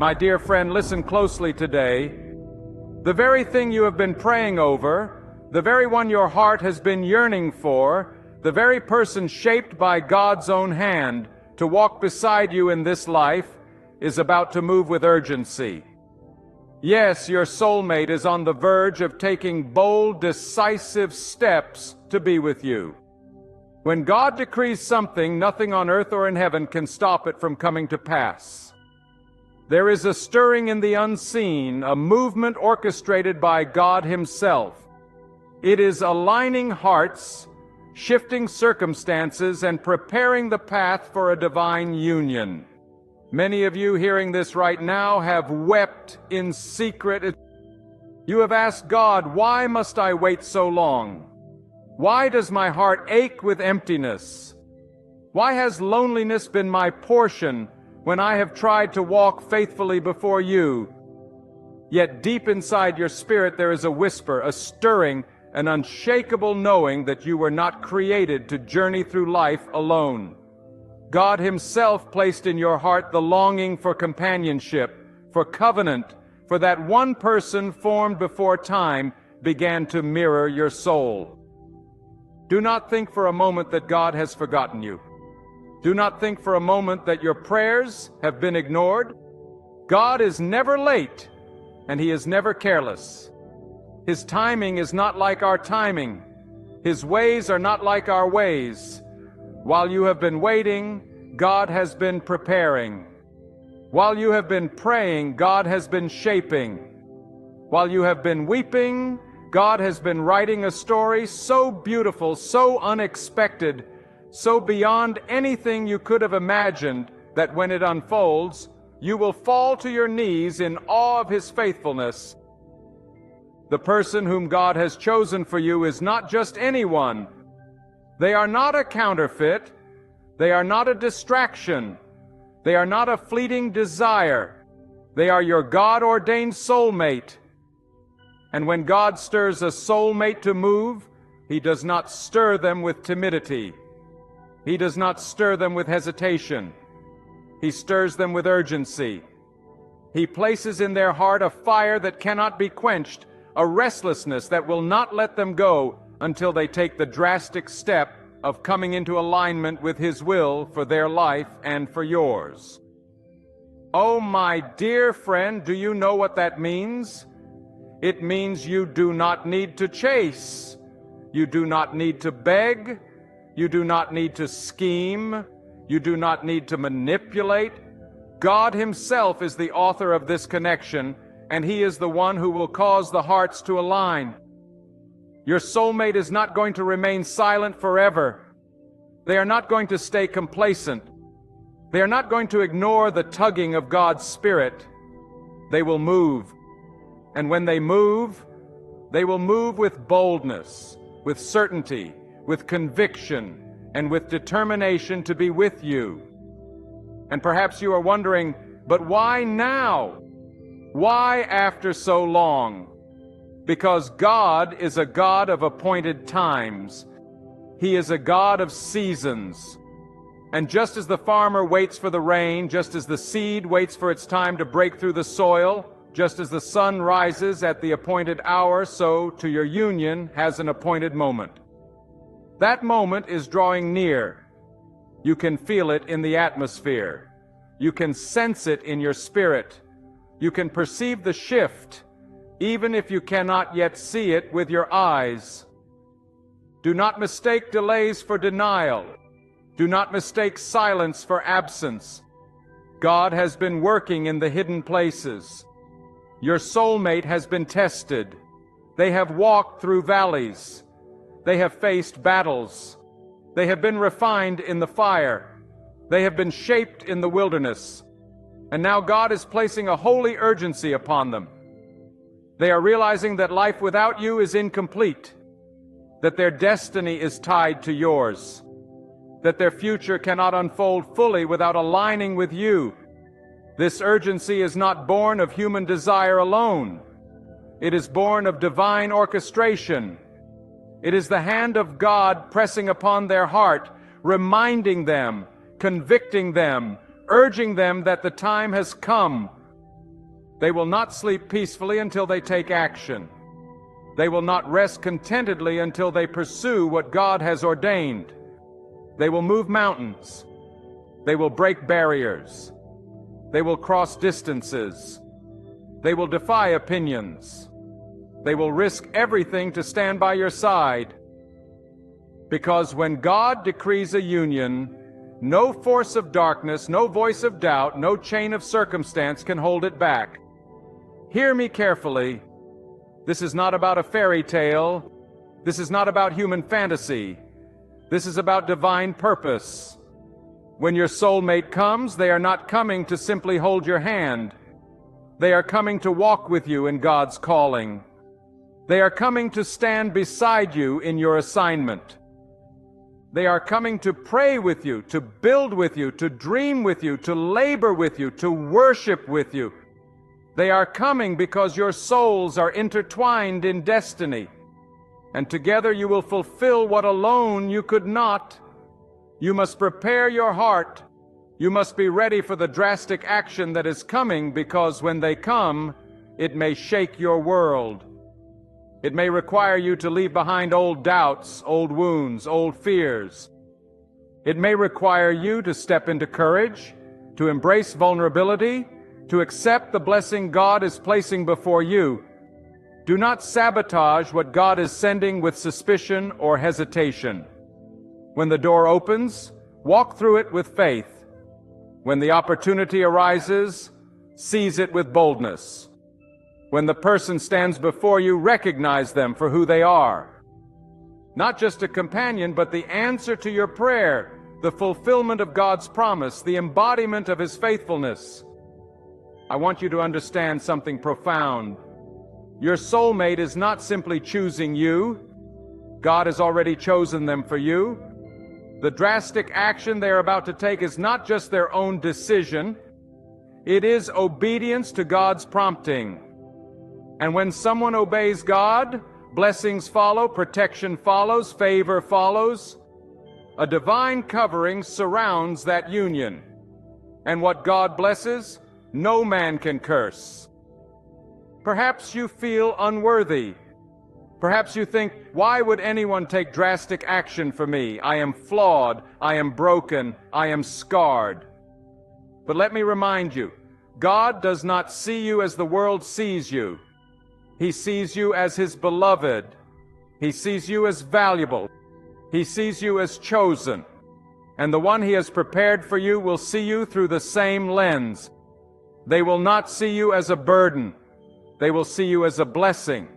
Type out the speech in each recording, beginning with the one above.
My dear friend, listen closely today. The very thing you have been praying over, the very one your heart has been yearning for, the very person shaped by God's own hand to walk beside you in this life, is about to move with urgency. Yes, your soulmate is on the verge of taking bold, decisive steps to be with you. When God decrees something, nothing on earth or in heaven can stop it from coming to pass. There is a stirring in the unseen, a movement orchestrated by God Himself. It is aligning hearts, shifting circumstances, and preparing the path for a divine union. Many of you hearing this right now have wept in secret. You have asked God, why must I wait so long? Why does my heart ache with emptiness? Why has loneliness been my portion when I have tried to walk faithfully before you? Yet deep inside your spirit there is a whisper, a stirring, an unshakable knowing that you were not created to journey through life alone. God Himself placed in your heart the longing for companionship, for covenant, for that one person formed before time began to mirror your soul. Do not think for a moment that God has forgotten you. Do not think for a moment that your prayers have been ignored. God is never late, and He is never careless. His timing is not like our timing. His ways are not like our ways. While you have been waiting, God has been preparing. While you have been praying, God has been shaping. While you have been weeping, God has been writing a story so beautiful, so unexpected, so beyond anything you could have imagined, that when it unfolds, you will fall to your knees in awe of His faithfulness. The person whom God has chosen for you is not just anyone. They are not a counterfeit. They are not a distraction. They are not a fleeting desire. They are your God-ordained soulmate. And when God stirs a soulmate to move, He does not stir them with timidity. He does not stir them with hesitation. He stirs them with urgency. He places in their heart a fire that cannot be quenched, a restlessness that will not let them go until they take the drastic step of coming into alignment with His will for their life and for yours. Oh, my dear friend, do you know what that means? It means you do not need to chase. You do not need to beg. You do not need to scheme. You do not need to manipulate. God Himself is the author of this connection, and He is the one who will cause the hearts to align. Your soulmate is not going to remain silent forever. They are not going to stay complacent. They are not going to ignore the tugging of God's Spirit. They will move. And when they will move with boldness, with certainty, with conviction, and with determination to be with you. And perhaps you are wondering, but why now? Why after so long? Because God is a God of appointed times. He is a God of seasons. And just as the farmer waits for the rain, just as the seed waits for its time to break through the soil, just as the sun rises at the appointed hour, so to your union has an appointed moment. That moment is drawing near. You can feel it in the atmosphere. You can sense it in your spirit. You can perceive the shift, even if you cannot yet see it with your eyes. Do not mistake delays for denial. Do not mistake silence for absence. God has been working in the hidden places. Your soulmate has been tested. They have walked through valleys. They have faced battles. They have been refined in the fire. They have been shaped in the wilderness. And now God is placing a holy urgency upon them. They are realizing that life without you is incomplete, that their destiny is tied to yours, that their future cannot unfold fully without aligning with you. This urgency is not born of human desire alone. It is born of divine orchestration. It is the hand of God pressing upon their heart, reminding them, convicting them, urging them that the time has come, They will not sleep peacefully until they take action. They will not rest contentedly until they pursue what God has ordained. They will move mountains. They will break barriers. They will cross distances. They will defy opinions. They will risk everything to stand by your side. Because when God decrees a union, no force of darkness, no voice of doubt, no chain of circumstance can hold it back. Hear me carefully. This is not about a fairy tale. This is not about human fantasy. This is about divine purpose. When your soulmate comes, they are not coming to simply hold your hand. They are coming to walk with you in God's calling. They are coming to stand beside you in your assignment. They are coming to pray with you, to build with you, to dream with you, to labor with you, to worship with you. They are coming because your souls are intertwined in destiny, and together you will fulfill what alone you could not. You must prepare your heart. You must be ready for the drastic action that is coming, because when they come, it may shake your world. It may require you to leave behind old doubts, old wounds, old fears. It may require you to step into courage, to embrace vulnerability, to accept the blessing God is placing before you. Do not sabotage what God is sending with suspicion or hesitation. When the door opens, walk through it with faith. When the opportunity arises, seize it with boldness. When the person stands before you, recognize them for who they are. Not just a companion, but the answer to your prayer, the fulfillment of God's promise, the embodiment of His faithfulness. I want you to understand something profound. Your soulmate is not simply choosing you. God has already chosen them for you. The drastic action they are about to take is not just their own decision. It is obedience to God's prompting. And when someone obeys God, blessings follow, protection follows, favor follows. A divine covering surrounds that union. And what God blesses, no man can curse. Perhaps you feel unworthy. Perhaps you think, why would anyone take drastic action for me? I am flawed, I am broken, I am scarred. But let me remind you, God does not see you as the world sees you. He sees you as His beloved. He sees you as valuable. He sees you as chosen. And the one He has prepared for you will see you through the same lens. They will not see you as a burden. They will see you as a blessing.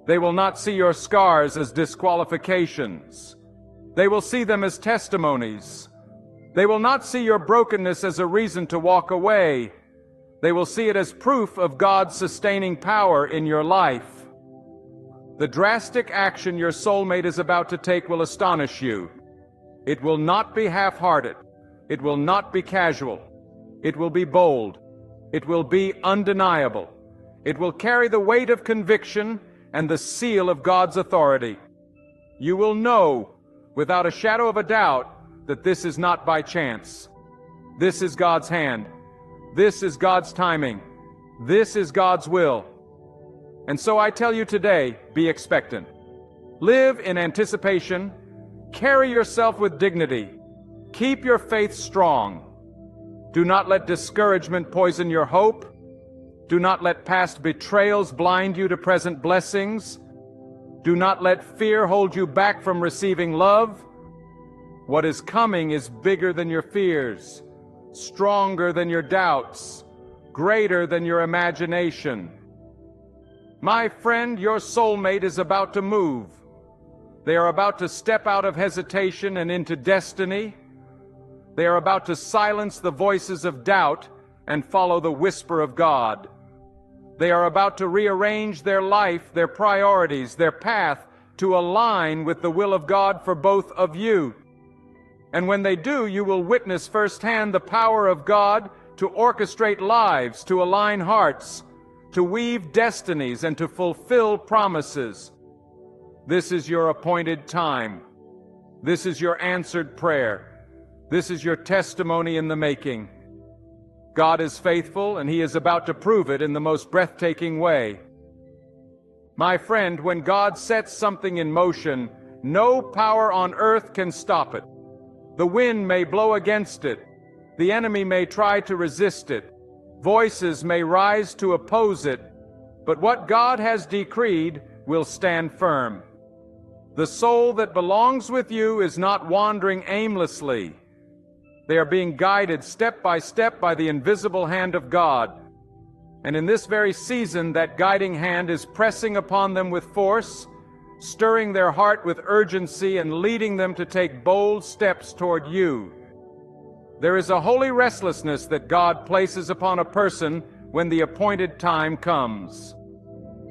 They will not see your scars as disqualifications. They will see them as testimonies. They will not see your brokenness as a reason to walk away. They will see it as proof of God's sustaining power in your life. The drastic action your soulmate is about to take will astonish you. It will not be half-hearted. It will not be casual. It will be bold. It will be undeniable. It will carry the weight of conviction and the seal of God's authority. You will know, without a shadow of a doubt, that this is not by chance. This is God's hand. This is God's timing. This is God's will. And so I tell you today, be expectant. Live in anticipation. Carry yourself with dignity. Keep your faith strong. Do not let discouragement poison your hope. Do not let past betrayals blind you to present blessings. Do not let fear hold you back from receiving love. What is coming is bigger than your fears, stronger than your doubts, greater than your imagination. My friend, your soulmate is about to move. They are about to step out of hesitation and into destiny. They are about to silence the voices of doubt and follow the whisper of God. They are about to rearrange their life, their priorities, their path to align with the will of God for both of you. And when they do, you will witness firsthand the power of God to orchestrate lives, to align hearts, to weave destinies, and to fulfill promises. This is your appointed time. This is your answered prayer. This is your testimony in the making. God is faithful, and He is about to prove it in the most breathtaking way. My friend, when God sets something in motion, no power on earth can stop it. The wind may blow against it. The enemy may try to resist it. Voices may rise to oppose it. But what God has decreed will stand firm. The soul that belongs with you is not wandering aimlessly. They are being guided step by step by the invisible hand of God. And in this very season, that guiding hand is pressing upon them with force, stirring their heart with urgency, and leading them to take bold steps toward you. There is a holy restlessness that God places upon a person when the appointed time comes.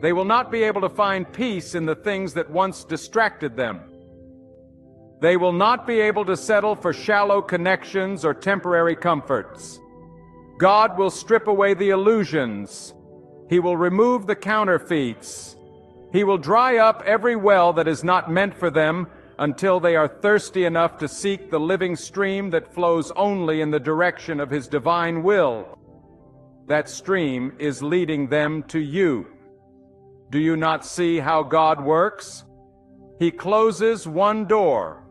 They will not be able to find peace in the things that once distracted them. They will not be able to settle for shallow connections or temporary comforts. God will strip away the illusions. He will remove the counterfeits. He will dry up every well that is not meant for them until they are thirsty enough to seek the living stream that flows only in the direction of His divine will. That stream is leading them to you. Do you not see how God works? He closes one door,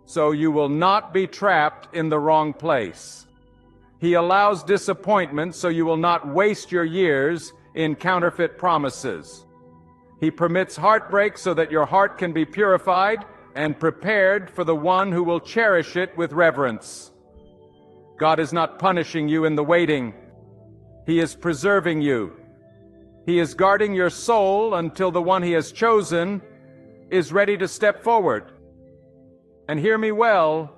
so you will not be trapped in the wrong place. He allows disappointment so you will not waste your years in counterfeit promises. He permits heartbreak so that your heart can be purified and prepared for the one who will cherish it with reverence. God is not punishing you in the waiting. He is preserving you. He is guarding your soul until the one He has chosen is ready to step forward. And hear me well,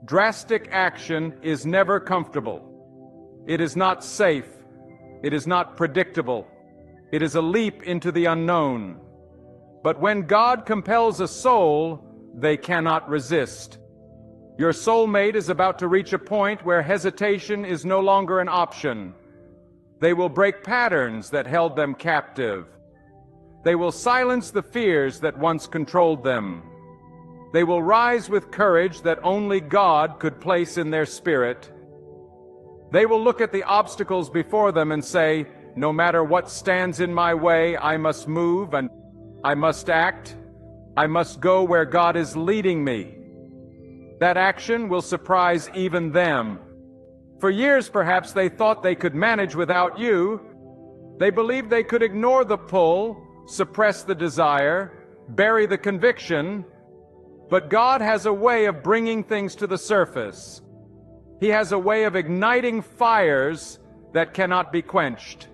drastic action is never comfortable. It is not safe. It is not predictable. It is a leap into the unknown. But when God compels a soul, they cannot resist. Your soulmate is about to reach a point where hesitation is no longer an option. They will break patterns that held them captive. They will silence the fears that once controlled them. They will rise with courage that only God could place in their spirit. They will look at the obstacles before them and say, no matter what stands in my way, I must move and I must act. I must go where God is leading me. That action will surprise even them. For years, perhaps, they thought they could manage without you. They believed they could ignore the pull, suppress the desire, bury the conviction. But God has a way of bringing things to the surface. He has a way of igniting fires that cannot be quenched.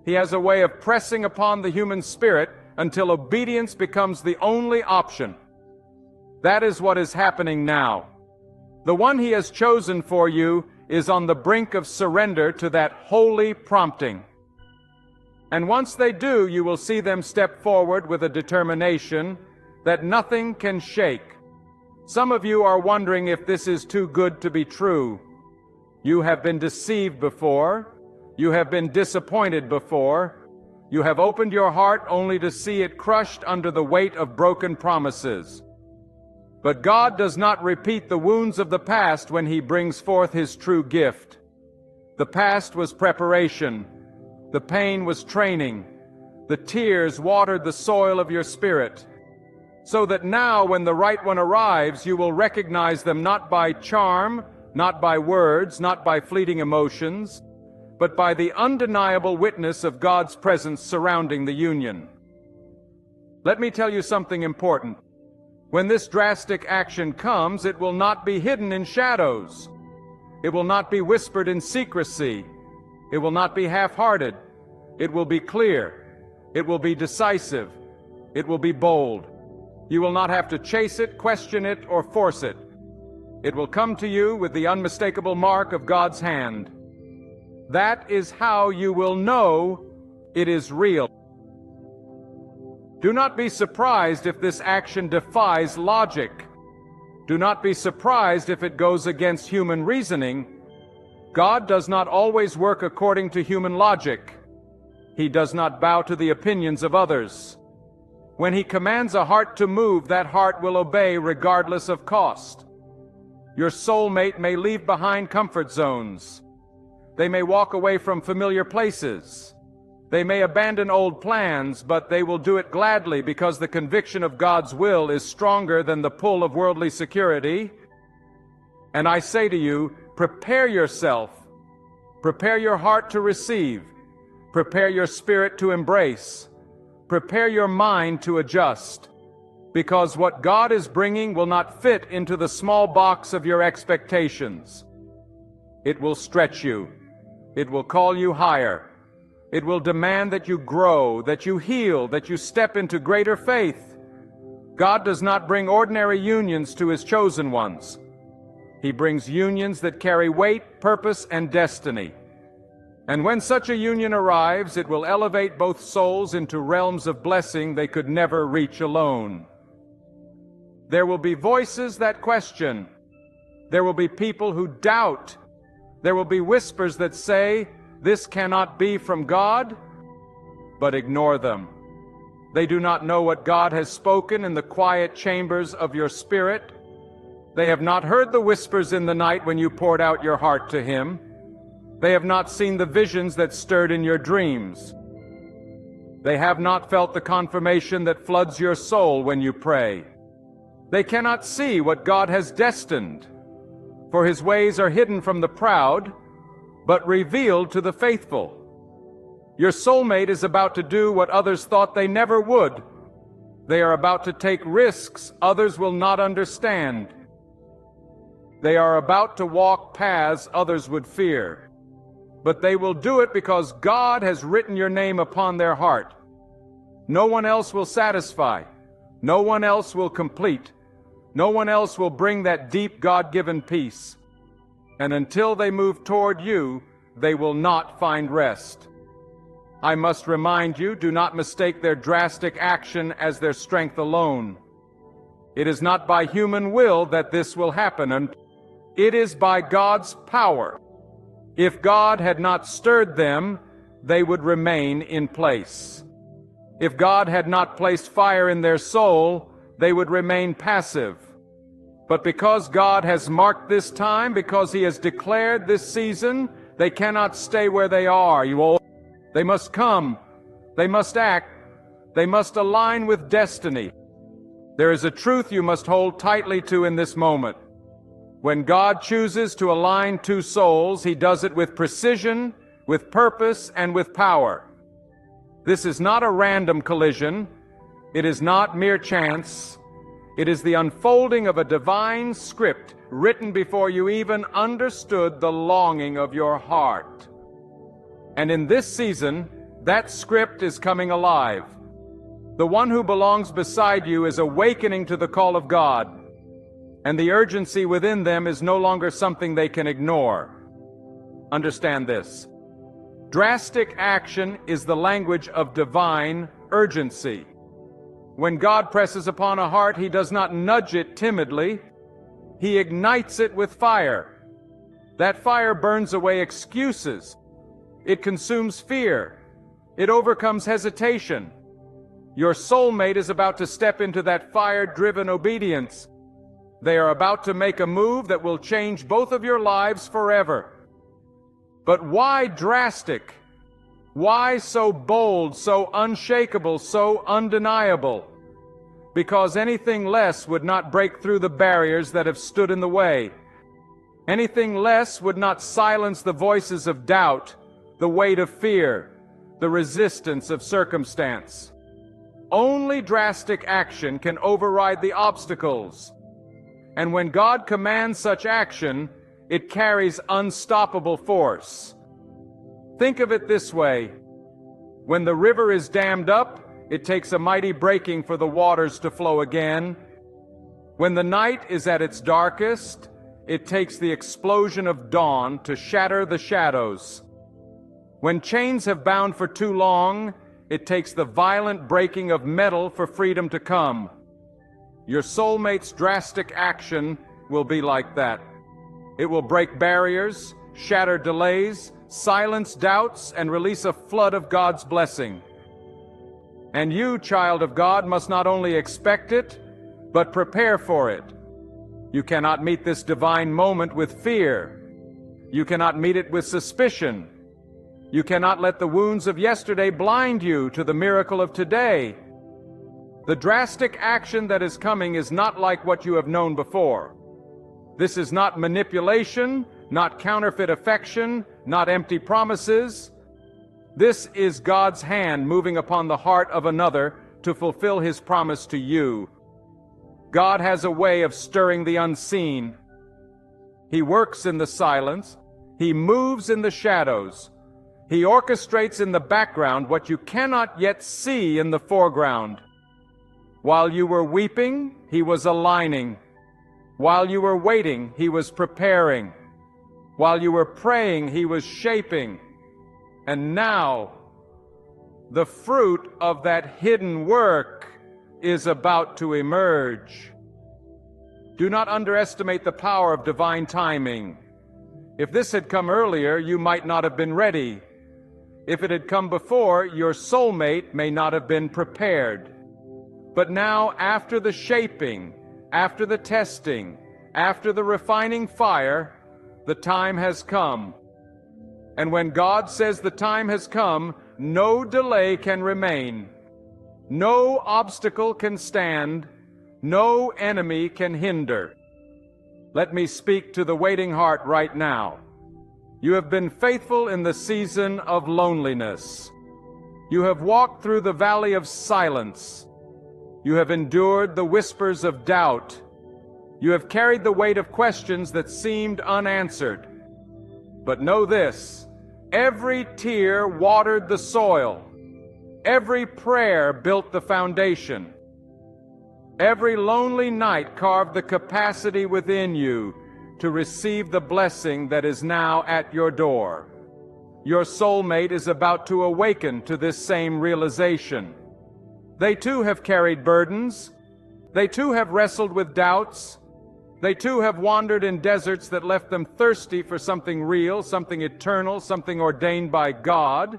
He has a way of pressing upon the human spirit until obedience becomes the only option. That is what is happening now. The one He has chosen for you is on the brink of surrender to that holy prompting. And once they do, you will see them step forward with a determination that nothing can shake. Some of you are wondering if this is too good to be true. You have been deceived before. You have been disappointed before. You have opened your heart only to see it crushed under the weight of broken promises. But God does not repeat the wounds of the past when He brings forth His true gift. The past was preparation. The pain was training. The tears watered the soil of your spirit. So that now, when the right one arrives, you will recognize them not by charm, not by words, not by fleeting emotions, but by the undeniable witness of God's presence surrounding the union. Let me tell you something important. When this drastic action comes, it will not be hidden in shadows. It will not be whispered in secrecy. It will not be half-hearted. It will be clear. It will be decisive. It will be bold. You will not have to chase it, question it, or force it. It will come to you with the unmistakable mark of God's hand. That is how you will know it is real. Do not be surprised if this action defies logic. Do not be surprised if it goes against human reasoning. God does not always work according to human logic. He does not bow to the opinions of others. When He commands a heart to move, that heart will obey regardless of cost. Your soulmate may leave behind comfort zones. They may walk away from familiar places. They may abandon old plans, but they will do it gladly because the conviction of God's will is stronger than the pull of worldly security. And I say to you, prepare yourself. Prepare your heart to receive. Prepare your spirit to embrace. Prepare your mind to adjust. Because what God is bringing will not fit into the small box of your expectations. It will stretch you. It will call you higher. It will demand that you grow, that you heal, that you step into greater faith. God does not bring ordinary unions to His chosen ones. He brings unions that carry weight, purpose, and destiny. And when such a union arrives, it will elevate both souls into realms of blessing they could never reach alone. There will be voices that question. There will be people who doubt. There will be whispers that say, "This cannot be from God," but ignore them. They do not know what God has spoken in the quiet chambers of your spirit. They have not heard the whispers in the night when you poured out your heart to Him. They have not seen the visions that stirred in your dreams. They have not felt the confirmation that floods your soul when you pray. They cannot see what God has destined, for His ways are hidden from the proud, but revealed to the faithful. Your soulmate is about to do what others thought they never would. They are about to take risks others will not understand. They are about to walk paths others would fear. But they will do it because God has written your name upon their heart. No one else will satisfy. No one else will complete. No one else will bring that deep God-given peace. And until they move toward you, they will not find rest. I must remind you, do not mistake their drastic action as their strength alone. It is not by human will that this will happen, and it is by God's power. If God had not stirred them, they would remain in place. If God had not placed fire in their soul, they would remain passive. But because God has marked this time, because He has declared this season, they cannot stay where they are. They must come. They must act. They must align with destiny. There is a truth you must hold tightly to in this moment. When God chooses to align two souls, He does it with precision, with purpose, and with power. This is not a random collision. It is not mere chance. It is the unfolding of a divine script written before you even understood the longing of your heart. And in this season, that script is coming alive. The one who belongs beside you is awakening to the call of God, and the urgency within them is no longer something they can ignore. Understand this. Drastic action is the language of divine urgency. When God presses upon a heart, He does not nudge it timidly. He ignites it with fire. That fire burns away excuses. It consumes fear. It overcomes hesitation. Your soulmate is about to step into that fire-driven obedience. They are about to make a move that will change both of your lives forever. But why drastic? Why so bold, so unshakable, so undeniable? Because anything less would not break through the barriers that have stood in the way. Anything less would not silence the voices of doubt, the weight of fear, the resistance of circumstance. Only drastic action can override the obstacles. And when God commands such action, it carries unstoppable force. Think of it this way. When the river is dammed up, it takes a mighty breaking for the waters to flow again. When the night is at its darkest, it takes the explosion of dawn to shatter the shadows. When chains have bound for too long, it takes the violent breaking of metal for freedom to come. Your soulmate's drastic action will be like that. It will break barriers, shatter delays, silence doubts, and release a flood of God's blessing. And you, child of God, must not only expect it, but prepare for it. You cannot meet this divine moment with fear. You cannot meet it with suspicion. You cannot let the wounds of yesterday blind you to the miracle of today. The drastic action that is coming is not like what you have known before. This is not manipulation, not counterfeit affection, not empty promises. This is God's hand moving upon the heart of another to fulfill His promise to you. God has a way of stirring the unseen. He works in the silence. He moves in the shadows. He orchestrates in the background what you cannot yet see in the foreground. While you were weeping, He was aligning. While you were waiting, He was preparing. While you were praying, He was shaping. And now, the fruit of that hidden work is about to emerge. Do not underestimate the power of divine timing. If this had come earlier, you might not have been ready. If it had come before, your soulmate may not have been prepared. But now, after the shaping, after the testing, after the refining fire, the time has come. And when God says the time has come, no delay can remain. No obstacle can stand. No enemy can hinder. Let me speak to the waiting heart right now. You have been faithful in the season of loneliness. You have walked through the valley of silence. You have endured the whispers of doubt. You have carried the weight of questions that seemed unanswered. But know this, every tear watered the soil. Every prayer built the foundation. Every lonely night carved the capacity within you to receive the blessing that is now at your door. Your soulmate is about to awaken to this same realization. They too have carried burdens. They too have wrestled with doubts. They too have wandered in deserts that left them thirsty for something real, something eternal, something ordained by God.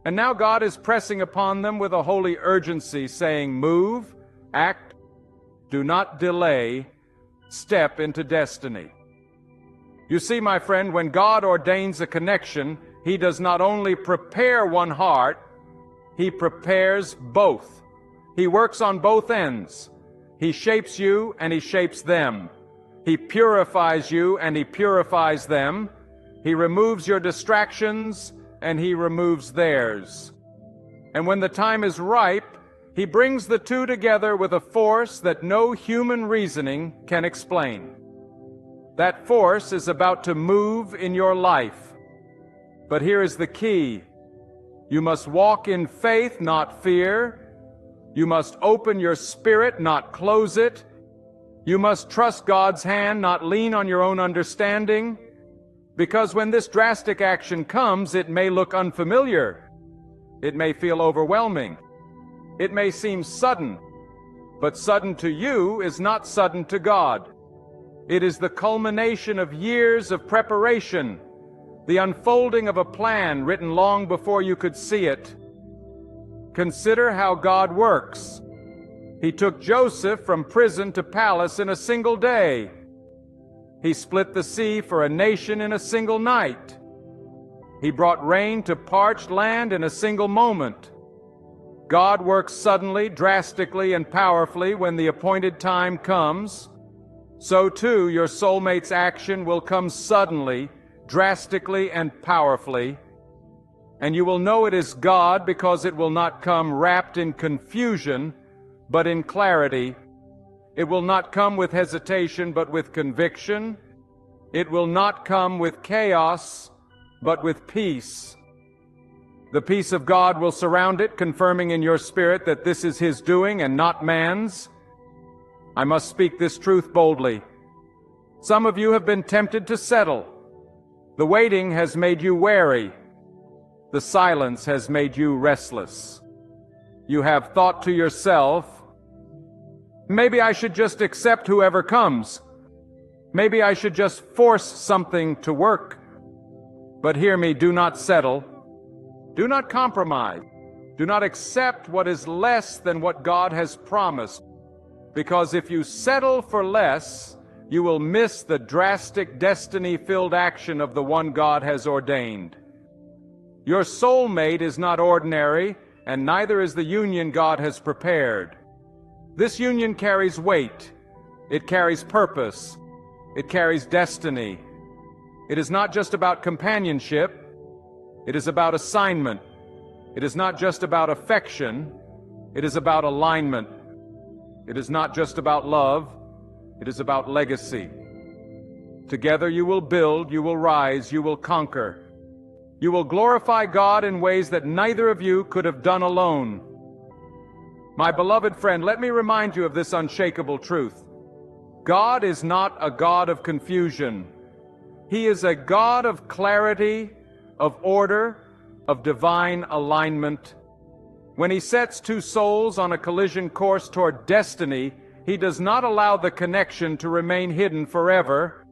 And now God is pressing upon them with a holy urgency, saying, move, act, do not delay, step into destiny. You see, my friend, when God ordains a connection, He does not only prepare one heart, He prepares both. He works on both ends. He shapes you and He shapes them. He purifies you and He purifies them. He removes your distractions and He removes theirs. And when the time is ripe, He brings the two together with a force that no human reasoning can explain. That force is about to move in your life. But here is the key. You must walk in faith, not fear. You must open your spirit, not close it. You must trust God's hand, not lean on your own understanding. Because when this drastic action comes, it may look unfamiliar. It may feel overwhelming. It may seem sudden. But sudden to you is not sudden to God. It is the culmination of years of preparation, the unfolding of a plan written long before you could see it. Consider how God works. He took Joseph from prison to palace in a single day. He split the sea for a nation in a single night. He brought rain to parched land in a single moment. God works suddenly, drastically, and powerfully when the appointed time comes. So too, your soulmate's action will come suddenly, drastically, and powerfully. And you will know it is God because it will not come wrapped in confusion, but in clarity. It will not come with hesitation, but with conviction. It will not come with chaos, but with peace. The peace of God will surround it, confirming in your spirit that this is His doing and not man's. I must speak this truth boldly. Some of you have been tempted to settle. The waiting has made you wary. The silence has made you restless. You have thought to yourself, maybe I should just accept whoever comes. Maybe I should just force something to work. But hear me, do not settle. Do not compromise. Do not accept what is less than what God has promised. Because if you settle for less, you will miss the drastic destiny-filled action of the one God has ordained. Your soulmate is not ordinary, and neither is the union God has prepared. This union carries weight. It carries purpose. It carries destiny. It is not just about companionship. It is about assignment. It is not just about affection. It is about alignment. It is not just about love. It is about legacy. Together you will build, you will rise, you will conquer. You will glorify God in ways that neither of you could have done alone. My beloved friend, let me remind you of this unshakable truth. God is not a God of confusion. He is a God of clarity, of order, of divine alignment. When He sets two souls on a collision course toward destiny, He does not allow the connection to remain hidden forever.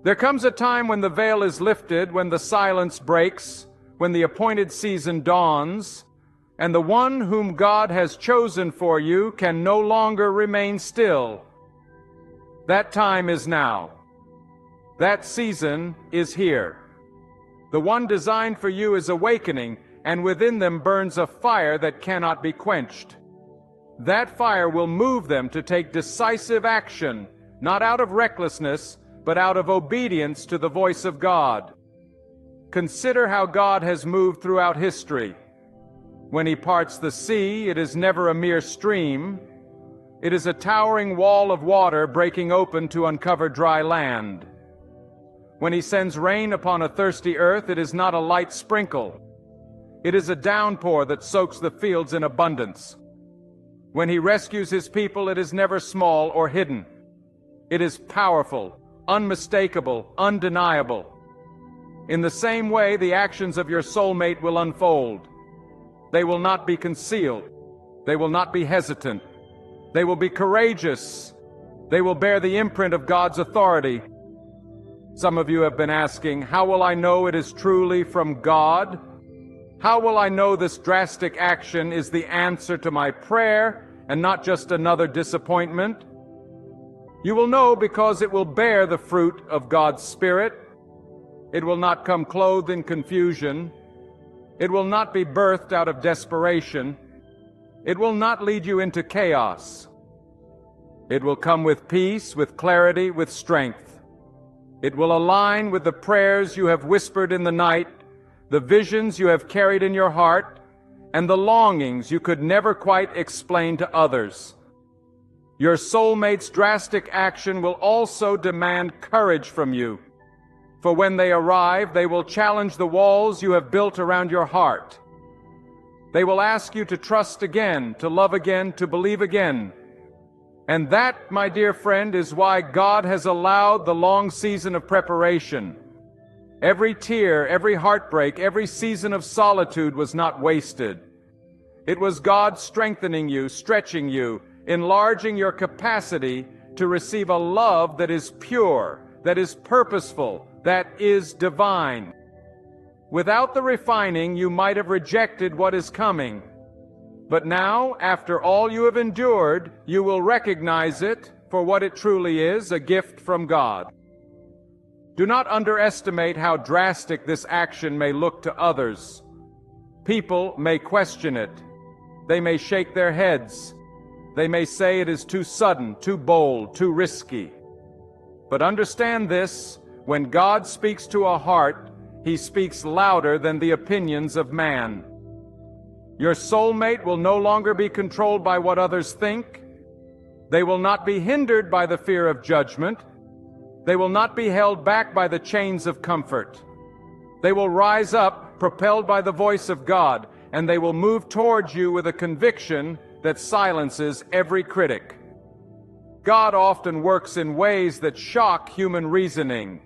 There comes a time when the veil is lifted, when the silence breaks, when the appointed season dawns, and the one whom God has chosen for you can no longer remain still. That time is now. That season is here. The one designed for you is awakening, and within them burns a fire that cannot be quenched. That fire will move them to take decisive action, not out of recklessness, but out of obedience to the voice of God. Consider how God has moved throughout history. When He parts the sea, it is never a mere stream. It is a towering wall of water breaking open to uncover dry land. When He sends rain upon a thirsty earth, it is not a light sprinkle. It is a downpour that soaks the fields in abundance. When He rescues His people, it is never small or hidden. It is powerful, unmistakable, undeniable. In the same way, the actions of your soulmate will unfold. They will not be concealed. They will not be hesitant. They will be courageous. They will bear the imprint of God's authority. Some of you have been asking, how will I know it is truly from God? How will I know this drastic action is the answer to my prayer and not just another disappointment? You will know because it will bear the fruit of God's Spirit. It will not come clothed in confusion. It will not be birthed out of desperation. It will not lead you into chaos. It will come with peace, with clarity, with strength. It will align with the prayers you have whispered in the night, the visions you have carried in your heart, and the longings you could never quite explain to others. Your soulmate's drastic action will also demand courage from you. For when they arrive, they will challenge the walls you have built around your heart. They will ask you to trust again, to love again, to believe again. And that, my dear friend, is why God has allowed the long season of preparation. Every tear, every heartbreak, every season of solitude was not wasted. It was God strengthening you, stretching you, enlarging your capacity to receive a love that is pure, that is purposeful, that is divine. Without the refining, you might have rejected what is coming. But now, after all you have endured, you will recognize it for what it truly is, a gift from God. Do not underestimate how drastic this action may look to others. People may question it. They may shake their heads. They may say it is too sudden, too bold, too risky. But understand this, when God speaks to a heart, He speaks louder than the opinions of man. Your soulmate will no longer be controlled by what others think. They will not be hindered by the fear of judgment. They will not be held back by the chains of comfort. They will rise up, propelled by the voice of God, and they will move towards you with a conviction that silences every critic. God often works in ways that shock human reasoning.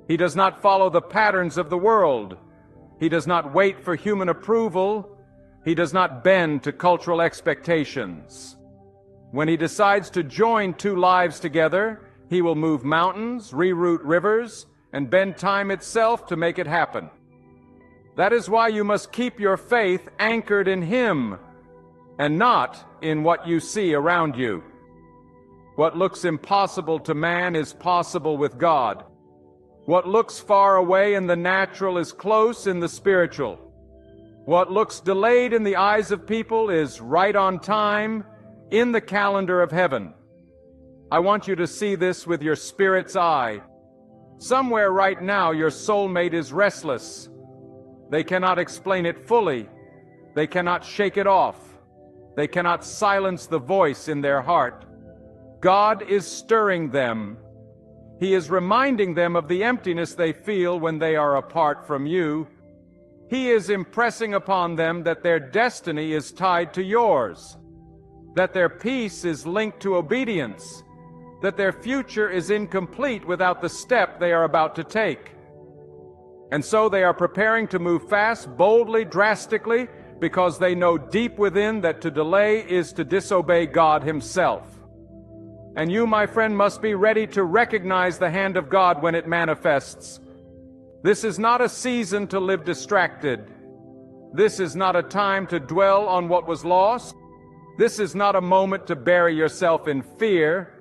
He does not follow the patterns of the world. He does not wait for human approval. He does not bend to cultural expectations. When He decides to join two lives together, He will move mountains, reroute rivers, and bend time itself to make it happen. That is why you must keep your faith anchored in Him, and not in what you see around you. What looks impossible to man is possible with God. What looks far away in the natural is close in the spiritual. What looks delayed in the eyes of people is right on time in the calendar of heaven. I want you to see this with your spirit's eye. Somewhere right now your soulmate is restless. They cannot explain it fully. They cannot shake it off. They cannot silence the voice in their heart. God is stirring them. He is reminding them of the emptiness they feel when they are apart from you. He is impressing upon them that their destiny is tied to yours, that their peace is linked to obedience, that their future is incomplete without the step they are about to take. And so they are preparing to move fast, boldly, drastically, because they know deep within that to delay is to disobey God Himself. And you, my friend, must be ready to recognize the hand of God when it manifests. This is not a season to live distracted. This is not a time to dwell on what was lost. This is not a moment to bury yourself in fear.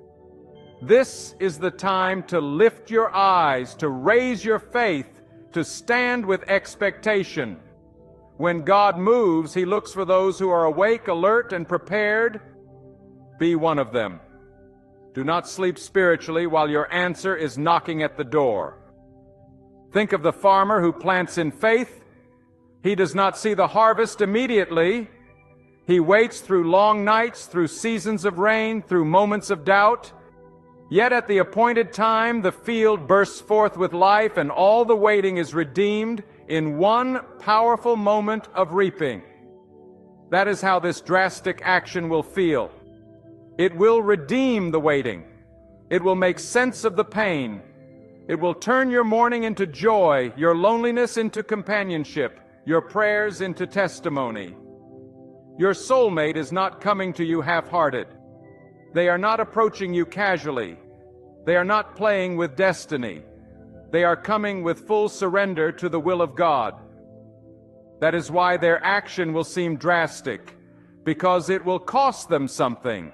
This is the time to lift your eyes, to raise your faith, to stand with expectation. When God moves, He looks for those who are awake, alert, and prepared. Be one of them. Do not sleep spiritually while your answer is knocking at the door. Think of the farmer who plants in faith. He does not see the harvest immediately. He waits through long nights, through seasons of rain, through moments of doubt. Yet at the appointed time, the field bursts forth with life, and all the waiting is redeemed in one powerful moment of reaping. That is how this drastic action will feel. It will redeem the waiting. It will make sense of the pain. It will turn your mourning into joy, your loneliness into companionship, your prayers into testimony. Your soulmate is not coming to you half-hearted. They are not approaching you casually. They are not playing with destiny. They are coming with full surrender to the will of God. That is why their action will seem drastic, because it will cost them something.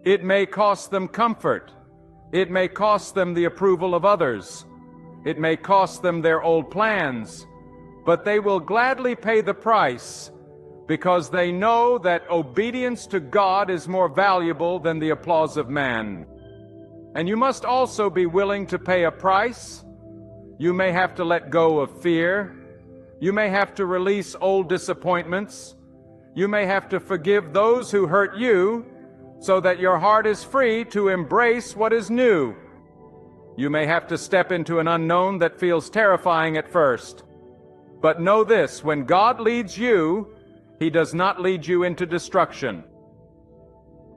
It may cost them comfort. It may cost them the approval of others. It may cost them their old plans. But they will gladly pay the price because they know that obedience to God is more valuable than the applause of man. And you must also be willing to pay a price. You may have to let go of fear. You may have to release old disappointments. You may have to forgive those who hurt you, so that your heart is free to embrace what is new. You may have to step into an unknown that feels terrifying at first. But know this, when God leads you, He does not lead you into destruction.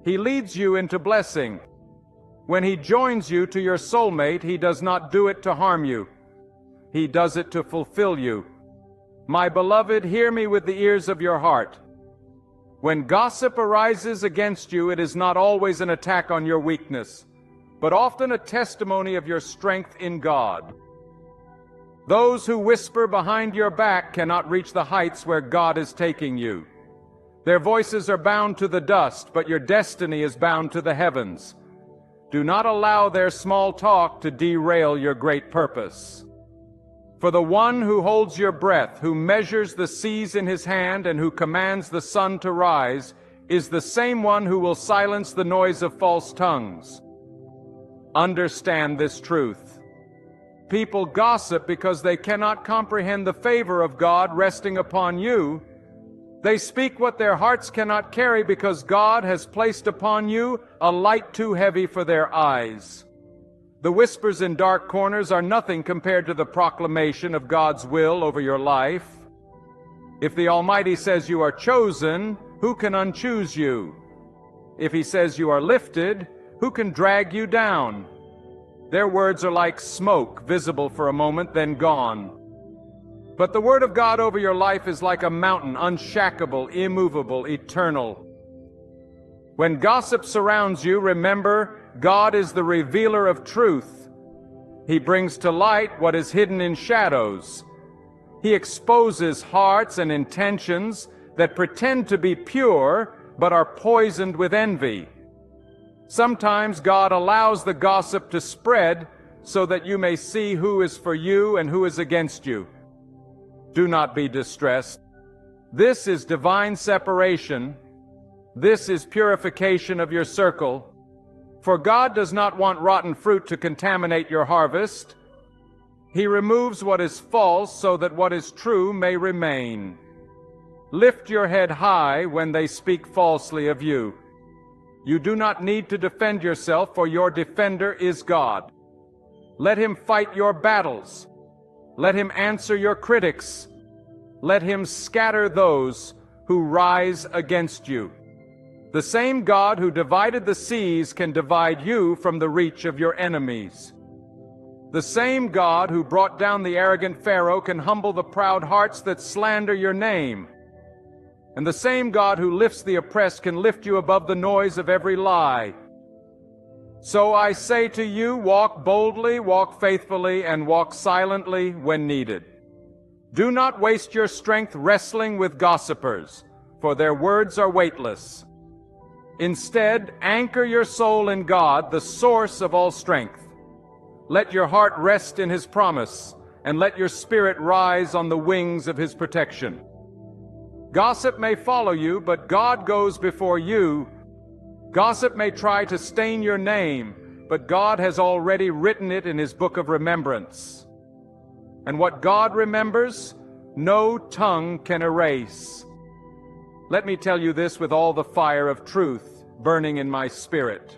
He leads you into blessing. When He joins you to your soulmate, He does not do it to harm you. He does it to fulfill you. My beloved, hear me with the ears of your heart. When gossip arises against you, it is not always an attack on your weakness, but often a testimony of your strength in God. Those who whisper behind your back cannot reach the heights where God is taking you. Their voices are bound to the dust, but your destiny is bound to the heavens. Do not allow their small talk to derail your great purpose. For the one who holds your breath, who measures the seas in his hand, and who commands the sun to rise, is the same one who will silence the noise of false tongues. Understand this truth. People gossip because they cannot comprehend the favor of God resting upon you. They speak what their hearts cannot carry because God has placed upon you a light too heavy for their eyes. The whispers in dark corners are nothing compared to the proclamation of God's will over your life. If the Almighty says you are chosen, who can unchoose you? If He says you are lifted, who can drag you down? Their words are like smoke, visible for a moment, then gone. But the word of God over your life is like a mountain, unshackable, immovable, eternal. When gossip surrounds you, remember, God is the revealer of truth. He brings to light what is hidden in shadows. He exposes hearts and intentions that pretend to be pure, but are poisoned with envy. Sometimes God allows the gossip to spread so that you may see who is for you and who is against you. Do not be distressed. This is divine separation. This is purification of your circle. For God does not want rotten fruit to contaminate your harvest. He removes what is false so that what is true may remain. Lift your head high when they speak falsely of you. You do not need to defend yourself, for your defender is God. Let him fight your battles. Let him answer your critics. Let him scatter those who rise against you. The same God who divided the seas can divide you from the reach of your enemies. The same God who brought down the arrogant Pharaoh can humble the proud hearts that slander your name. And the same God who lifts the oppressed can lift you above the noise of every lie. So I say to you, walk boldly, walk faithfully, and walk silently when needed. Do not waste your strength wrestling with gossipers, for their words are weightless. Instead, anchor your soul in God, the source of all strength. Let your heart rest in His promise, and let your spirit rise on the wings of His protection. Gossip may follow you, but God goes before you. Gossip may try to stain your name, but God has already written it in His book of remembrance. And what God remembers, no tongue can erase. Let me tell you this with all the fire of truth burning in my spirit.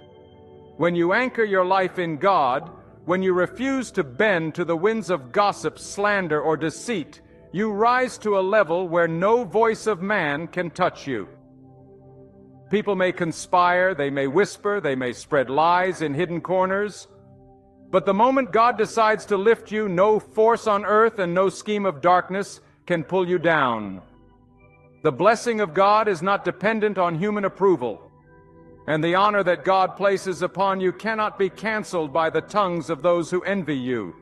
When you anchor your life in God, when you refuse to bend to the winds of gossip, slander, or deceit, you rise to a level where no voice of man can touch you. People may conspire, they may whisper, they may spread lies in hidden corners. But the moment God decides to lift you, no force on earth and no scheme of darkness can pull you down. The blessing of God is not dependent on human approval, and the honor that God places upon you cannot be canceled by the tongues of those who envy you.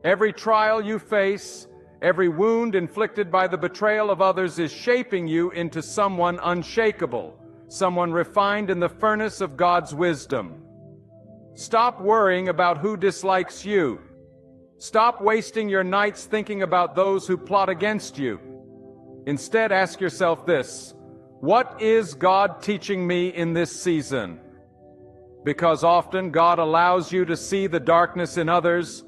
Every trial you face, every wound inflicted by the betrayal of others is shaping you into someone unshakable, someone refined in the furnace of God's wisdom. Stop worrying about who dislikes you. Stop wasting your nights thinking about those who plot against you. Instead, ask yourself this: what is God teaching me in this season? Because often God allows you to see the darkness in others,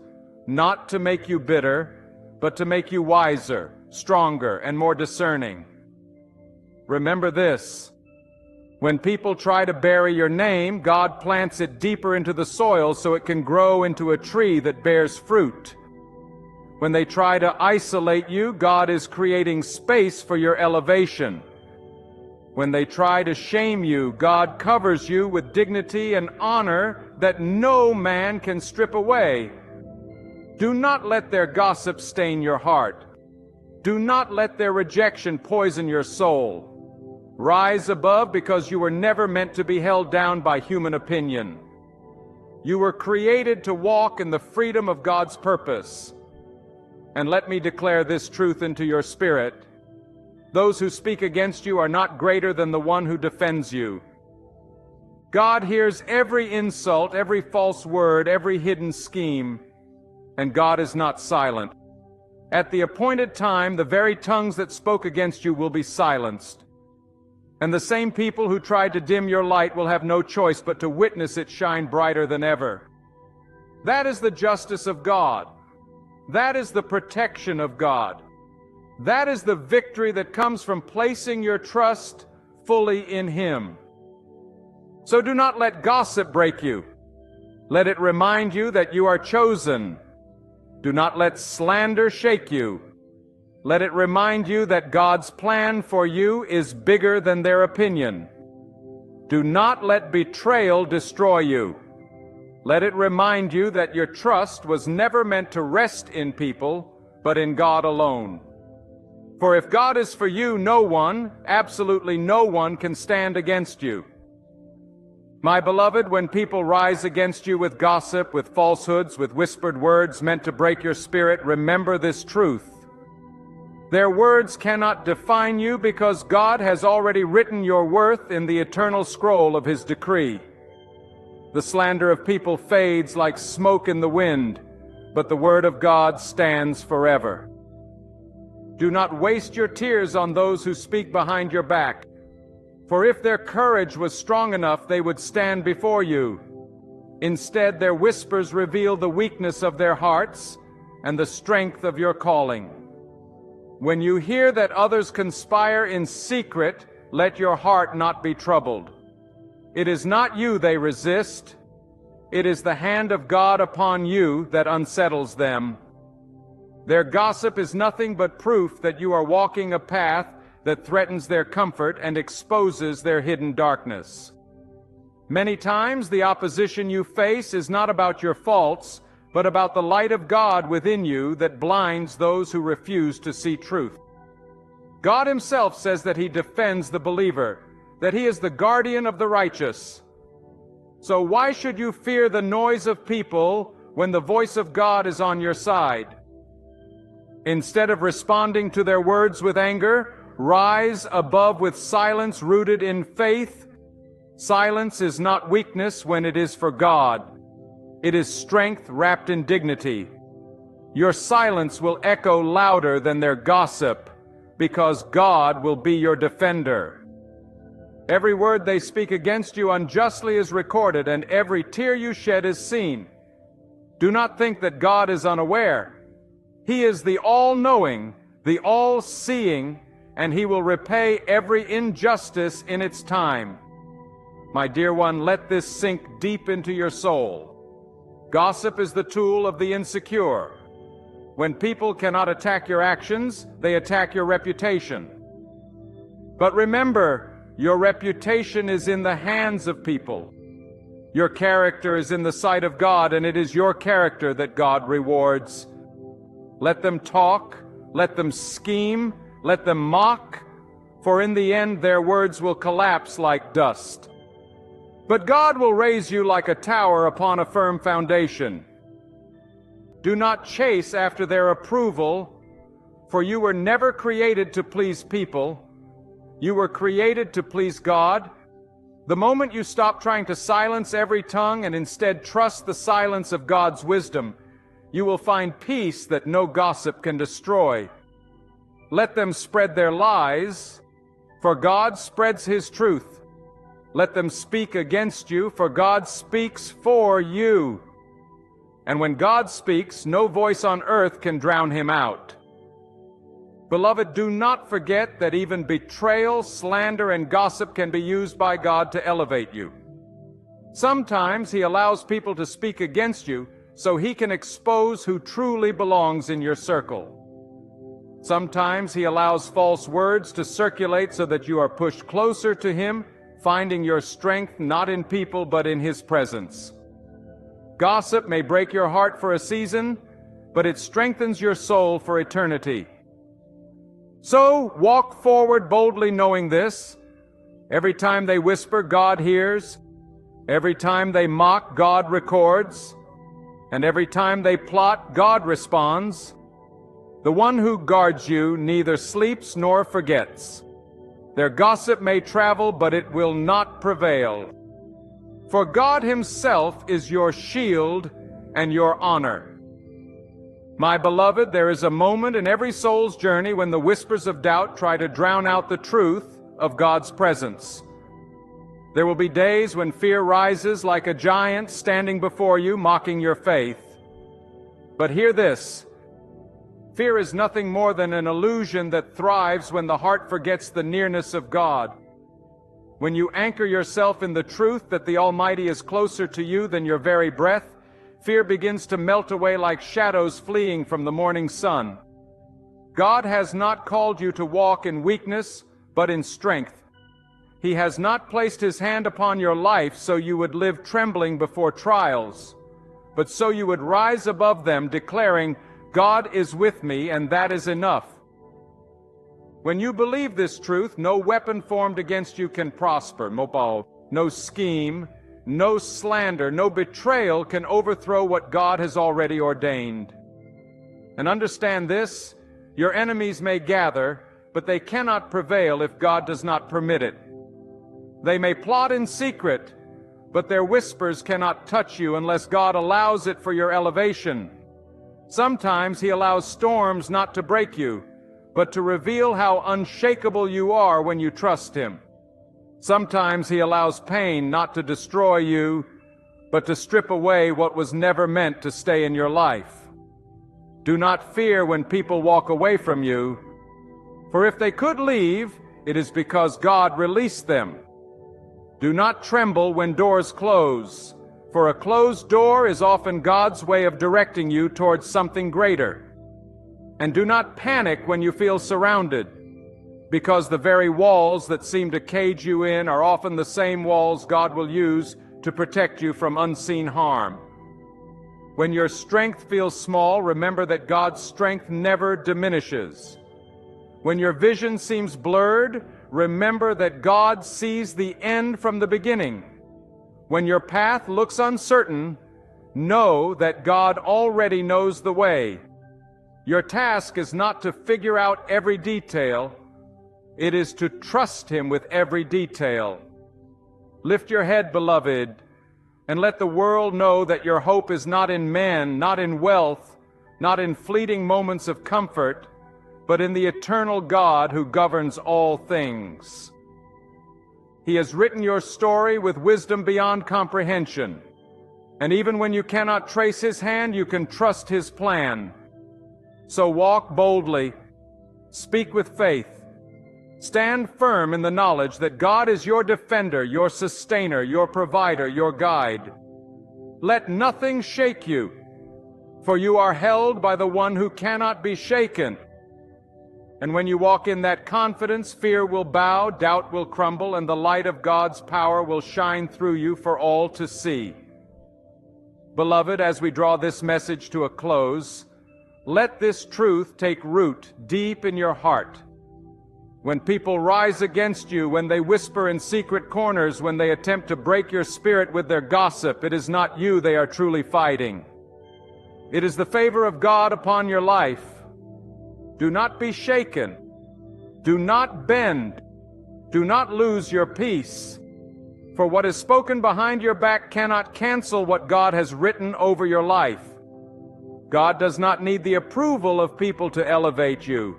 not to make you bitter, but to make you wiser, stronger, and more discerning. Remember this: when people try to bury your name, God plants it deeper into the soil so it can grow into a tree that bears fruit. When they try to isolate you, God is creating space for your elevation. When they try to shame you, God covers you with dignity and honor that no man can strip away. Do not let their gossip stain your heart. Do not let their rejection poison your soul. Rise above, because you were never meant to be held down by human opinion. You were created to walk in the freedom of God's purpose. And let me declare this truth into your spirit: those who speak against you are not greater than the one who defends you. God hears every insult, every false word, every hidden scheme, and God is not silent. At the appointed time, the very tongues that spoke against you will be silenced. And the same people who tried to dim your light will have no choice but to witness it shine brighter than ever. That is the justice of God. That is the protection of God. That is the victory that comes from placing your trust fully in Him. So do not let gossip break you. Let it remind you that you are chosen. Do not let slander shake you. Let it remind you that God's plan for you is bigger than their opinion. Do not let betrayal destroy you. Let it remind you that your trust was never meant to rest in people, but in God alone. For if God is for you, no one, absolutely no one, can stand against you. My beloved, when people rise against you with gossip, with falsehoods, with whispered words meant to break your spirit, remember this truth: their words cannot define you, because God has already written your worth in the eternal scroll of His decree. The slander of people fades like smoke in the wind, but the word of God stands forever. Do not waste your tears on those who speak behind your back, for if their courage was strong enough, they would stand before you. Instead, their whispers reveal the weakness of their hearts and the strength of your calling. When you hear that others conspire in secret, let your heart not be troubled. It is not you they resist. It is the hand of God upon you that unsettles them. Their gossip is nothing but proof that you are walking a path that threatens their comfort and exposes their hidden darkness. Many times the opposition you face is not about your faults, but about the light of God within you that blinds those who refuse to see truth. God Himself says that He defends the believer, that He is the guardian of the righteous. So why should you fear the noise of people when the voice of God is on your side? Instead of responding to their words with anger, rise above with silence rooted in faith. Silence is not weakness when it is for God. It is strength wrapped in dignity. Your silence will echo louder than their gossip, because God will be your defender. Every word they speak against you unjustly is recorded, and every tear you shed is seen. Do not think that God is unaware. He is the all-knowing, the all-seeing, and He will repay every injustice in its time. My dear one, let this sink deep into your soul. Gossip is the tool of the insecure. When people cannot attack your actions, they attack your reputation. But remember, your reputation is in the hands of people. Your character is in the sight of God, and it is your character that God rewards. Let them talk, let them scheme, let them mock, for in the end their words will collapse like dust. But God will raise you like a tower upon a firm foundation. Do not chase after their approval, for you were never created to please people. You were created to please God. The moment you stop trying to silence every tongue and instead trust the silence of God's wisdom, you will find peace that no gossip can destroy. Let them spread their lies, for God spreads His truth. Let them speak against you, for God speaks for you. And when God speaks, no voice on earth can drown Him out. Beloved, do not forget that even betrayal, slander, and gossip can be used by God to elevate you. Sometimes He allows people to speak against you so He can expose who truly belongs in your circle. Sometimes He allows false words to circulate so that you are pushed closer to Him, finding your strength not in people but in His presence. Gossip may break your heart for a season, but it strengthens your soul for eternity. So walk forward boldly knowing this. Every time they whisper, God hears. Every time they mock, God records. And every time they plot, God responds. The one who guards you neither sleeps nor forgets. Their gossip may travel, but it will not prevail. For God Himself is your shield and your honor. My beloved, there is a moment in every soul's journey when the whispers of doubt try to drown out the truth of God's presence. There will be days when fear rises like a giant standing before you, mocking your faith. But hear this. Fear is nothing more than an illusion that thrives when the heart forgets the nearness of God. When you anchor yourself in the truth that the Almighty is closer to you than your very breath, fear begins to melt away like shadows fleeing from the morning sun. God has not called you to walk in weakness, but in strength. He has not placed His hand upon your life so you would live trembling before trials, but so you would rise above them, declaring, God is with me, and that is enough. When you believe this truth, no weapon formed against you can prosper. No scheme, no slander, no betrayal can overthrow what God has already ordained. And understand this, your enemies may gather, but they cannot prevail if God does not permit it. They may plot in secret, but their whispers cannot touch you unless God allows it for your elevation. Sometimes He allows storms not to break you, but to reveal how unshakable you are when you trust Him. Sometimes He allows pain not to destroy you, but to strip away what was never meant to stay in your life. Do not fear when people walk away from you, for if they could leave, it is because God released them. Do not tremble when doors close, for a closed door is often God's way of directing you towards something greater. And do not panic when you feel surrounded, because the very walls that seem to cage you in are often the same walls God will use to protect you from unseen harm. When your strength feels small, remember that God's strength never diminishes. When your vision seems blurred, remember that God sees the end from the beginning. When your path looks uncertain, know that God already knows the way. Your task is not to figure out every detail, it is to trust Him with every detail. Lift your head, beloved, and let the world know that your hope is not in men, not in wealth, not in fleeting moments of comfort, but in the eternal God who governs all things. He has written your story with wisdom beyond comprehension, and even when you cannot trace His hand, you can trust His plan. So walk boldly, speak with faith, stand firm in the knowledge that God is your defender, your sustainer, your provider, your guide. Let nothing shake you, for you are held by the one who cannot be shaken. And when you walk in that confidence, fear will bow, doubt will crumble, and the light of God's power will shine through you for all to see. Beloved, as we draw this message to a close, let this truth take root deep in your heart. When people rise against you, when they whisper in secret corners, when they attempt to break your spirit with their gossip, it is not you they are truly fighting. It is the favor of God upon your life. Do not be shaken. Do not bend. Do not lose your peace. For what is spoken behind your back cannot cancel what God has written over your life. God does not need the approval of people to elevate you.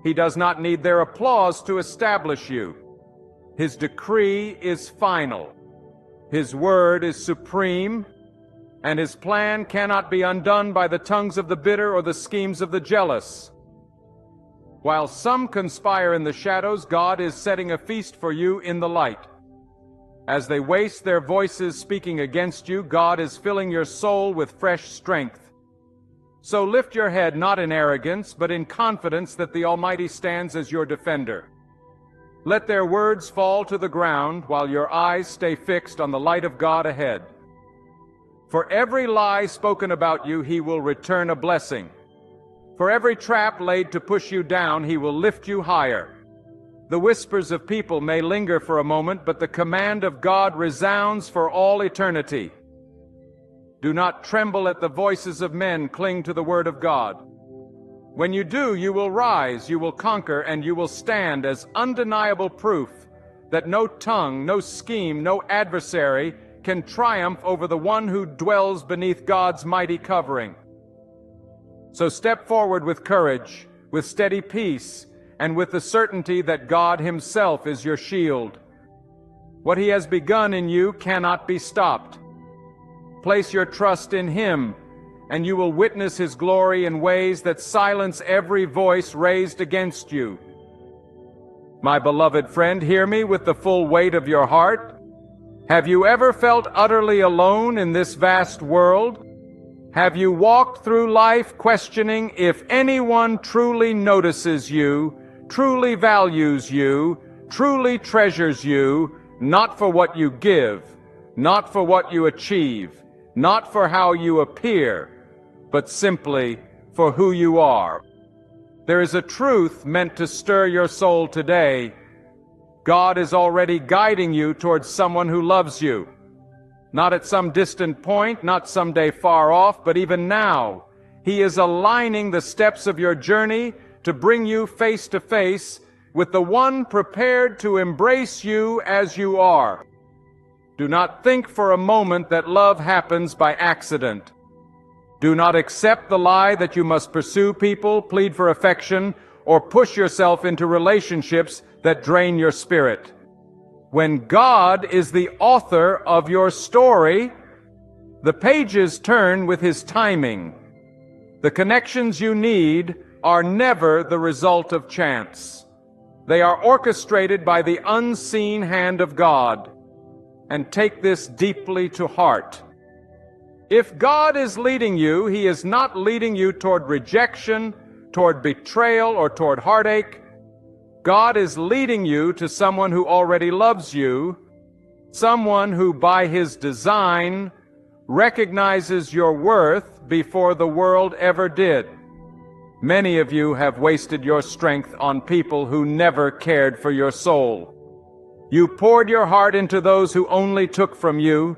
He does not need their applause to establish you. His decree is final. His word is supreme, and His plan cannot be undone by the tongues of the bitter or the schemes of the jealous. While some conspire in the shadows, God is setting a feast for you in the light. As they waste their voices speaking against you, God is filling your soul with fresh strength. So lift your head not in arrogance, but in confidence that the Almighty stands as your defender. Let their words fall to the ground while your eyes stay fixed on the light of God ahead. For every lie spoken about you, He will return a blessing. For every trap laid to push you down, He will lift you higher. The whispers of people may linger for a moment, but the command of God resounds for all eternity. Do not tremble at the voices of men, cling to the word of God. When you do, you will rise, you will conquer, and you will stand as undeniable proof that no tongue, no scheme, no adversary can triumph over the one who dwells beneath God's mighty covering. So step forward with courage, with steady peace, and with the certainty that God Himself is your shield. What He has begun in you cannot be stopped. Place your trust in Him, and you will witness His glory in ways that silence every voice raised against you. My beloved friend, hear me with the full weight of your heart. Have you ever felt utterly alone in this vast world? Have you walked through life questioning if anyone truly notices you, truly values you, truly treasures you, not for what you give, not for what you achieve, not for how you appear, but simply for who you are? There is a truth meant to stir your soul today. God is already guiding you towards someone who loves you. Not at some distant point, not someday far off, but even now. He is aligning the steps of your journey to bring you face to face with the one prepared to embrace you as you are. Do not think for a moment that love happens by accident. Do not accept the lie that you must pursue people, plead for affection, or push yourself into relationships that drain your spirit. When God is the author of your story, the pages turn with His timing. The connections you need are never the result of chance. They are orchestrated by the unseen hand of God. And take this deeply to heart. If God is leading you, He is not leading you toward rejection, toward betrayal, or toward heartache. God is leading you to someone who already loves you, someone who by His design recognizes your worth before the world ever did. Many of you have wasted your strength on people who never cared for your soul. You poured your heart into those who only took from you.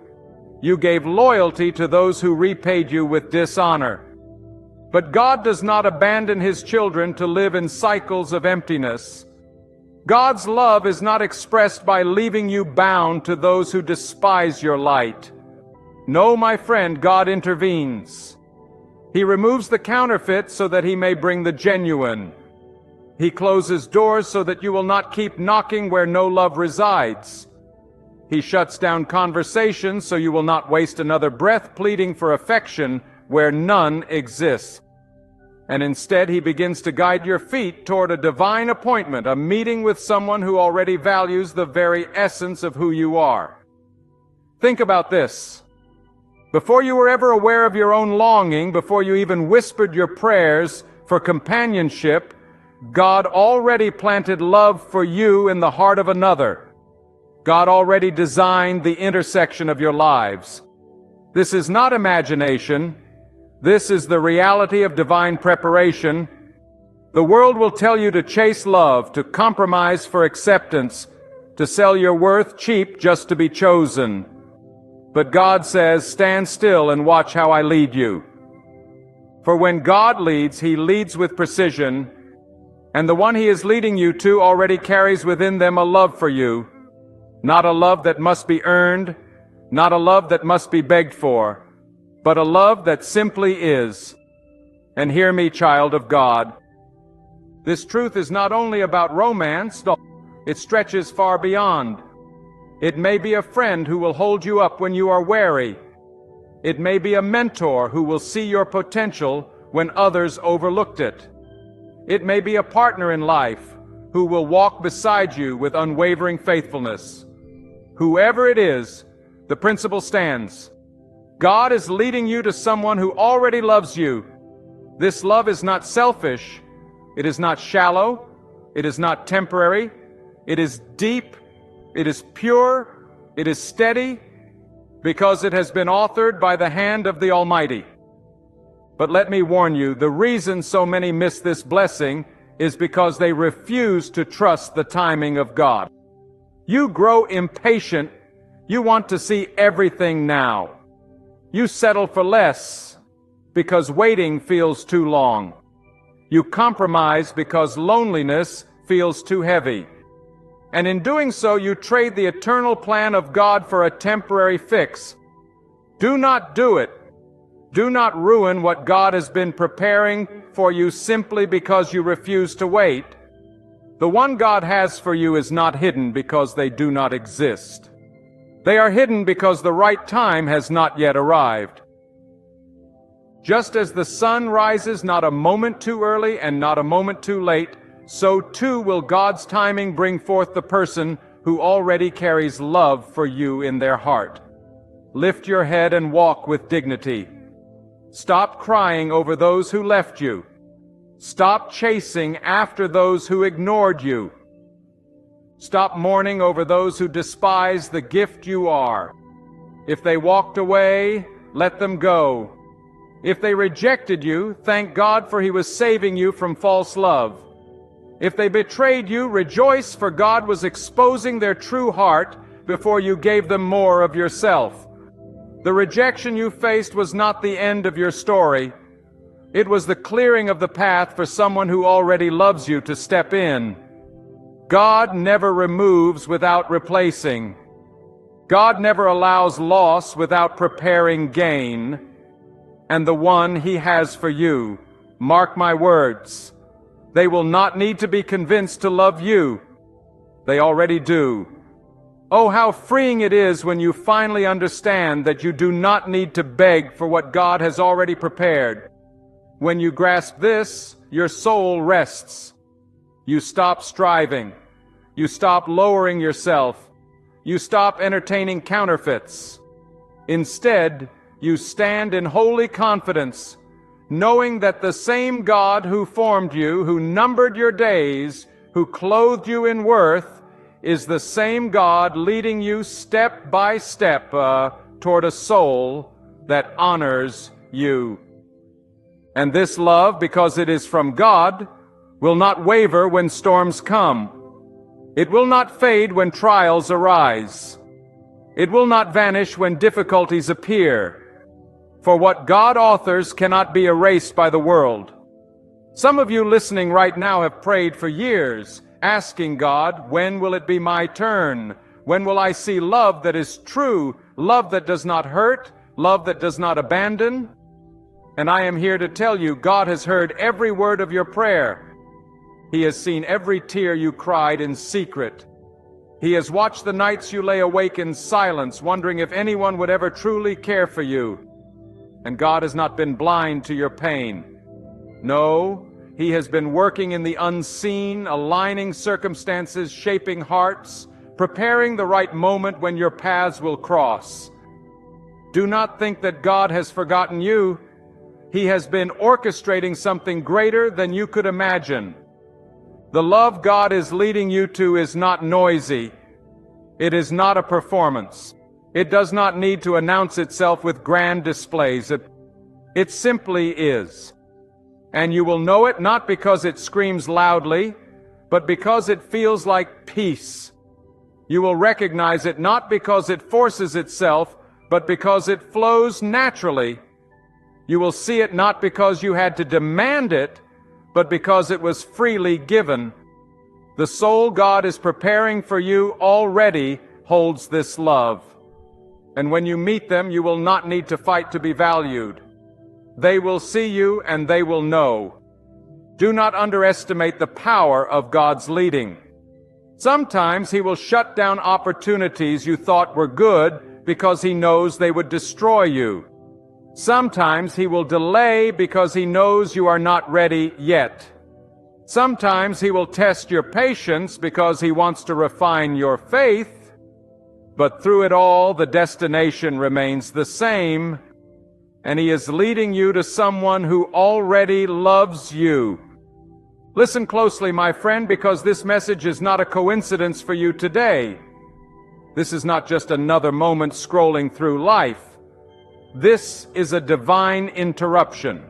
You gave loyalty to those who repaid you with dishonor. But God does not abandon His children to live in cycles of emptiness. God's love is not expressed by leaving you bound to those who despise your light. No, my friend, God intervenes. He removes the counterfeit so that He may bring the genuine. He closes doors so that you will not keep knocking where no love resides. He shuts down conversations so you will not waste another breath pleading for affection where none exists. And instead, He begins to guide your feet toward a divine appointment, a meeting with someone who already values the very essence of who you are. Think about this. Before you were ever aware of your own longing, before you even whispered your prayers for companionship, God already planted love for you in the heart of another. God already designed the intersection of your lives. This is not imagination. This is the reality of divine preparation. The world will tell you to chase love, to compromise for acceptance, to sell your worth cheap just to be chosen. But God says, stand still and watch how I lead you. For when God leads, He leads with precision, and the one He is leading you to already carries within them a love for you, not a love that must be earned, not a love that must be begged for, but a love that simply is. And hear me, child of God. This truth is not only about romance, it stretches far beyond. It may be a friend who will hold you up when you are weary. It may be a mentor who will see your potential when others overlooked it. It may be a partner in life who will walk beside you with unwavering faithfulness. Whoever it is, the principle stands. God is leading you to someone who already loves you. This love is not selfish. It is not shallow. It is not temporary. It is deep. It is pure. It is steady, because it has been authored by the hand of the Almighty. But let me warn you, the reason so many miss this blessing is because they refuse to trust the timing of God. You grow impatient. You want to see everything now. You settle for less because waiting feels too long. You compromise because loneliness feels too heavy. And in doing so, you trade the eternal plan of God for a temporary fix. Do not do it. Do not ruin what God has been preparing for you simply because you refuse to wait. The one God has for you is not hidden because they do not exist. They are hidden because the right time has not yet arrived. Just as the sun rises not a moment too early and not a moment too late, so too will God's timing bring forth the person who already carries love for you in their heart. Lift your head and walk with dignity. Stop crying over those who left you. Stop chasing after those who ignored you. Stop mourning over those who despise the gift you are. If they walked away, let them go. If they rejected you, thank God, for He was saving you from false love. If they betrayed you, rejoice, for God was exposing their true heart before you gave them more of yourself. The rejection you faced was not the end of your story. It was the clearing of the path for someone who already loves you to step in. God never removes without replacing. God never allows loss without preparing gain, and the one He has for you, mark my words, they will not need to be convinced to love you. They already do. Oh, how freeing it is when you finally understand that you do not need to beg for what God has already prepared. When you grasp this, your soul rests. You stop striving. You stop lowering yourself. You stop entertaining counterfeits. Instead, you stand in holy confidence, knowing that the same God who formed you, who numbered your days, who clothed you in worth, is the same God leading you step by step toward a soul that honors you. And this love, because it is from God, will not waver when storms come. It will not fade when trials arise. It will not vanish when difficulties appear. For what God authors cannot be erased by the world. Some of you listening right now have prayed for years, asking God, when will it be my turn? When will I see love that is true, love that does not hurt, love that does not abandon? And I am here to tell you, God has heard every word of your prayer. He has seen every tear you cried in secret. He has watched the nights you lay awake in silence, wondering if anyone would ever truly care for you. And God has not been blind to your pain. No, He has been working in the unseen, aligning circumstances, shaping hearts, preparing the right moment when your paths will cross. Do not think that God has forgotten you. He has been orchestrating something greater than you could imagine. The love God is leading you to is not noisy. It is not a performance. It does not need to announce itself with grand displays. It simply is. And you will know it not because it screams loudly, but because it feels like peace. You will recognize it not because it forces itself, but because it flows naturally. You will see it not because you had to demand it, but because it was freely given. The soul God is preparing for you already holds this love. And when you meet them, you will not need to fight to be valued. They will see you and they will know. Do not underestimate the power of God's leading. Sometimes He will shut down opportunities you thought were good because He knows they would destroy you. Sometimes He will delay because He knows you are not ready yet. Sometimes He will test your patience because He wants to refine your faith. But through it all, the destination remains the same, and He is leading you to someone who already loves you. Listen closely, my friend, because this message is not a coincidence for you today. This is not just another moment scrolling through life. This is a divine interruption.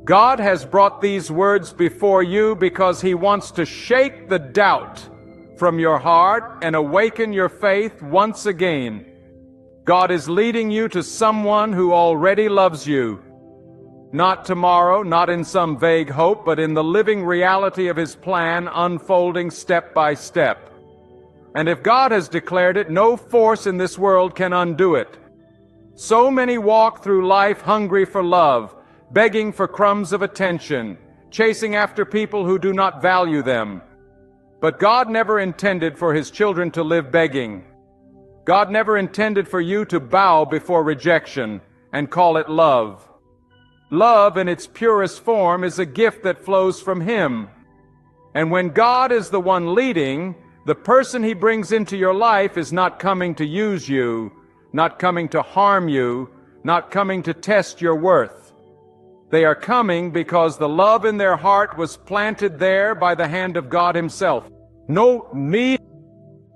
God has brought these words before you because He wants to shake the doubt from your heart and awaken your faith once again. God is leading you to someone who already loves you. Not tomorrow, not in some vague hope, but in the living reality of His plan unfolding step by step. And if God has declared it, no force in this world can undo it. So many walk through life hungry for love, begging for crumbs of attention, chasing after people who do not value them. But God never intended for His children to live begging. God never intended for you to bow before rejection and call it love. Love in its purest form is a gift that flows from Him. And when God is the one leading, the person He brings into your life is not coming to use you, not coming to harm you, not coming to test your worth. They are coming because the love in their heart was planted there by the hand of God Himself. No need.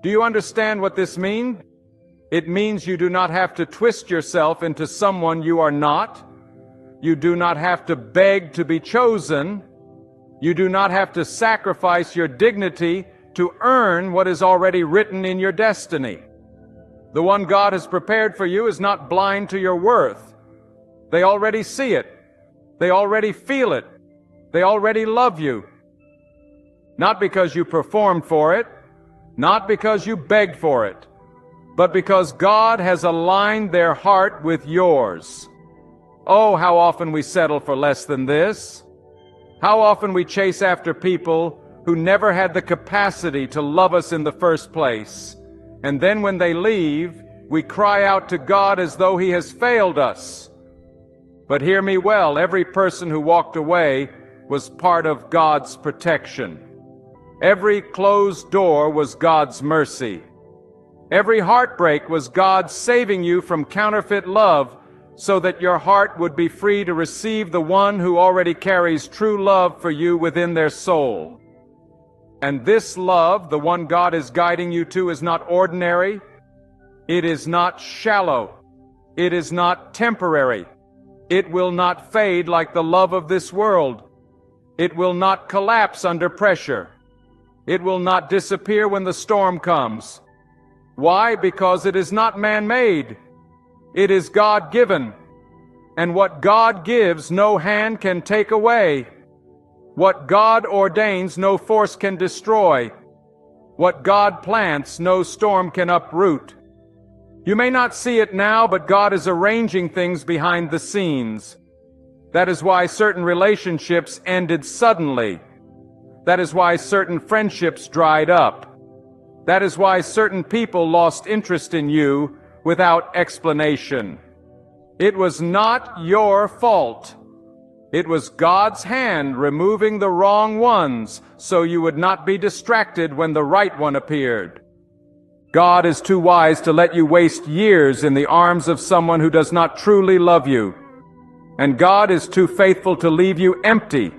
Do you understand what this means? It means you do not have to twist yourself into someone you are not. You do not have to beg to be chosen. You do not have to sacrifice your dignity to earn what is already written in your destiny. The one God has prepared for you is not blind to your worth. They already see it. They already feel it. They already love you. Not because you performed for it, not because you begged for it, but because God has aligned their heart with yours. Oh, how often we settle for less than this. How often we chase after people who never had the capacity to love us in the first place. And then when they leave, we cry out to God as though He has failed us. But hear me well, every person who walked away was part of God's protection. Every closed door was God's mercy. Every heartbreak was God saving you from counterfeit love so that your heart would be free to receive the one who already carries true love for you within their soul. And this love, the one God is guiding you to, is not ordinary. It is not shallow. It is not temporary. It will not fade like the love of this world. It will not collapse under pressure. It will not disappear when the storm comes. Why? Because it is not man-made. It is God-given. And what God gives, no hand can take away. What God ordains, no force can destroy. What God plants, no storm can uproot. You may not see it now, but God is arranging things behind the scenes. That is why certain relationships ended suddenly. That is why certain friendships dried up. That is why certain people lost interest in you without explanation. It was not your fault. It was God's hand removing the wrong ones so you would not be distracted when the right one appeared. God is too wise to let you waste years in the arms of someone who does not truly love you. And God is too faithful to leave you empty.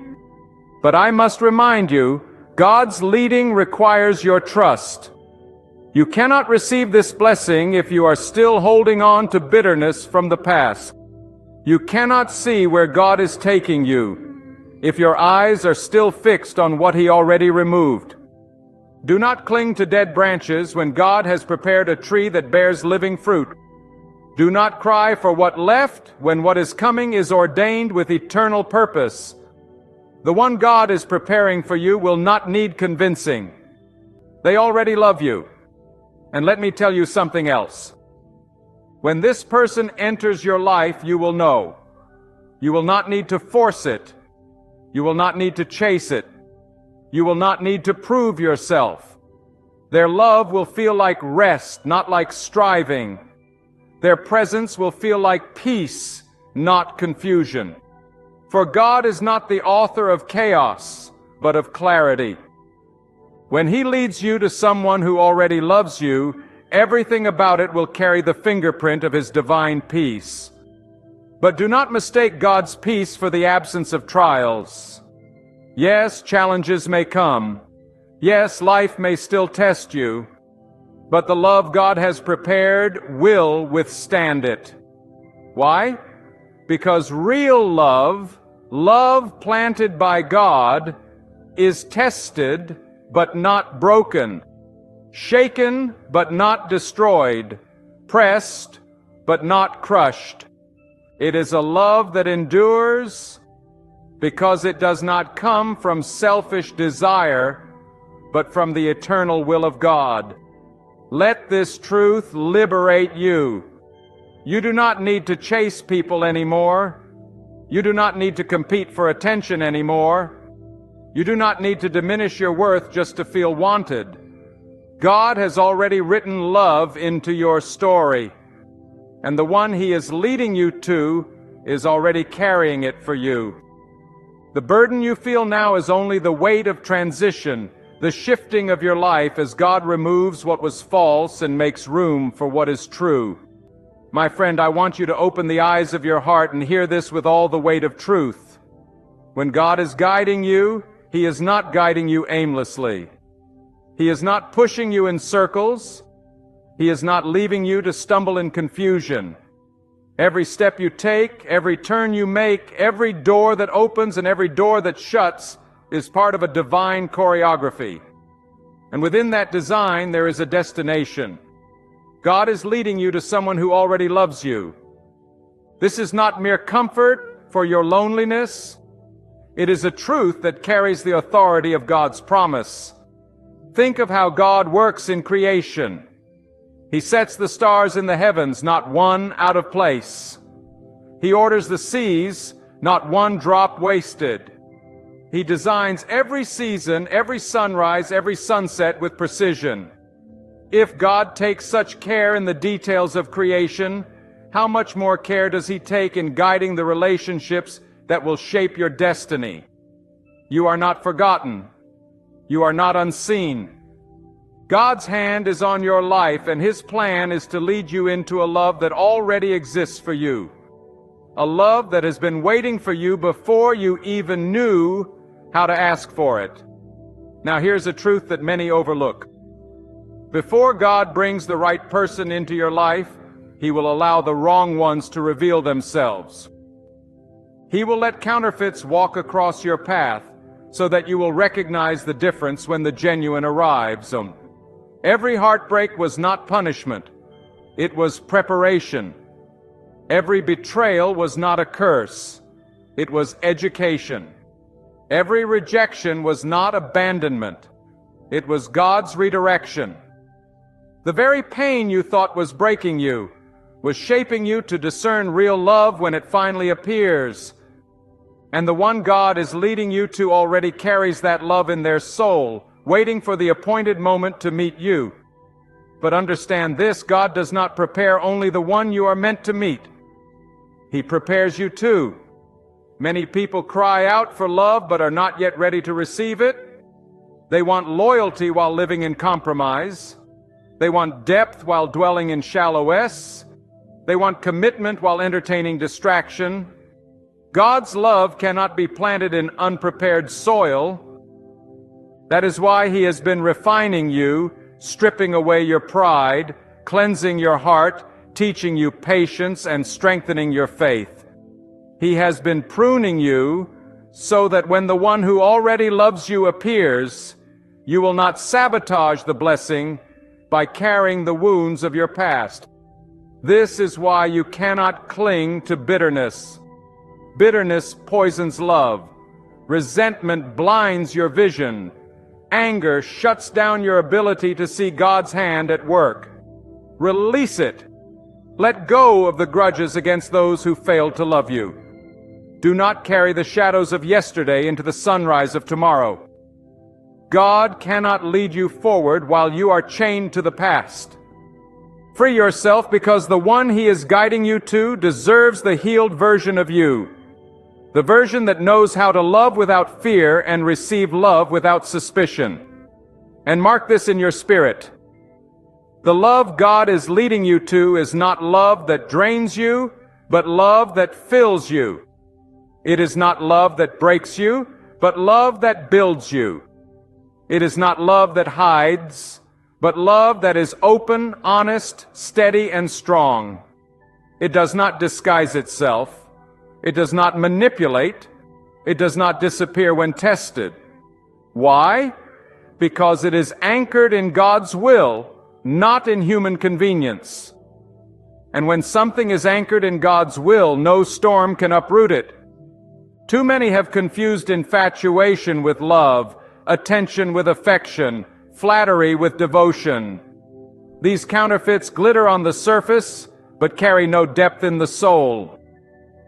But I must remind you, God's leading requires your trust. You cannot receive this blessing if you are still holding on to bitterness from the past. You cannot see where God is taking you if your eyes are still fixed on what He already removed. Do not cling to dead branches when God has prepared a tree that bears living fruit. Do not cry for what left when what is coming is ordained with eternal purpose. The one God is preparing for you will not need convincing. They already love you. And let me tell you something else. When this person enters your life, you will know. You will not need to force it. You will not need to chase it. You will not need to prove yourself. Their love will feel like rest, not like striving. Their presence will feel like peace, not confusion. For God is not the author of chaos, but of clarity. When He leads you to someone who already loves you, everything about it will carry the fingerprint of His divine peace. But do not mistake God's peace for the absence of trials. Yes, challenges may come. Yes, life may still test you. But the love God has prepared will withstand it. Why? Because real love, love planted by God, is tested but not broken, shaken but not destroyed, pressed but not crushed. It is a love that endures because it does not come from selfish desire, but from the eternal will of God. Let this truth liberate you. You do not need to chase people anymore. You do not need to compete for attention anymore. You do not need to diminish your worth just to feel wanted. God has already written love into your story, and the one He is leading you to is already carrying it for you. The burden you feel now is only the weight of transition, the shifting of your life as God removes what was false and makes room for what is true. My friend, I want you to open the eyes of your heart and hear this with all the weight of truth. When God is guiding you, He is not guiding you aimlessly. He is not pushing you in circles. He is not leaving you to stumble in confusion. Every step you take, every turn you make, every door that opens and every door that shuts is part of a divine choreography. And within that design, there is a destination. God is leading you to someone who already loves you. This is not mere comfort for your loneliness. It is a truth that carries the authority of God's promise. Think of how God works in creation. He sets the stars in the heavens, not one out of place. He orders the seas, not one drop wasted. He designs every season, every sunrise, every sunset with precision. If God takes such care in the details of creation, how much more care does He take in guiding the relationships that will shape your destiny? You are not forgotten. You are not unseen. God's hand is on your life, and His plan is to lead you into a love that already exists for you. A love that has been waiting for you before you even knew how to ask for it. Now here's a truth that many overlook. Before God brings the right person into your life, He will allow the wrong ones to reveal themselves. He will let counterfeits walk across your path so that you will recognize the difference when the genuine arrives. Every heartbreak was not punishment. It was preparation. Every betrayal was not a curse. It was education. Every rejection was not abandonment. It was God's redirection. The very pain you thought was breaking you was shaping you to discern real love when it finally appears. And the one God is leading you to already carries that love in their soul, waiting for the appointed moment to meet you. But understand this, God does not prepare only the one you are meant to meet. He prepares you too. Many people cry out for love but are not yet ready to receive it. They want loyalty while living in compromise. They want depth while dwelling in shallowness. They want commitment while entertaining distraction. God's love cannot be planted in unprepared soil. That is why He has been refining you, stripping away your pride, cleansing your heart, teaching you patience, and strengthening your faith. He has been pruning you so that when the one who already loves you appears, you will not sabotage the blessing by carrying the wounds of your past. This is why you cannot cling to bitterness. Bitterness poisons love. Resentment blinds your vision. Anger shuts down your ability to see God's hand at work. Release it. Let go of the grudges against those who failed to love you. Do not carry the shadows of yesterday into the sunrise of tomorrow. God cannot lead you forward while you are chained to the past. Free yourself because the one He is guiding you to deserves the healed version of you. The version that knows how to love without fear and receive love without suspicion. And mark this in your spirit. The love God is leading you to is not love that drains you, but love that fills you. It is not love that breaks you, but love that builds you. It is not love that hides, but love that is open, honest, steady, and strong. It does not disguise itself. It does not manipulate. It does not disappear when tested. Why? Because it is anchored in God's will, not in human convenience. And when something is anchored in God's will, no storm can uproot it. Too many have confused infatuation with love, attention with affection, flattery with devotion. These counterfeits glitter on the surface, but carry no depth in the soul.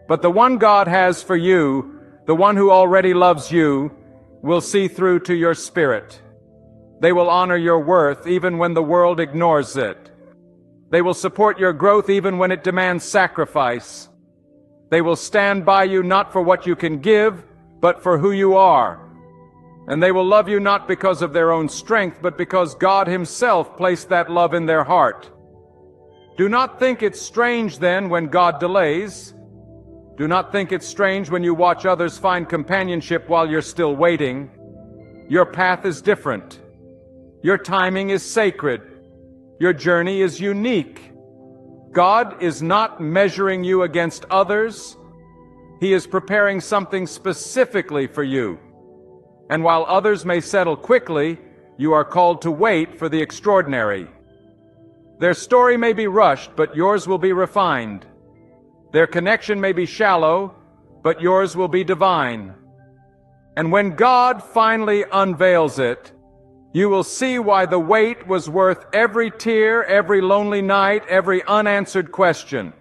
But the one God has for you, the one who already loves you, will see through to your spirit. They will honor your worth even when the world ignores it. They will support your growth even when it demands sacrifice. They will stand by you not for what you can give, but for who you are. And they will love you not because of their own strength, but because God Himself placed that love in their heart. Do not think it's strange then when God delays. Do not think it's strange when you watch others find companionship while you're still waiting. Your path is different. Your timing is sacred. Your journey is unique. God is not measuring you against others. He is preparing something specifically for you. And while others may settle quickly, you are called to wait for the extraordinary. Their story may be rushed, but yours will be refined. Their connection may be shallow, but yours will be divine. And when God finally unveils it, You will see why the wait was worth every tear, every lonely night, every unanswered question.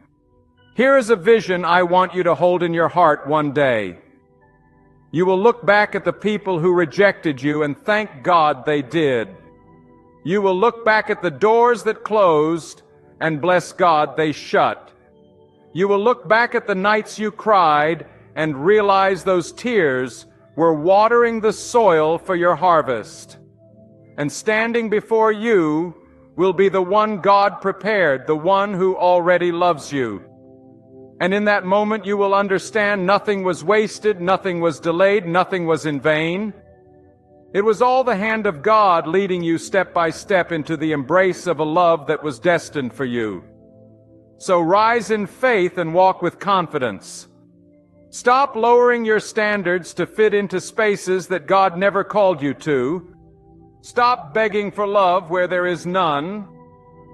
Here is a vision I want you to hold in your heart one day. You will look back at the people who rejected you and thank God they did. You will look back at the doors that closed and bless God they shut. You will look back at the nights you cried and realize those tears were watering the soil for your harvest. And standing before you will be the one God prepared, the one who already loves you. And in that moment you will understand nothing was wasted, nothing was delayed, nothing was in vain. It was all the hand of God leading you step by step into the embrace of a love that was destined for you. So rise in faith and walk with confidence. Stop lowering your standards to fit into spaces that God never called you to. Stop begging for love where there is none.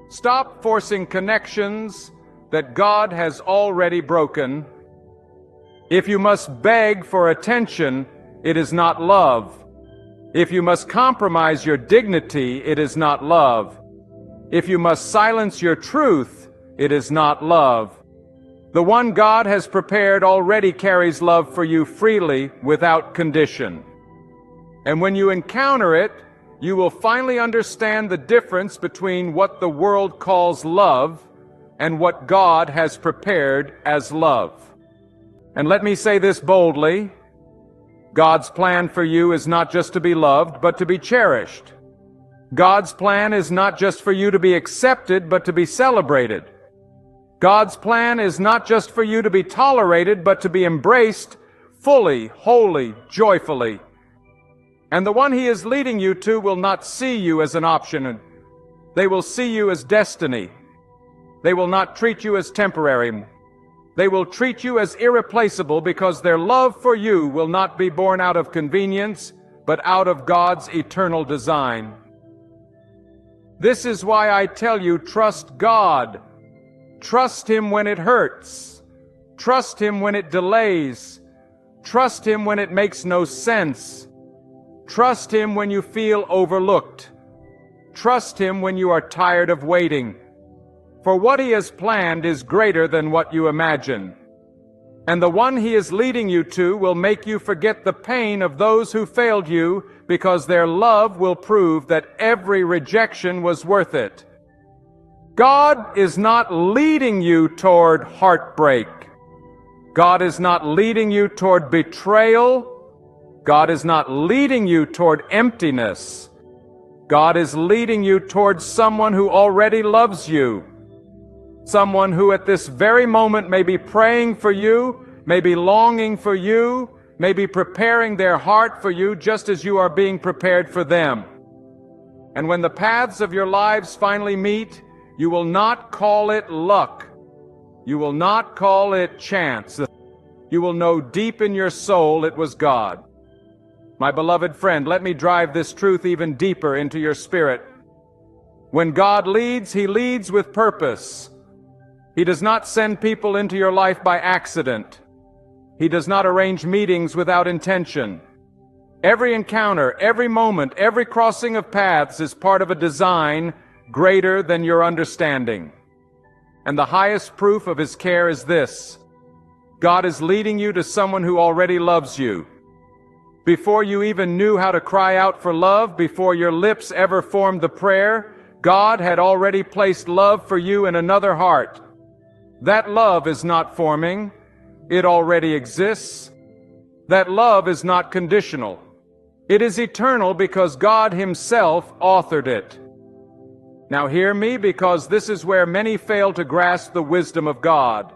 Stop forcing connections that God has already broken. If you must beg for attention, it is not love. If you must compromise your dignity, it is not love. If you must silence your truth, it is not love. The one God has prepared already carries love for you freely, without condition. And when you encounter it, you will finally understand the difference between what the world calls love and what God has prepared as love. And let me say this boldly: God's plan for you is not just to be loved, but to be cherished. God's plan is not just for you to be accepted, but to be celebrated. God's plan is not just for you to be tolerated, but to be embraced fully, wholly, joyfully. And the one He is leading you to will not see you as an option. They will see you as destiny. They will not treat you as temporary. They will treat you as irreplaceable, because their love for you will not be born out of convenience, but out of God's eternal design. This is why I tell you, trust God. Trust Him when it hurts. Trust Him when it delays. Trust Him when it makes no sense. Trust Him when you feel overlooked. Trust Him when you are tired of waiting. For what He has planned is greater than what you imagine. And the one He is leading you to will make you forget the pain of those who failed you, because their love will prove that every rejection was worth it. God is not leading you toward heartbreak. God is not leading you toward betrayal. God is not leading you toward emptiness. God is leading you toward someone who already loves you. Someone who at this very moment may be praying for you, may be longing for you, may be preparing their heart for you just as you are being prepared for them. And when the paths of your lives finally meet, you will not call it luck. You will not call it chance. You will know deep in your soul it was God. My beloved friend, let me drive this truth even deeper into your spirit. When God leads, He leads with purpose. He does not send people into your life by accident. He does not arrange meetings without intention. Every encounter, every moment, every crossing of paths is part of a design greater than your understanding. And the highest proof of His care is this: God is leading you to someone who already loves you. Before you even knew how to cry out for love, before your lips ever formed the prayer, God had already placed love for you in another heart. That love is not forming. It already exists. That love is not conditional. It is eternal because God Himself authored it. Now hear me, because this is where many fail to grasp the wisdom of God.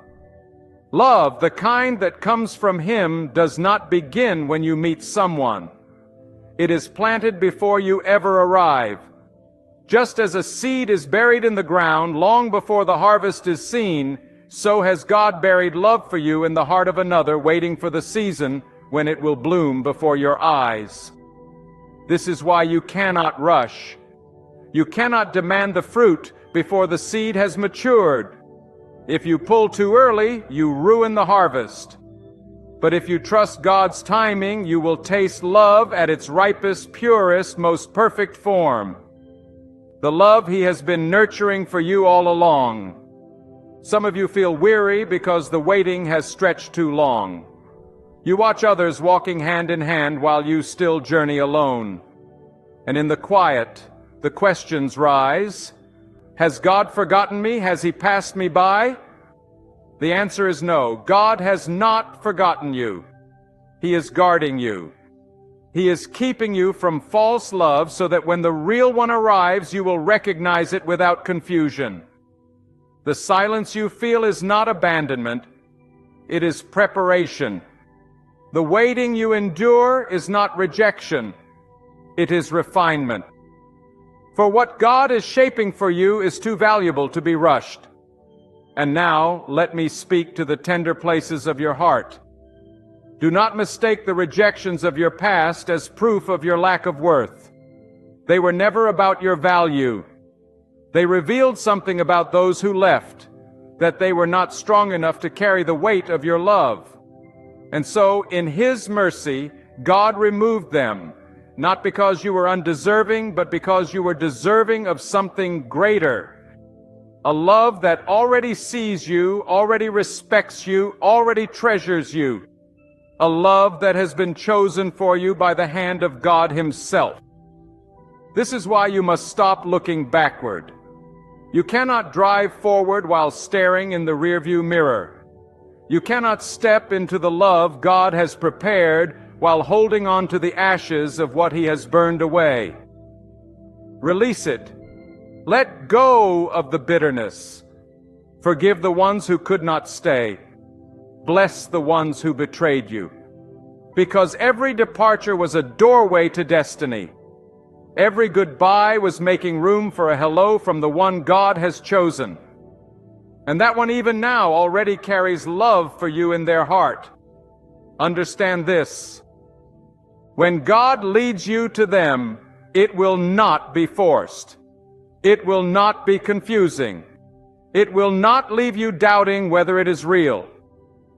Love, the kind that comes from Him, does not begin when you meet someone. It is planted before you ever arrive. Just as a seed is buried in the ground long before the harvest is seen, so has God buried love for you in the heart of another, waiting for the season when it will bloom before your eyes. This is why you cannot rush. You cannot demand the fruit before the seed has matured. If you pull too early, you ruin the harvest. But if you trust God's timing, you will taste love at its ripest, purest, most perfect form. The love He has been nurturing for you all along. Some of you feel weary because the waiting has stretched too long. You watch others walking hand in hand while you still journey alone. And in the quiet, the questions rise. Has God forgotten me? Has He passed me by? The answer is no. God has not forgotten you. He is guarding you. He is keeping you from false love so that when the real one arrives, you will recognize it without confusion. The silence you feel is not abandonment. It is preparation. The waiting you endure is not rejection. It is refinement. For what God is shaping for you is too valuable to be rushed. And now, let me speak to the tender places of your heart. Do not mistake the rejections of your past as proof of your lack of worth. They were never about your value. They revealed something about those who left, that they were not strong enough to carry the weight of your love. And so, in His mercy, God removed them, not because you were undeserving, but because you were deserving of something greater. A love that already sees you, already respects you, already treasures you. A love that has been chosen for you by the hand of God Himself. This is why you must stop looking backward. You cannot drive forward while staring in the rearview mirror. You cannot step into the love God has prepared while holding on to the ashes of what He has burned away. Release it. Let go of the bitterness. Forgive the ones who could not stay. Bless the ones who betrayed you. Because every departure was a doorway to destiny. Every goodbye was making room for a hello from the one God has chosen. And that one even now already carries love for you in their heart. Understand this. When God leads you to them, it will not be forced. It will not be confusing. It will not leave you doubting whether it is real.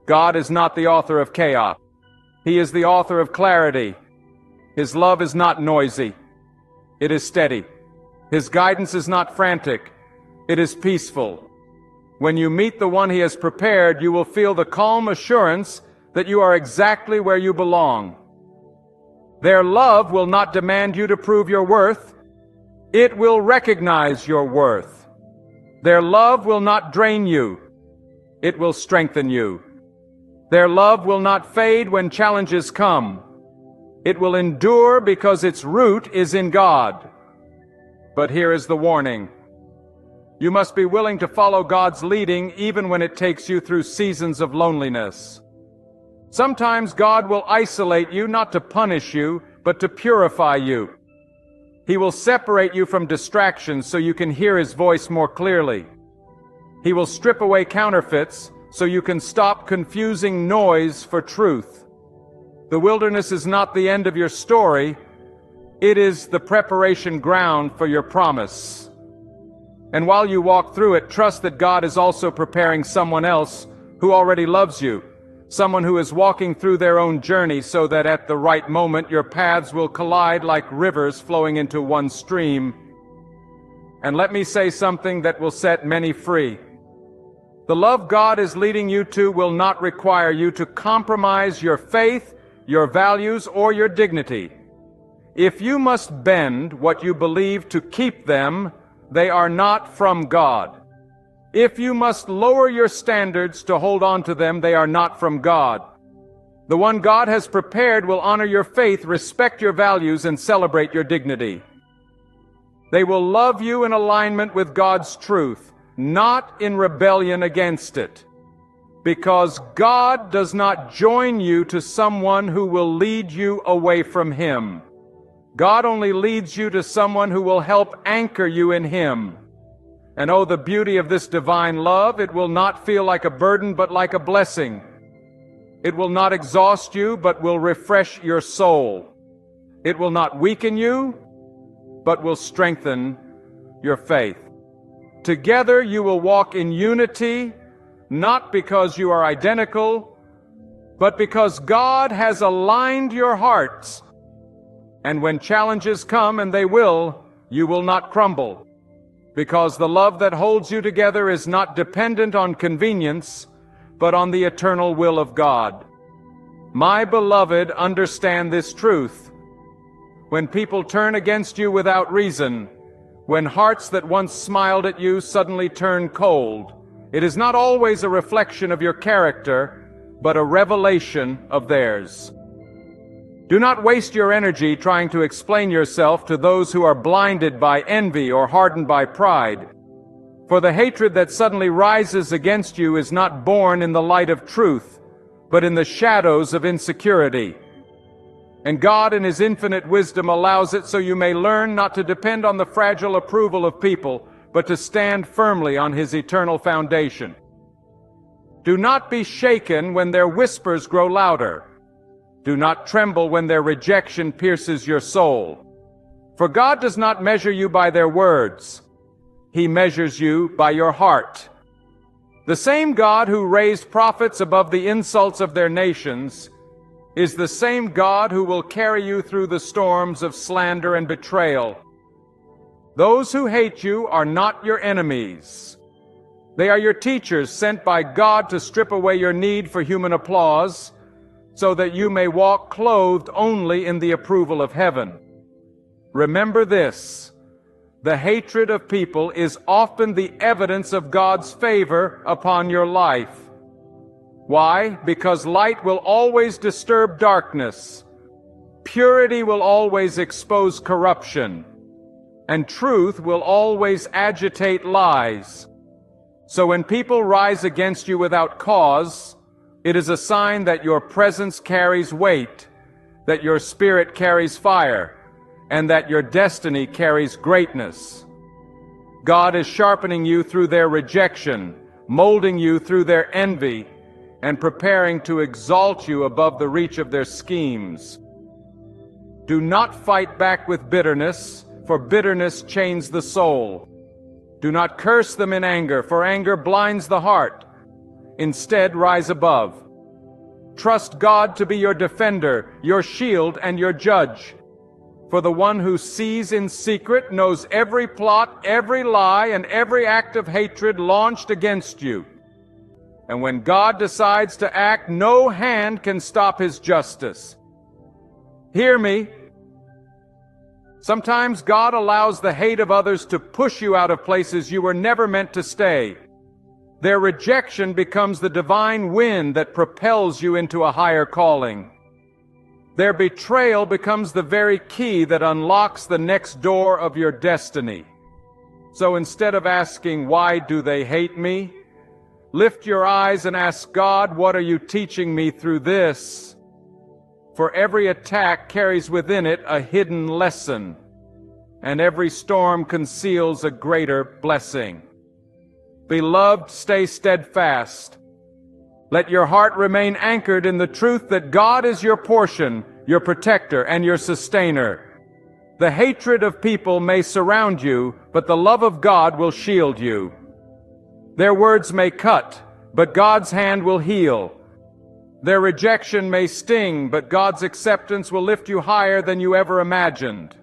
God is not the author of chaos. He is the author of clarity. His love is not noisy. It is steady. His guidance is not frantic. It is peaceful. When you meet the one He has prepared, you will feel the calm assurance that you are exactly where you belong. Their love will not demand you to prove your worth. It will recognize your worth. Their love will not drain you. It will strengthen you. Their love will not fade when challenges come. It will endure because its root is in God. But here is the warning. You must be willing to follow God's leading even when it takes you through seasons of loneliness. Sometimes God will isolate you not to punish you, but to purify you. He will separate you from distractions so you can hear His voice more clearly. He will strip away counterfeits so you can stop confusing noise for truth. The wilderness is not the end of your story. It is the preparation ground for your promise. And while you walk through it, trust that God is also preparing someone else who already loves you, someone who is walking through their own journey so that at the right moment your paths will collide like rivers flowing into one stream. And let me say something that will set many free. The love God is leading you to will not require you to compromise your faith, your values, or your dignity. If you must bend what you believe to keep them, they are not from God. If you must lower your standards to hold on to them, they are not from God. The one God has prepared will honor your faith, respect your values, and celebrate your dignity. They will love you in alignment with God's truth, not in rebellion against it. Because God does not join you to someone who will lead you away from Him. God only leads you to someone who will help anchor you in Him. And oh, the beauty of this divine love, it will not feel like a burden, but like a blessing. It will not exhaust you, but will refresh your soul. It will not weaken you, but will strengthen your faith. Together you will walk in unity, not because you are identical, but because God has aligned your hearts. And when challenges come, and they will, you will not crumble, because the love that holds you together is not dependent on convenience, but on the eternal will of God. My beloved, understand this truth. When people turn against you without reason, when hearts that once smiled at you suddenly turn cold, it is not always a reflection of your character, but a revelation of theirs. Do not waste your energy trying to explain yourself to those who are blinded by envy or hardened by pride. For the hatred that suddenly rises against you is not born in the light of truth, but in the shadows of insecurity. And God in His infinite wisdom allows it so you may learn not to depend on the fragile approval of people, but to stand firmly on His eternal foundation. Do not be shaken when their whispers grow louder. Do not tremble when their rejection pierces your soul. For God does not measure you by their words. He measures you by your heart. The same God who raised prophets above the insults of their nations is the same God who will carry you through the storms of slander and betrayal. Those who hate you are not your enemies. They are your teachers sent by God to strip away your need for human applause, so that you may walk clothed only in the approval of heaven. Remember this: the hatred of people is often the evidence of God's favor upon your life. Why? Because light will always disturb darkness, purity will always expose corruption, and truth will always agitate lies. So when people rise against you without cause, it is a sign that your presence carries weight, that your spirit carries fire, and that your destiny carries greatness. God is sharpening you through their rejection, molding you through their envy, and preparing to exalt you above the reach of their schemes. Do not fight back with bitterness, for bitterness chains the soul. Do not curse them in anger, for anger blinds the heart. Instead, rise above. Trust God to be your defender, your shield, and your judge. For the one who sees in secret knows every plot, every lie, and every act of hatred launched against you. And when God decides to act, no hand can stop His justice. Hear me. Sometimes God allows the hate of others to push you out of places you were never meant to stay. Their rejection becomes the divine wind that propels you into a higher calling. Their betrayal becomes the very key that unlocks the next door of your destiny. So instead of asking, "Why do they hate me?" lift your eyes and ask God, "What are you teaching me through this?" For every attack carries within it a hidden lesson, and every storm conceals a greater blessing. Beloved, stay steadfast. Let your heart remain anchored in the truth that God is your portion, your protector, and your sustainer. The hatred of people may surround you, but the love of God will shield you. Their words may cut, but God's hand will heal. Their rejection may sting, but God's acceptance will lift you higher than you ever imagined.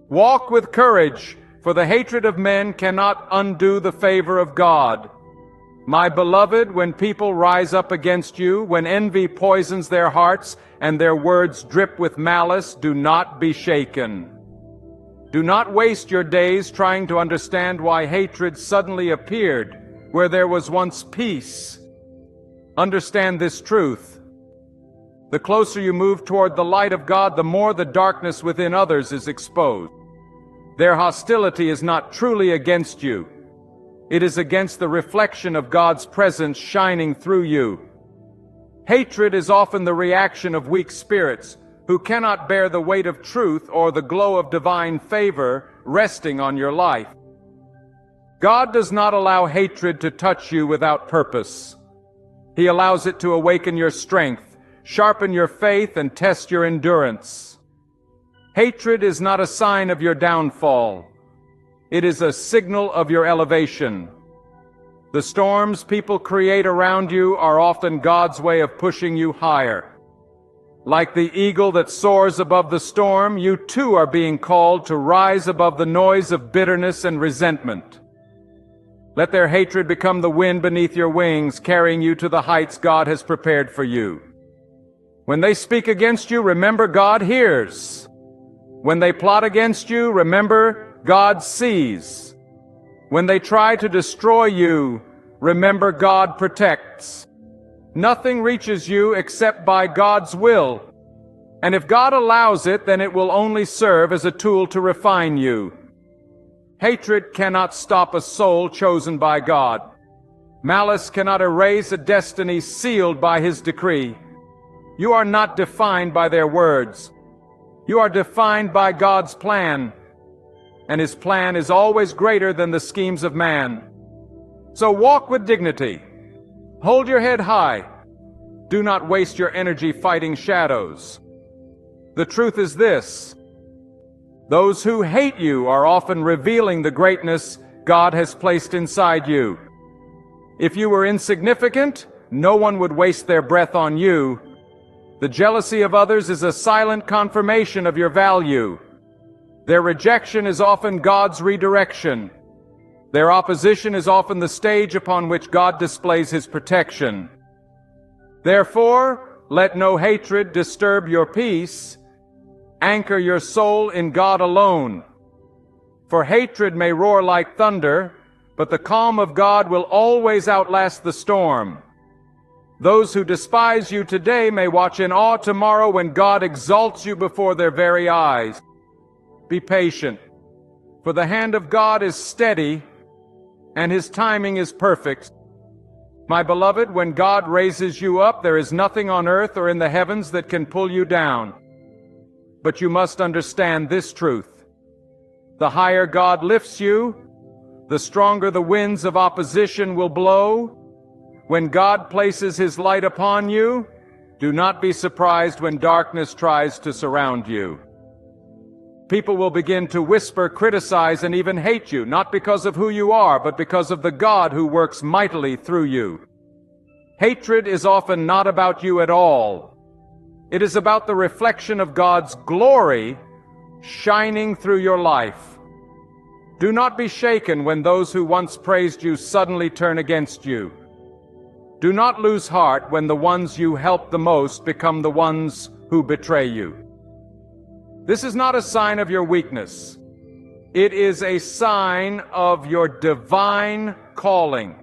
Walk with courage, for the hatred of men cannot undo the favor of God. My beloved, when people rise up against you, when envy poisons their hearts and their words drip with malice, do not be shaken. Do not waste your days trying to understand why hatred suddenly appeared where there was once peace. Understand this truth. The closer you move toward the light of God, the more the darkness within others is exposed. Their hostility is not truly against you. It is against the reflection of God's presence shining through you. Hatred is often the reaction of weak spirits who cannot bear the weight of truth or the glow of divine favor resting on your life. God does not allow hatred to touch you without purpose. He allows it to awaken your strength, sharpen your faith, and test your endurance. Hatred is not a sign of your downfall. It is a signal of your elevation. The storms people create around you are often God's way of pushing you higher. Like the eagle that soars above the storm, you too are being called to rise above the noise of bitterness and resentment. Let their hatred become the wind beneath your wings, carrying you to the heights God has prepared for you. When they speak against you, remember God hears. When they plot against you, remember God sees. When they try to destroy you, remember God protects. Nothing reaches you except by God's will. And if God allows it, then it will only serve as a tool to refine you. Hatred cannot stop a soul chosen by God. Malice cannot erase a destiny sealed by His decree. You are not defined by their words. You are defined by God's plan. And His plan is always greater than the schemes of man. So walk with dignity. Hold your head high. Do not waste your energy fighting shadows. The truth is this: those who hate you are often revealing the greatness God has placed inside you. If you were insignificant, no one would waste their breath on you. The jealousy of others is a silent confirmation of your value. Their rejection is often God's redirection. Their opposition is often the stage upon which God displays His protection. Therefore, let no hatred disturb your peace. Anchor your soul in God alone. For hatred may roar like thunder, but the calm of God will always outlast the storm. Those who despise you today may watch in awe tomorrow when God exalts you before their very eyes. Be patient, for the hand of God is steady, and His timing is perfect. My beloved, when God raises you up, there is nothing on earth or in the heavens that can pull you down. But you must understand this truth: the higher God lifts you, the stronger the winds of opposition will blow. When God places His light upon you, do not be surprised when darkness tries to surround you. People will begin to whisper, criticize, and even hate you, not because of who you are, but because of the God who works mightily through you. Hatred is often not about you at all. It is about the reflection of God's glory shining through your life. Do not be shaken when those who once praised you suddenly turn against you. Do not lose heart when the ones you help the most become the ones who betray you. This is not a sign of your weakness. It is a sign of your divine calling.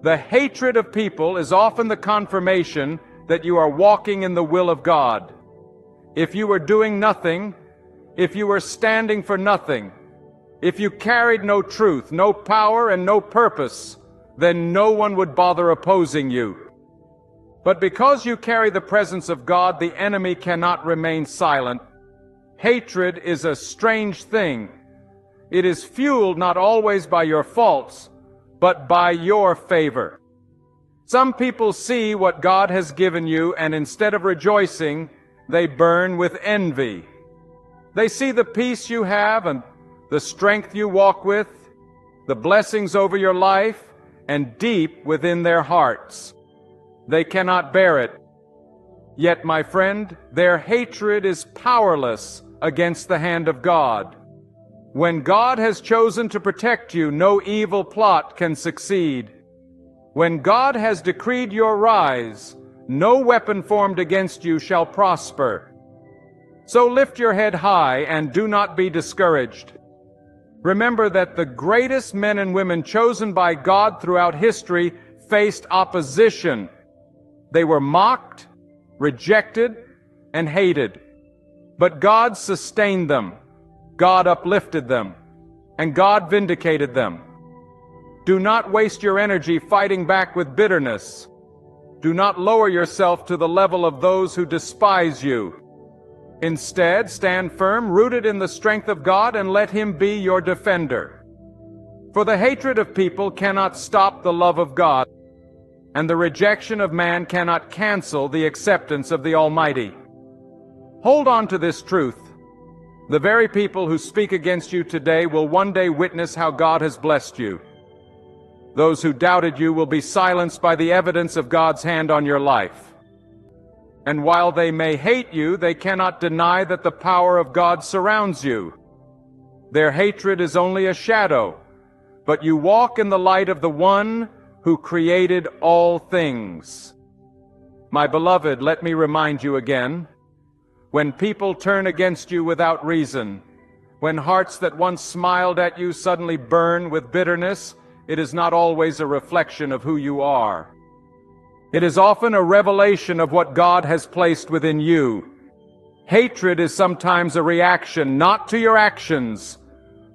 The hatred of people is often the confirmation that you are walking in the will of God. If you were doing nothing, if you were standing for nothing, if you carried no truth, no power, and no purpose, then no one would bother opposing you. But because you carry the presence of God, the enemy cannot remain silent. Hatred is a strange thing. It is fueled not always by your faults, but by your favor. Some people see what God has given you, and instead of rejoicing, they burn with envy. They see the peace you have and the strength you walk with, the blessings over your life, and deep within their hearts. They cannot bear it. Yet, my friend, their hatred is powerless against the hand of God. When God has chosen to protect you, no evil plot can succeed. When God has decreed your rise, no weapon formed against you shall prosper. So lift your head high and do not be discouraged. Remember that the greatest men and women chosen by God throughout history faced opposition. They were mocked, rejected, and hated. But God sustained them, God uplifted them, and God vindicated them. Do not waste your energy fighting back with bitterness. Do not lower yourself to the level of those who despise you. Instead, stand firm, rooted in the strength of God, and let Him be your defender. For the hatred of people cannot stop the love of God, and the rejection of man cannot cancel the acceptance of the Almighty. Hold on to this truth. The very people who speak against you today will one day witness how God has blessed you. Those who doubted you will be silenced by the evidence of God's hand on your life. And while they may hate you, they cannot deny that the power of God surrounds you. Their hatred is only a shadow, but you walk in the light of the one who created all things. My beloved, let me remind you again, when people turn against you without reason, when hearts that once smiled at you suddenly burn with bitterness, it is not always a reflection of who you are. It is often a revelation of what God has placed within you. Hatred is sometimes a reaction not to your actions,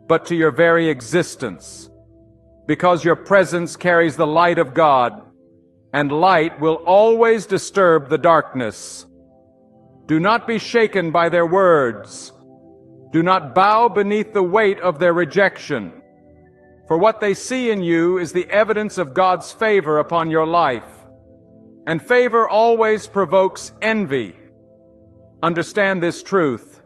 but to your very existence. Because your presence carries the light of God, and light will always disturb the darkness. Do not be shaken by their words. Do not bow beneath the weight of their rejection. For what they see in you is the evidence of God's favor upon your life. And favor always provokes envy. Understand this truth.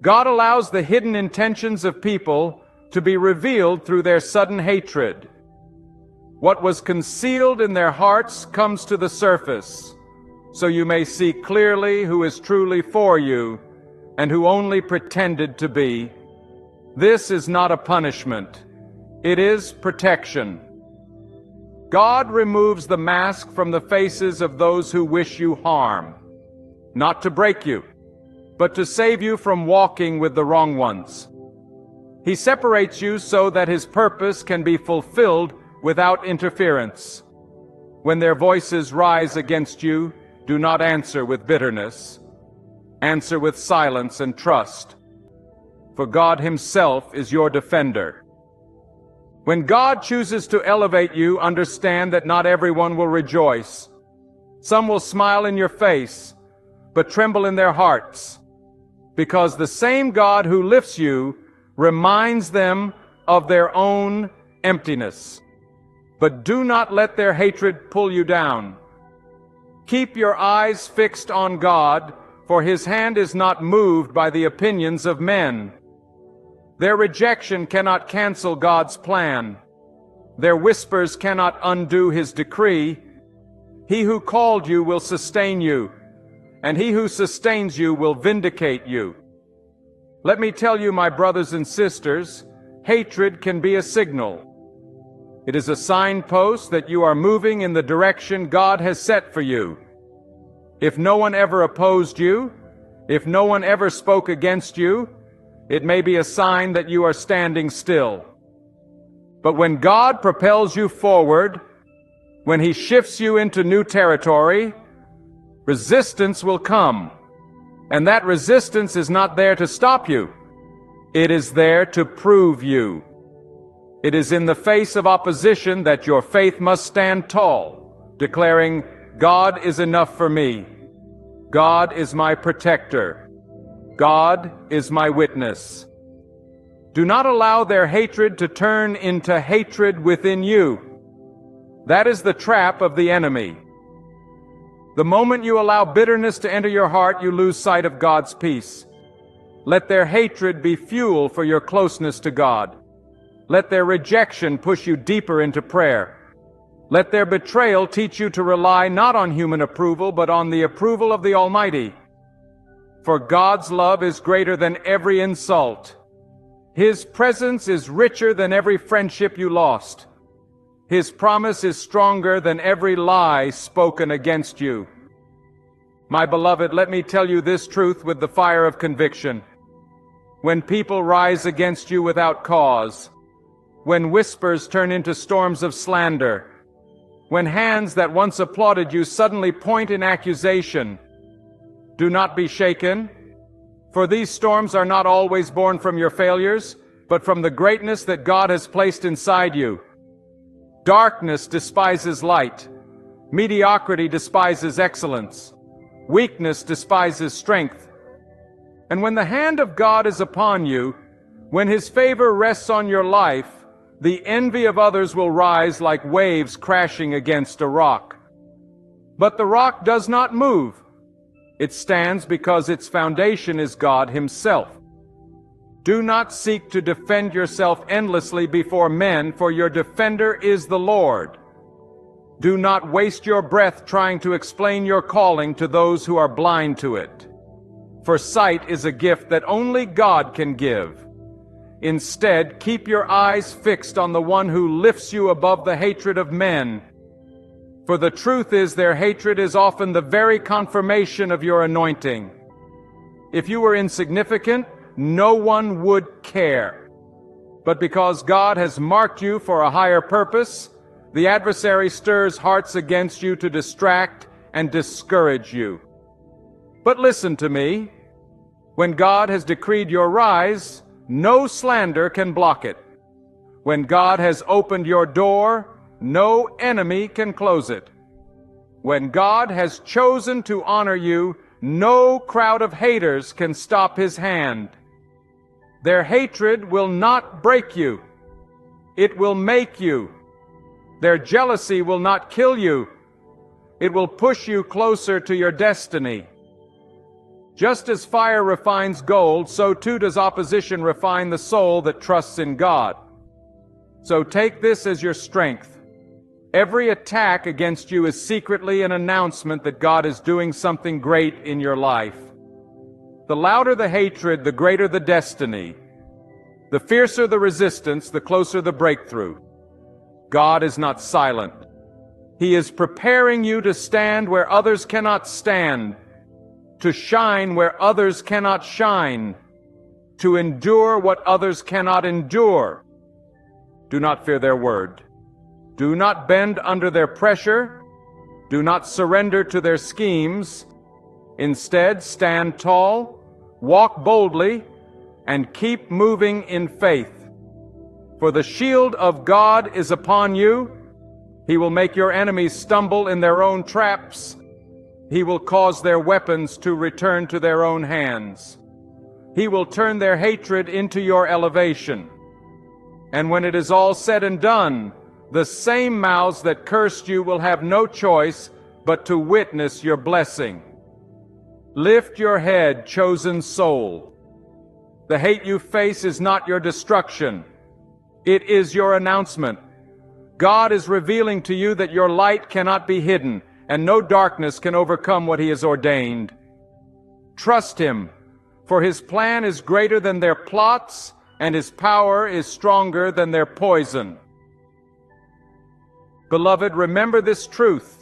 God allows the hidden intentions of people to be revealed through their sudden hatred. What was concealed in their hearts comes to the surface, so you may see clearly who is truly for you and who only pretended to be. This is not a punishment. It is protection. God removes the mask from the faces of those who wish you harm, not to break you, but to save you from walking with the wrong ones. He separates you so that His purpose can be fulfilled without interference. When their voices rise against you, do not answer with bitterness. Answer with silence and trust, for God Himself is your defender. When God chooses to elevate you, understand that not everyone will rejoice. Some will smile in your face, but tremble in their hearts, because the same God who lifts you reminds them of their own emptiness. But do not let their hatred pull you down. Keep your eyes fixed on God, for His hand is not moved by the opinions of men. Their rejection cannot cancel God's plan. Their whispers cannot undo His decree. He who called you will sustain you, and He who sustains you will vindicate you. Let me tell you, my brothers and sisters, hatred can be a signal. It is a signpost that you are moving in the direction God has set for you. If no one ever opposed you, if no one ever spoke against you, it may be a sign that you are standing still. But when God propels you forward, when He shifts you into new territory, resistance will come. And that resistance is not there to stop you. It is there to prove you. It is in the face of opposition that your faith must stand tall, declaring, God is enough for me. God is my protector. God is my witness. Do not allow their hatred to turn into hatred within you. That is the trap of the enemy. The moment you allow bitterness to enter your heart, you lose sight of God's peace. Let their hatred be fuel for your closeness to God. Let their rejection push you deeper into prayer. Let their betrayal teach you to rely not on human approval, but on the approval of the Almighty. For God's love is greater than every insult. His presence is richer than every friendship you lost. His promise is stronger than every lie spoken against you. My beloved, let me tell you this truth with the fire of conviction. When people rise against you without cause, when whispers turn into storms of slander, when hands that once applauded you suddenly point in accusation, do not be shaken, for these storms are not always born from your failures, but from the greatness that God has placed inside you. Darkness despises light. Mediocrity despises excellence. Weakness despises strength. And when the hand of God is upon you, when His favor rests on your life, the envy of others will rise like waves crashing against a rock. But the rock does not move. It stands because its foundation is God Himself. Do not seek to defend yourself endlessly before men, for your defender is the Lord. Do not waste your breath trying to explain your calling to those who are blind to it. For sight is a gift that only God can give. Instead, keep your eyes fixed on the one who lifts you above the hatred of men. For the truth is, their hatred is often the very confirmation of your anointing. If you were insignificant, no one would care. But because God has marked you for a higher purpose, the adversary stirs hearts against you to distract and discourage you. But listen to me. When God has decreed your rise, no slander can block it. When God has opened your door, no enemy can close it. When God has chosen to honor you, no crowd of haters can stop his hand. Their hatred will not break you. It will make you. Their jealousy will not kill you. It will push you closer to your destiny. Just as fire refines gold, so too does opposition refine the soul that trusts in God. So take this as your strength. Every attack against you is secretly an announcement that God is doing something great in your life. The louder the hatred, the greater the destiny. The fiercer the resistance, the closer the breakthrough. God is not silent. He is preparing you to stand where others cannot stand, to shine where others cannot shine, to endure what others cannot endure. Do not fear their word. Do not bend under their pressure. Do not surrender to their schemes. Instead, stand tall, walk boldly, and keep moving in faith. For the shield of God is upon you. He will make your enemies stumble in their own traps. He will cause their weapons to return to their own hands. He will turn their hatred into your elevation. And when it is all said and done, the same mouths that cursed you will have no choice but to witness your blessing. Lift your head, chosen soul. The hate you face is not your destruction. It is your announcement. God is revealing to you that your light cannot be hidden, and no darkness can overcome what He has ordained. Trust Him, for His plan is greater than their plots, and His power is stronger than their poison. Beloved, remember this truth.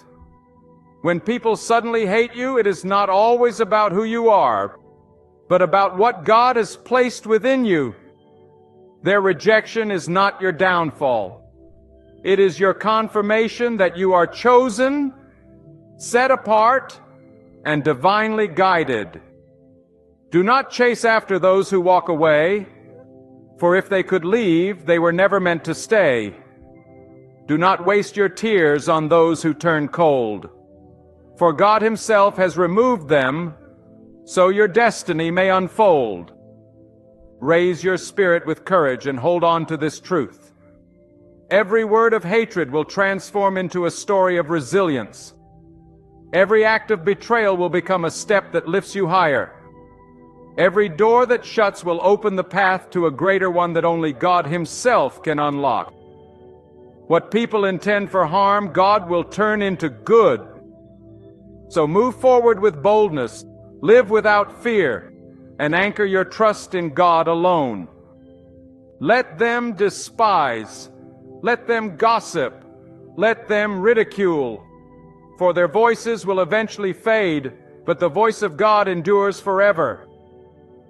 When people suddenly hate you, it is not always about who you are, but about what God has placed within you. Their rejection is not your downfall. It is your confirmation that you are chosen, set apart, and divinely guided. Do not chase after those who walk away, for if they could leave, they were never meant to stay. Do not waste your tears on those who turn cold, for God Himself has removed them, so your destiny may unfold. Raise your spirit with courage and hold on to this truth. Every word of hatred will transform into a story of resilience. Every act of betrayal will become a step that lifts you higher. Every door that shuts will open the path to a greater one that only God Himself can unlock. What people intend for harm, God will turn into good. So move forward with boldness, live without fear, and anchor your trust in God alone. Let them despise, let them gossip, let them ridicule, for their voices will eventually fade, but the voice of God endures forever.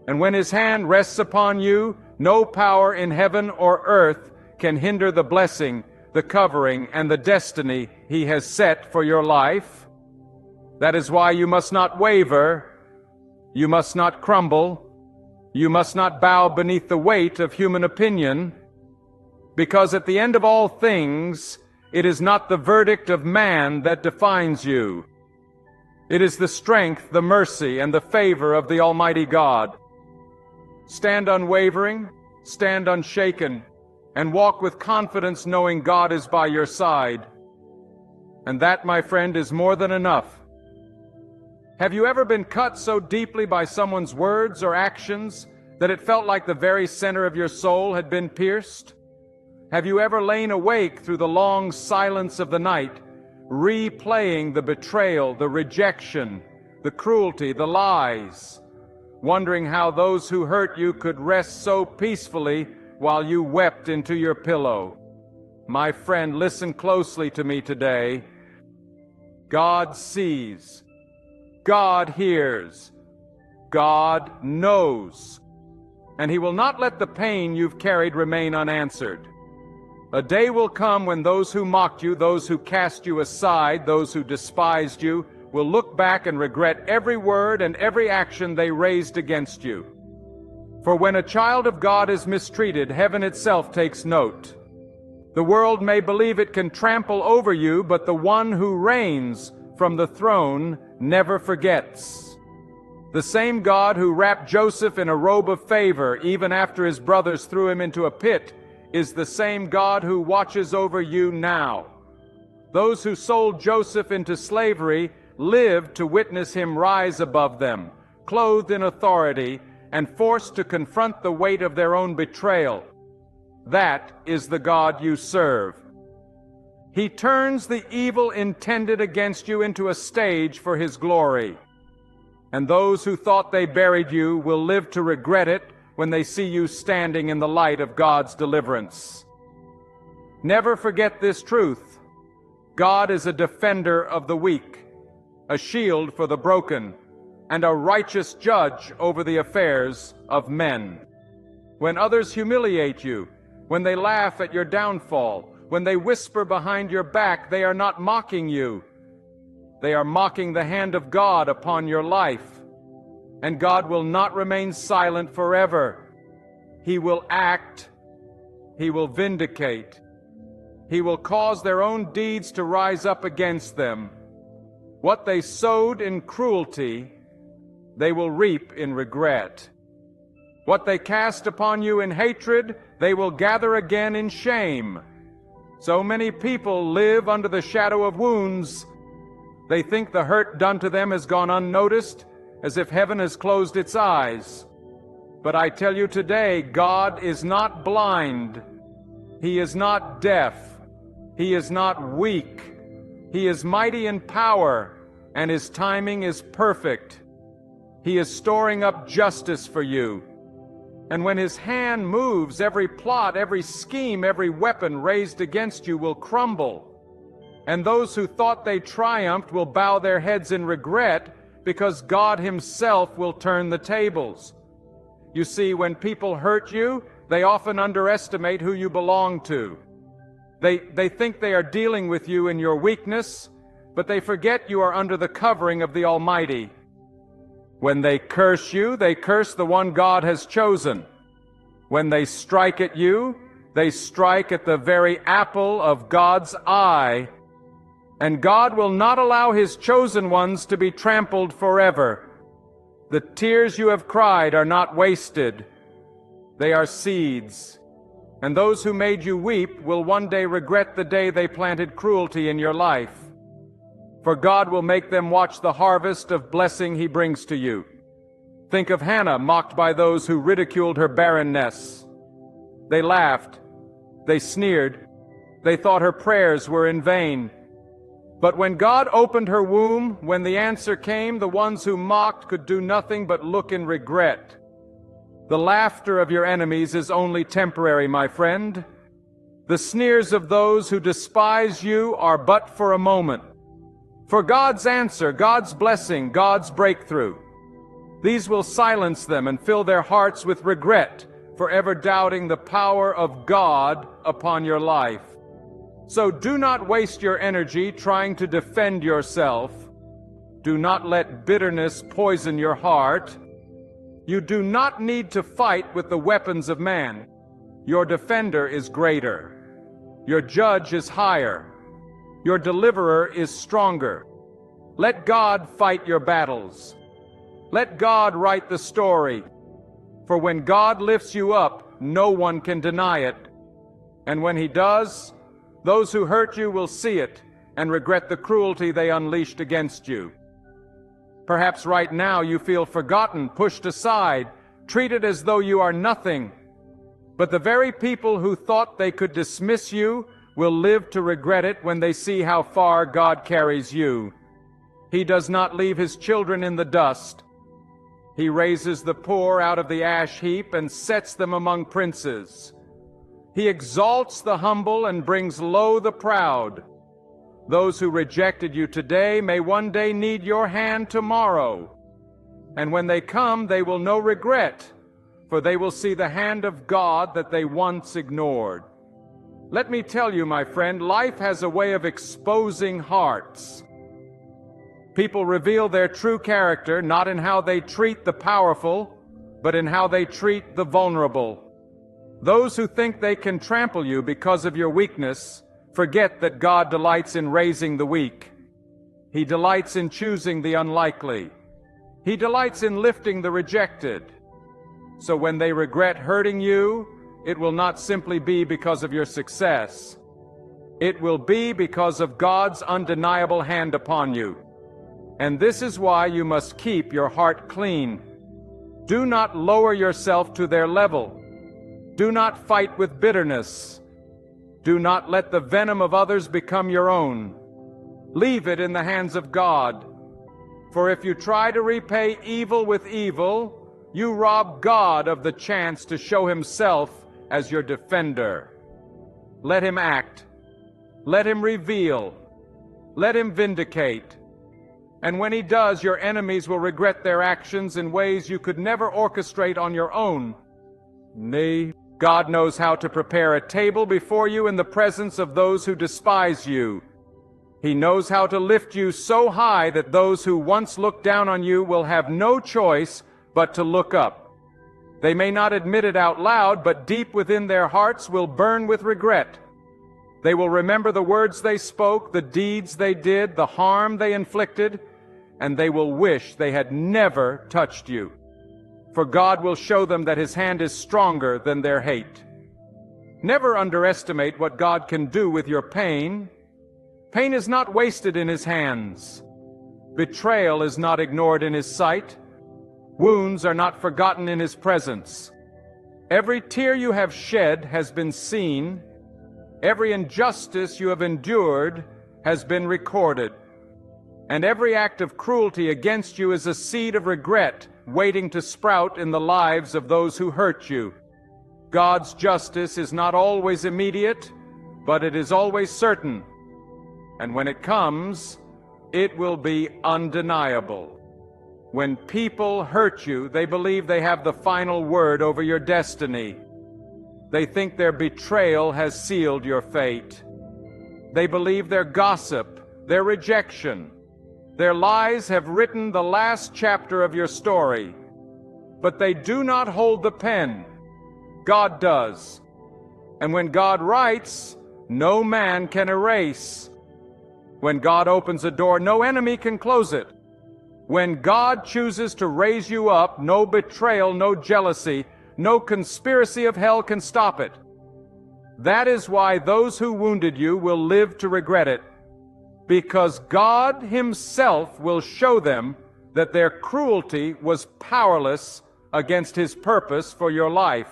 And when His hand rests upon you, no power in heaven or earth can hinder the blessing, the covering, and the destiny He has set for your life. That is why you must not waver, you must not crumble, you must not bow beneath the weight of human opinion, because at the end of all things, it is not the verdict of man that defines you. It is the strength, the mercy, and the favor of the Almighty God. Stand unwavering, stand unshaken, and walk with confidence knowing God is by your side. And that, my friend, is more than enough. Have you ever been cut so deeply by someone's words or actions that it felt like the very center of your soul had been pierced? Have you ever lain awake through the long silence of the night, replaying the betrayal, the rejection, the cruelty, the lies, wondering how those who hurt you could rest so peacefully while you wept into your pillow? My friend, listen closely to me today. God sees, God hears, God knows, and He will not let the pain you've carried remain unanswered. A day will come when those who mocked you, those who cast you aside, those who despised you, will look back and regret every word and every action they raised against you. For when a child of God is mistreated, heaven itself takes note. The world may believe it can trample over you, but the one who reigns from the throne never forgets. The same God who wrapped Joseph in a robe of favor even after his brothers threw him into a pit is the same God who watches over you now. Those who sold Joseph into slavery lived to witness him rise above them, clothed in authority and forced to confront the weight of their own betrayal. That is the God you serve. He turns the evil intended against you into a stage for His glory. And those who thought they buried you will live to regret it when they see you standing in the light of God's deliverance. Never forget this truth. God is a defender of the weak, a shield for the broken, and a righteous judge over the affairs of men. When others humiliate you, when they laugh at your downfall, when they whisper behind your back, they are not mocking you. They are mocking the hand of God upon your life. And God will not remain silent forever. He will act. He will vindicate. He will cause their own deeds to rise up against them. What they sowed in cruelty, they will reap in regret. What they cast upon you in hatred, they will gather again in shame. So many people live under the shadow of wounds. They think the hurt done to them has gone unnoticed, as if heaven has closed its eyes. But I tell you today, God is not blind. He is not deaf. He is not weak. He is mighty in power, and His timing is perfect. He is storing up justice for you. And when His hand moves, every plot, every scheme, every weapon raised against you will crumble. And those who thought they triumphed will bow their heads in regret, because God Himself will turn the tables. You see, when people hurt you, they often underestimate who you belong to. They think they are dealing with you in your weakness, but they forget you are under the covering of the Almighty. When they curse you, they curse the one God has chosen. When they strike at you, they strike at the very apple of God's eye. And God will not allow His chosen ones to be trampled forever. The tears you have cried are not wasted. They are seeds. And those who made you weep will one day regret the day they planted cruelty in your life. For God will make them watch the harvest of blessing He brings to you. Think of Hannah, mocked by those who ridiculed her barrenness. They laughed. They sneered. They thought her prayers were in vain. But when God opened her womb, when the answer came, the ones who mocked could do nothing but look in regret. The laughter of your enemies is only temporary, my friend. The sneers of those who despise you are but for a moment. For God's answer, God's blessing, God's breakthrough, these will silence them and fill their hearts with regret for ever doubting the power of God upon your life. So do not waste your energy trying to defend yourself. Do not let bitterness poison your heart. You do not need to fight with the weapons of man. Your defender is greater. Your judge is higher. Your deliverer is stronger. Let God fight your battles. Let God write the story. For when God lifts you up, no one can deny it. And when He does, those who hurt you will see it and regret the cruelty they unleashed against you. Perhaps right now you feel forgotten, pushed aside, Treat it as though you are nothing. But the very people who thought they could dismiss you will live to regret it when they see how far God carries you. He does not leave his children in the dust. He raises the poor out of the ash heap and sets them among princes. He exalts the humble and brings low the proud. Those who rejected you today may one day need your hand tomorrow. And when they come, they will know regret, for they will see the hand of God that they once ignored. Let me tell you, my friend, life has a way of exposing hearts. People reveal their true character not in how they treat the powerful, but in how they treat the vulnerable. Those who think they can trample you because of your weakness forget that God delights in raising the weak. He delights in choosing the unlikely. He delights in lifting the rejected. So when they regret hurting you, it will not simply be because of your success. It will be because of God's undeniable hand upon you. And this is why you must keep your heart clean. Do not lower yourself to their level. Do not fight with bitterness. Do not let the venom of others become your own. Leave it in the hands of God. For if you try to repay evil with evil, you rob God of the chance to show himself as your defender. Let him act. Let him reveal. Let him vindicate. And when he does, your enemies will regret their actions in ways you could never orchestrate on your own. Nay, God knows how to prepare a table before you in the presence of those who despise you. He knows how to lift you so high that those who once looked down on you will have no choice but to look up. They may not admit it out loud, but deep within their hearts will burn with regret. They will remember the words they spoke, the deeds they did, the harm they inflicted, and they will wish they had never touched you. For God will show them that his hand is stronger than their hate. Never underestimate what God can do with your pain. Pain is not wasted in his hands. Betrayal is not ignored in his sight. Wounds are not forgotten in his presence. Every tear you have shed has been seen. Every injustice you have endured has been recorded. And every act of cruelty against you is a seed of regret waiting to sprout in the lives of those who hurt you. God's justice is not always immediate, but it is always certain. And when it comes, it will be undeniable. When people hurt you, they believe they have the final word over your destiny. They think their betrayal has sealed your fate. They believe their gossip, their rejection, their lies have written the last chapter of your story. But they do not hold the pen. God does. And when God writes, no man can erase. When God opens a door, no enemy can close it. When God chooses to raise you up, no betrayal, no jealousy, no conspiracy of hell can stop it. That is why those who wounded you will live to regret it, because God himself will show them that their cruelty was powerless against his purpose for your life.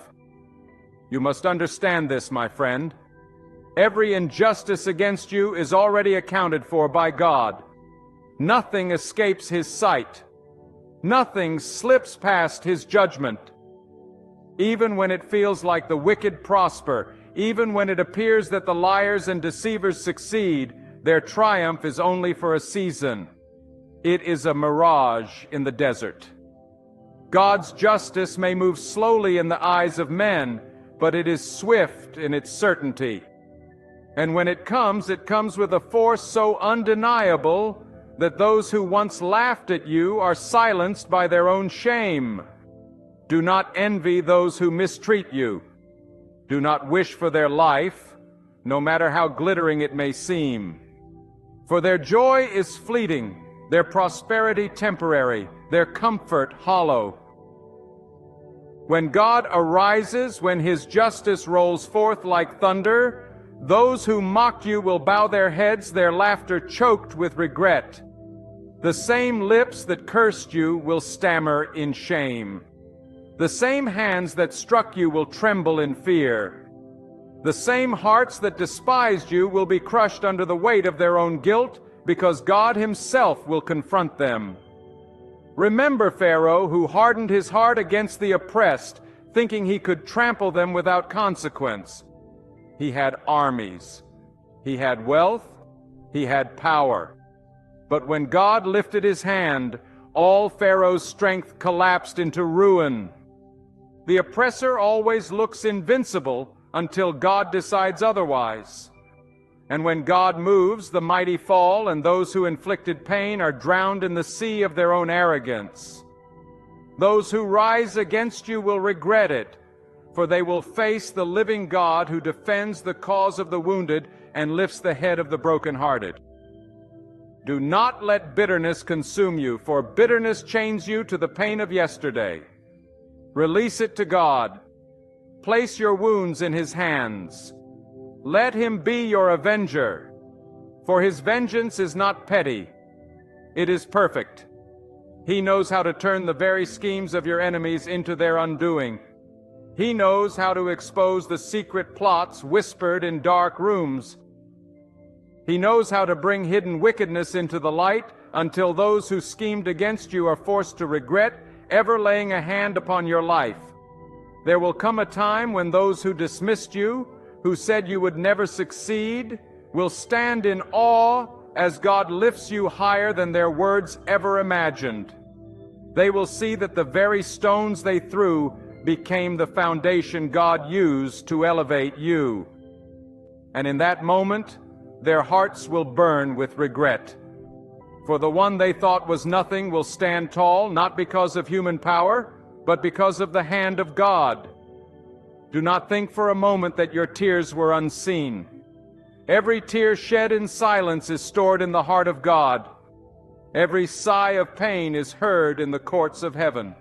You must understand this, my friend. Every injustice against you is already accounted for by God. Nothing escapes his sight. Nothing slips past his judgment. Even when it feels like the wicked prosper, even when it appears that the liars and deceivers succeed, their triumph is only for a season. It is a mirage in the desert. God's justice may move slowly in the eyes of men, but it is swift in its certainty. And when it comes with a force so undeniable that those who once laughed at you are silenced by their own shame. Do not envy those who mistreat you. Do not wish for their life, no matter how glittering it may seem. For their joy is fleeting, their prosperity temporary, their comfort hollow. When God arises, when his justice rolls forth like thunder, those who mocked you will bow their heads, their laughter choked with regret. The same lips that cursed you will stammer in shame. The The same hands that struck you will tremble in fear. The same hearts that despised you will be crushed under the weight of their own guilt, because God Himself will confront them. Remember Pharaoh, who hardened his heart against the oppressed, thinking he could trample them without consequence. He had armies. He had wealth. He had power. But when God lifted His hand, all Pharaoh's strength collapsed into ruin. The oppressor always looks invincible until God decides otherwise. And when God moves, the mighty fall, and those who inflicted pain are drowned in the sea of their own arrogance. Those who rise against you will regret it, for they will face the living God who defends the cause of the wounded and lifts the head of the brokenhearted. Do not let bitterness consume you, for bitterness chains you to the pain of yesterday. Release it to God. Place your wounds in His hands. Let Him be your avenger, for His vengeance is not petty. It is perfect. He knows how to turn the very schemes of your enemies into their undoing. He knows how to expose the secret plots whispered in dark rooms. He knows how to bring hidden wickedness into the light until those who schemed against you are forced to regret ever laying a hand upon your life. There will come a time when those who dismissed you, who said you would never succeed, will stand in awe as God lifts you higher than their words ever imagined. They will see that the very stones they threw became the foundation God used to elevate you. And in that moment, their hearts will burn with regret. For the one they thought was nothing will stand tall, not because of human power, but because of the hand of God. Do not think for a moment that your tears were unseen. Every tear shed in silence is stored in the heart of God. Every sigh of pain is heard in the courts of heaven.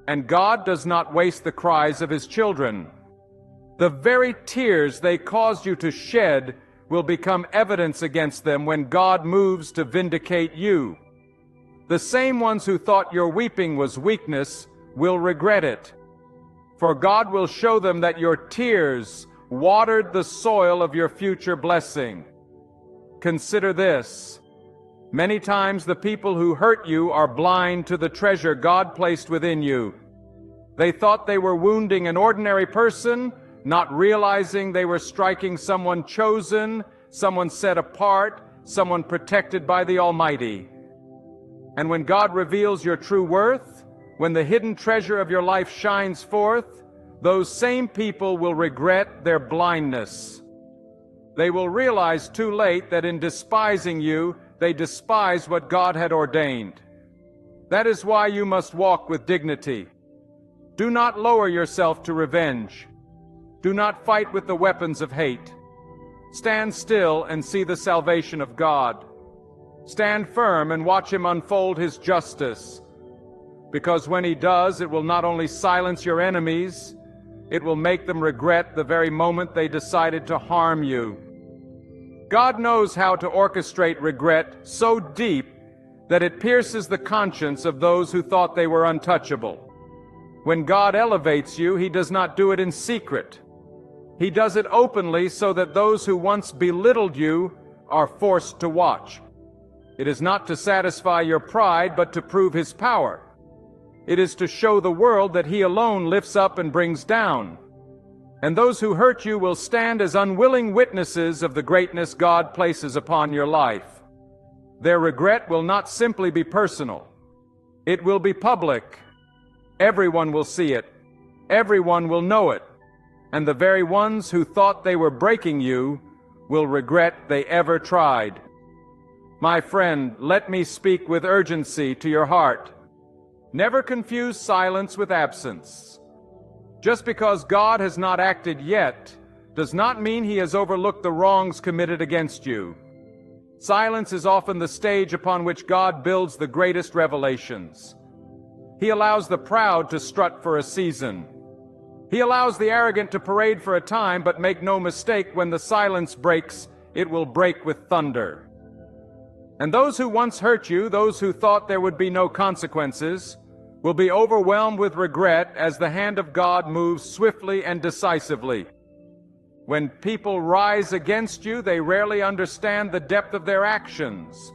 And God does not waste the cries of His children. The very tears they caused you to shed will become evidence against them when God moves to vindicate you. The same ones who thought your weeping was weakness will regret it. For God will show them that your tears watered the soil of your future blessing. Consider this. Many times the people who hurt you are blind to the treasure God placed within you. They thought they were wounding an ordinary person, not realizing they were striking someone chosen, someone set apart, someone protected by the Almighty. And when God reveals your true worth, when the hidden treasure of your life shines forth, those same people will regret their blindness. They will realize too late that in despising you, they despise what God had ordained. That is why you must walk with dignity. Do not lower yourself to revenge. Do not fight with the weapons of hate. Stand still and see the salvation of God. Stand firm and watch Him unfold His justice. Because when He does, it will not only silence your enemies, it will make them regret the very moment they decided to harm you. God knows how to orchestrate regret so deep that it pierces the conscience of those who thought they were untouchable. When God elevates you, He does not do it in secret. He does it openly so that those who once belittled you are forced to watch. It is not to satisfy your pride, but to prove His power. It is to show the world that He alone lifts up and brings down. And those who hurt you will stand as unwilling witnesses of the greatness God places upon your life. Their regret will not simply be personal. It will be public. Everyone will see it. Everyone will know it. And the very ones who thought they were breaking you will regret they ever tried. My friend, let me speak with urgency to your heart. Never confuse silence with absence. Just because God has not acted yet does not mean He has overlooked the wrongs committed against you. Silence is often the stage upon which God builds the greatest revelations. He allows the proud to strut for a season. He allows the arrogant to parade for a time, but make no mistake, when the silence breaks, it will break with thunder. And those who once hurt you, those who thought there would be no consequences, will be overwhelmed with regret as the hand of God moves swiftly and decisively. When people rise against you, they rarely understand the depth of their actions.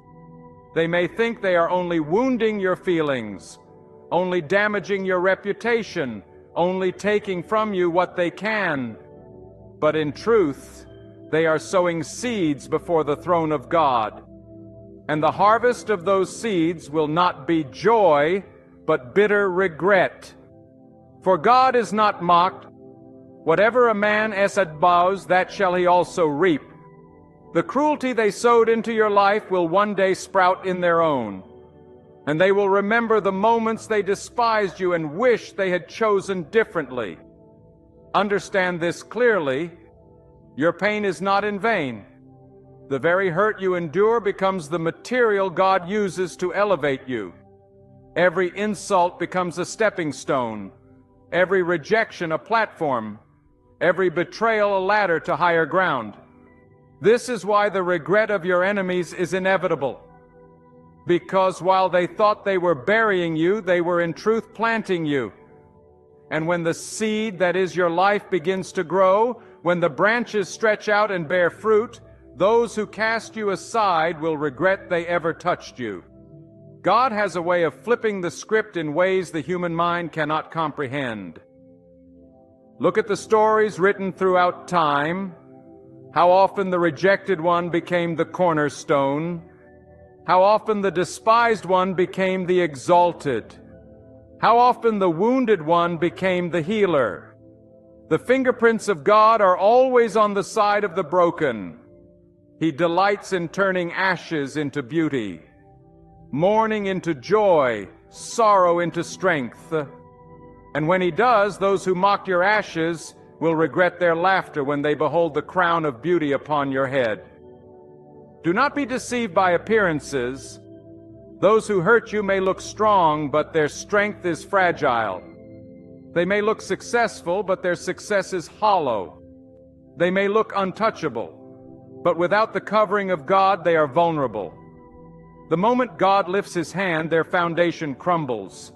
They may think they are only wounding your feelings, only damaging your reputation, only taking from you what they can. But in truth, they are sowing seeds before the throne of God. And the harvest of those seeds will not be joy, but bitter regret. For God is not mocked. Whatever a man bows, that shall he also reap. The cruelty they sowed into your life will one day sprout in their own. And they will remember the moments they despised you and wish they had chosen differently. Understand this clearly. Your pain is not in vain. The very hurt you endure becomes the material God uses to elevate you. Every insult becomes a stepping stone, every rejection a platform, every betrayal a ladder to higher ground. This is why the regret of your enemies is inevitable. Because while they thought they were burying you, they were in truth planting you. And when the seed that is your life begins to grow, when the branches stretch out and bear fruit, those who cast you aside will regret they ever touched you. God has a way of flipping the script in ways the human mind cannot comprehend. Look at the stories written throughout time, how often the rejected one became the cornerstone, how often the despised one became the exalted, how often the wounded one became the healer. The fingerprints of God are always on the side of the broken. He delights in turning ashes into beauty, mourning into joy, sorrow into strength. And when he does, those who mocked your ashes will regret their laughter when they behold the crown of beauty upon your head. Do not be deceived by appearances. Those who hurt you may look strong, but their strength is fragile. They may look successful, but their success is hollow. They may look untouchable, but without the covering of God, they are vulnerable. The moment God lifts his hand, their foundation crumbles.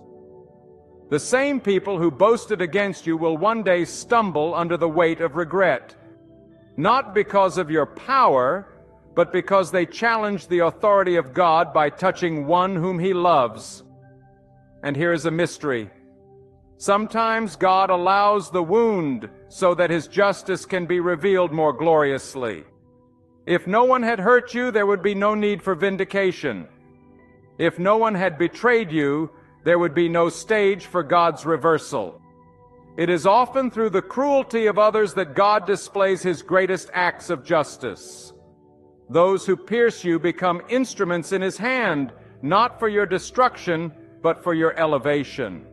The same people who boasted against you will one day stumble under the weight of regret, not because of your power, but because they challenged the authority of God by touching one whom he loves. And here is a mystery. Sometimes God allows the wound so that his justice can be revealed more gloriously. If no one had hurt you, there would be no need for vindication. If no one had betrayed you, there would be no stage for God's reversal. It is often through the cruelty of others that God displays his greatest acts of justice. Those who pierce you become instruments in his hand, not for your destruction, but for your elevation.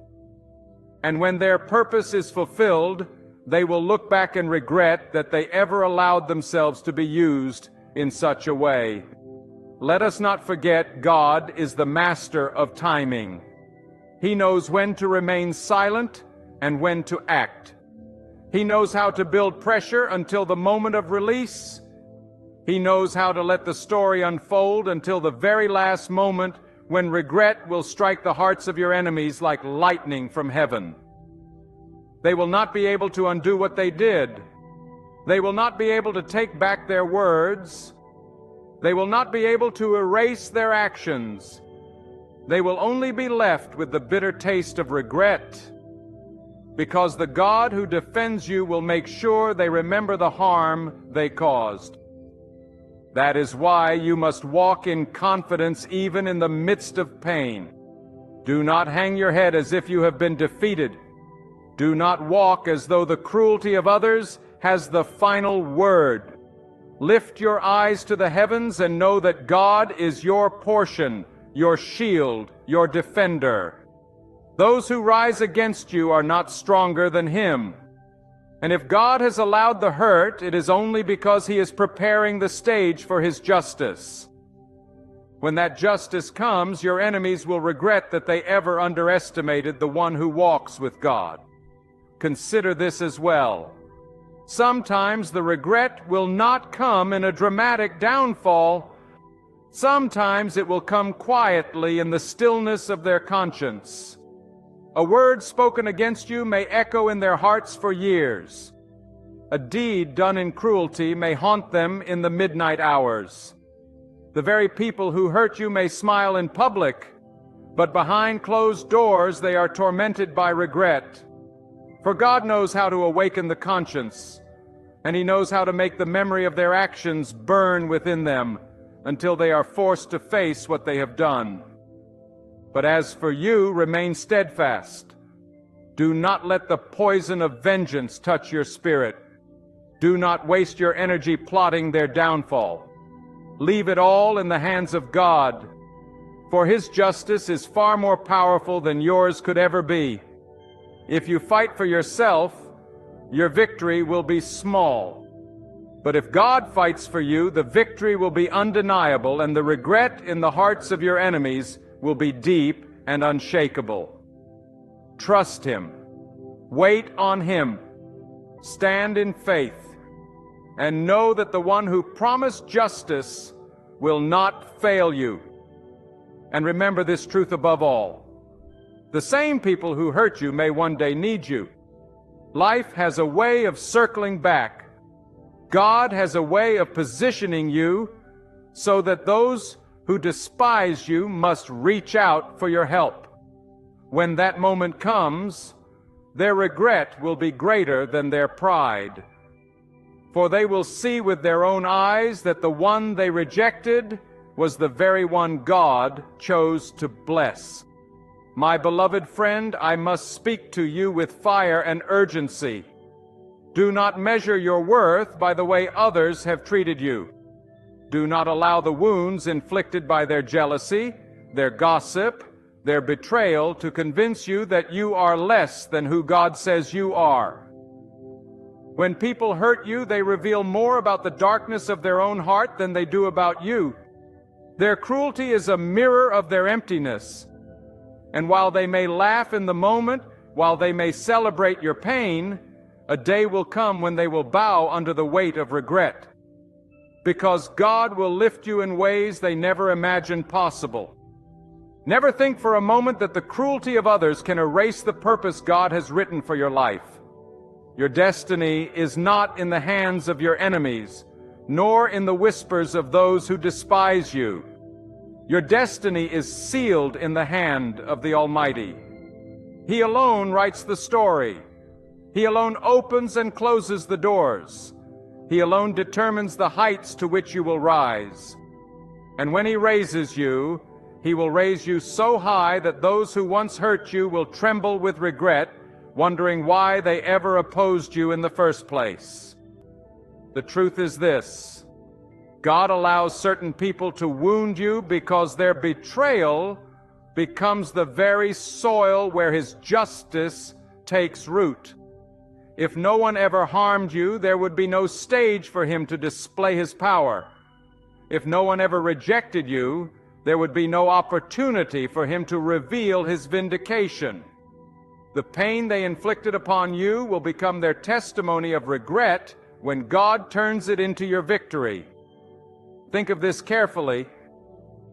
And when their purpose is fulfilled, they will look back and regret that they ever allowed themselves to be used in such a way. Let us not forget God is the master of timing. He knows when to remain silent and when to act. He knows how to build pressure until the moment of release. He knows how to let the story unfold until the very last moment when regret will strike the hearts of your enemies like lightning from heaven. They will not be able to undo what they did. They will not be able to take back their words. They will not be able to erase their actions. They will only be left with the bitter taste of regret, because the God who defends you will make sure they remember the harm they caused. That is why you must walk in confidence even in the midst of pain. Do not hang your head as if you have been defeated. Do not walk as though the cruelty of others has the final word. Lift your eyes to the heavens and know that God is your portion, your shield, your defender. Those who rise against you are not stronger than him. And if God has allowed the hurt, it is only because he is preparing the stage for his justice. When that justice comes, your enemies will regret that they ever underestimated the one who walks with God. Consider this as well. Sometimes the regret will not come in a dramatic downfall. Sometimes it will come quietly in the stillness of their conscience. A word spoken against you may echo in their hearts for years. A deed done in cruelty may haunt them in the midnight hours. The very people who hurt you may smile in public, but behind closed doors they are tormented by regret. For God knows how to awaken the conscience, and He knows how to make the memory of their actions burn within them until they are forced to face what they have done. But as for you, remain steadfast. Do not let the poison of vengeance touch your spirit. Do not waste your energy plotting their downfall. Leave it all in the hands of God, for His justice is far more powerful than yours could ever be. If you fight for yourself, your victory will be small. But if God fights for you, the victory will be undeniable, and the regret in the hearts of your enemies will be deep and unshakable. Trust Him. Wait on Him. Stand in faith, and know that the one who promised justice will not fail you. And remember this truth above all. The same people who hurt you may one day need you. Life has a way of circling back. God has a way of positioning you so that those who despise you must reach out for your help. When that moment comes, their regret will be greater than their pride. For they will see with their own eyes that the one they rejected was the very one God chose to bless. My beloved friend, I must speak to you with fire and urgency. Do not measure your worth by the way others have treated you. Do not allow the wounds inflicted by their jealousy, their gossip, their betrayal to convince you that you are less than who God says you are. When people hurt you, they reveal more about the darkness of their own heart than they do about you. Their cruelty is a mirror of their emptiness. And while they may laugh in the moment, while they may celebrate your pain, a day will come when they will bow under the weight of regret. Because God will lift you in ways they never imagined possible. Never think for a moment that the cruelty of others can erase the purpose God has written for your life. Your destiny is not in the hands of your enemies, nor in the whispers of those who despise you. Your destiny is sealed in the hand of the Almighty. He alone writes the story. He alone opens and closes the doors. He alone determines the heights to which you will rise. And when He raises you, He will raise you so high that those who once hurt you will tremble with regret, wondering why they ever opposed you in the first place. The truth is this: God allows certain people to wound you because their betrayal becomes the very soil where His justice takes root. If no one ever harmed you, there would be no stage for Him to display His power. If no one ever rejected you, there would be no opportunity for Him to reveal His vindication. The pain they inflicted upon you will become their testimony of regret when God turns it into your victory. Think of this carefully.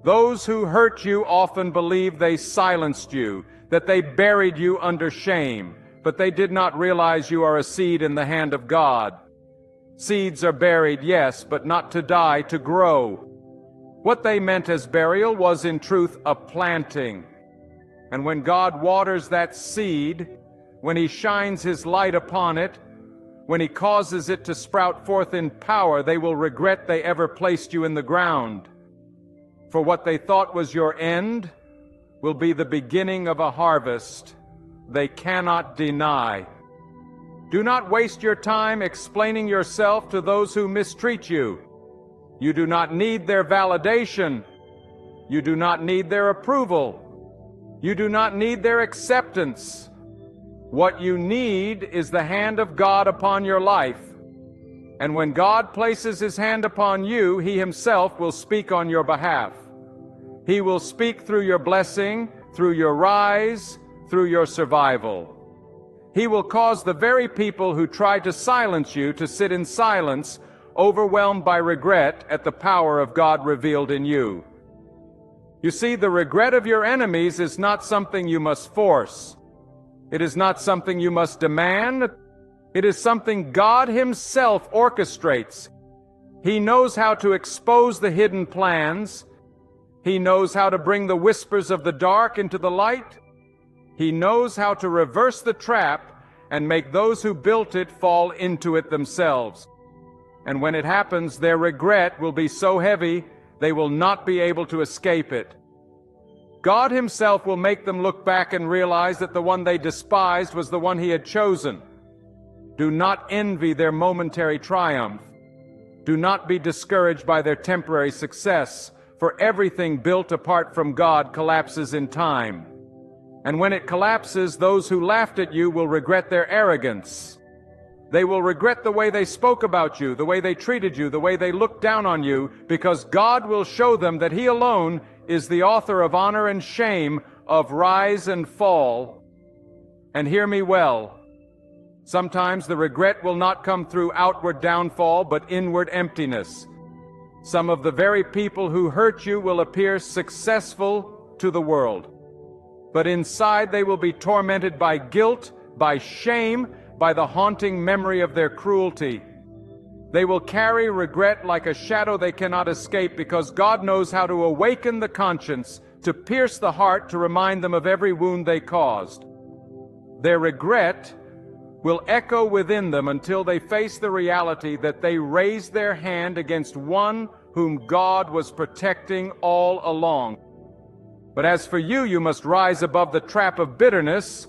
Those who hurt you often believe they silenced you, that they buried you under shame, but they did not realize you are a seed in the hand of God. Seeds are buried, yes, but not to die, to grow. What they meant as burial was in truth a planting. And when God waters that seed, when He shines His light upon it, when He causes it to sprout forth in power, they will regret they ever placed you in the ground. For what they thought was your end will be the beginning of a harvest they cannot deny. Do not waste your time explaining yourself to those who mistreat you. You do not need their validation. You do not need their approval. You do not need their acceptance. What you need is the hand of God upon your life. And when God places His hand upon you, He Himself will speak on your behalf. He will speak through your blessing, through your rise, through your survival. He will cause the very people who tried to silence you to sit in silence, overwhelmed by regret at the power of God revealed in you. You see, the regret of your enemies is not something you must force. It is not something you must demand. It is something God Himself orchestrates. He knows how to expose the hidden plans. He knows how to bring the whispers of the dark into the light. He knows how to reverse the trap and make those who built it fall into it themselves. And when it happens, their regret will be so heavy they will not be able to escape it. God Himself will make them look back and realize that the one they despised was the one He had chosen. Do not envy their momentary triumph. Do not be discouraged by their temporary success, for everything built apart from God collapses in time. And when it collapses, those who laughed at you will regret their arrogance. They will regret the way they spoke about you, the way they treated you, the way they looked down on you, because God will show them that He alone is the author of honor and shame, of rise and fall. And hear me well. Sometimes the regret will not come through outward downfall, but inward emptiness. Some of the very people who hurt you will appear successful to the world. But inside they will be tormented by guilt, by shame, by the haunting memory of their cruelty. They will carry regret like a shadow they cannot escape, because God knows how to awaken the conscience, to pierce the heart, to remind them of every wound they caused. Their regret will echo within them until they face the reality that they raised their hand against one whom God was protecting all along. But as for you, you must rise above the trap of bitterness.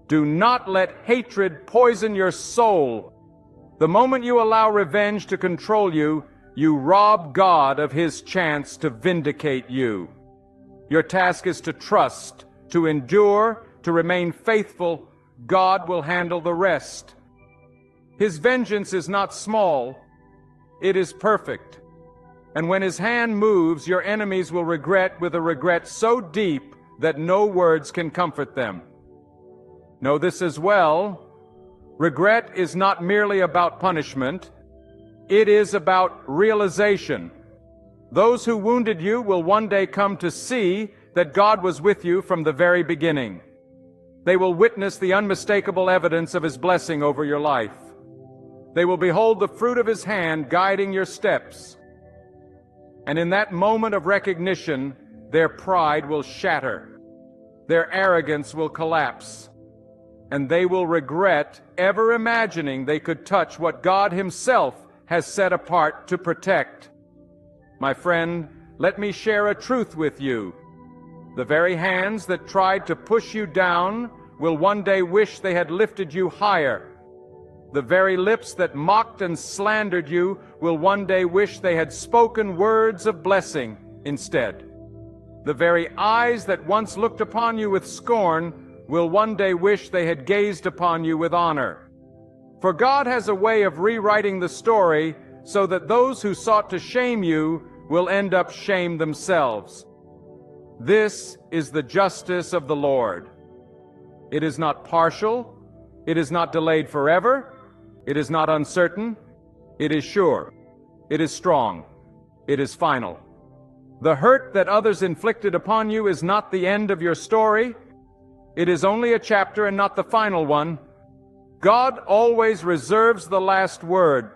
Do not let hatred poison your soul. The moment you allow revenge to control you, you rob God of His chance to vindicate you. Your task is to trust, to endure, to remain faithful. God will handle the rest. His vengeance is not small, it is perfect. And when His hand moves, your enemies will regret with a regret so deep that no words can comfort them. Know this as well. Regret is not merely about punishment. It is about realization. Those who wounded you will one day come to see that God was with you from the very beginning. They will witness the unmistakable evidence of His blessing over your life. They will behold the fruit of His hand guiding your steps. And in that moment of recognition, their pride will shatter. Their arrogance will collapse. And they will regret ever imagining they could touch what God Himself has set apart to protect. My friend, let me share a truth with you. The very hands that tried to push you down will one day wish they had lifted you higher. The very lips that mocked and slandered you will one day wish they had spoken words of blessing instead. The very eyes that once looked upon you with scorn will one day wish they had gazed upon you with honor. For God has a way of rewriting the story so that those who sought to shame you will end up shamed themselves. This is the justice of the Lord. It is not partial. It is not delayed forever. It is not uncertain. It is sure. It is strong. It is final. The hurt that others inflicted upon you is not the end of your story. It is only a chapter and not the final one. God always reserves the last word.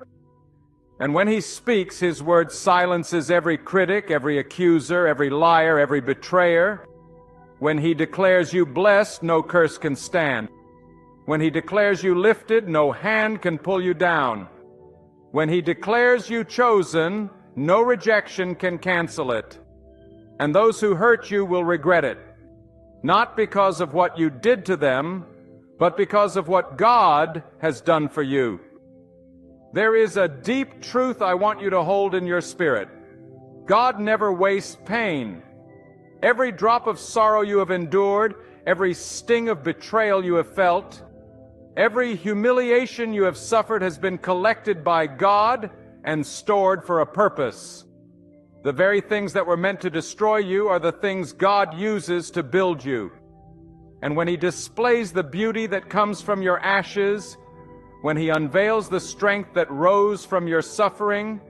And when He speaks, His word silences every critic, every accuser, every liar, every betrayer. When He declares you blessed, no curse can stand. When He declares you lifted, no hand can pull you down. When He declares you chosen, no rejection can cancel it. And those who hurt you will regret it, not because of what you did to them, but because of what God has done for you. There is a deep truth I want you to hold in your spirit. God never wastes pain. Every drop of sorrow you have endured, every sting of betrayal you have felt, every humiliation you have suffered has been collected by God and stored for a purpose. The very things that were meant to destroy you are the things God uses to build you. And when He displays the beauty that comes from your ashes, when He unveils the strength that rose from your suffering,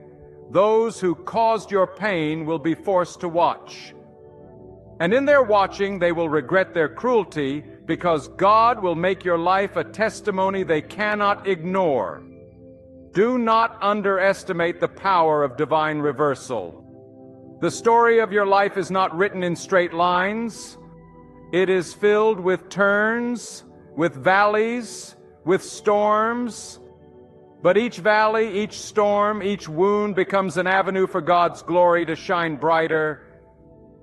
those who caused your pain will be forced to watch. And in their watching, they will regret their cruelty, because God will make your life a testimony they cannot ignore. Do not underestimate the power of divine reversal. The story of your life is not written in straight lines. It is filled with turns, with valleys, with storms. But each valley, each storm, each wound becomes an avenue for God's glory to shine brighter.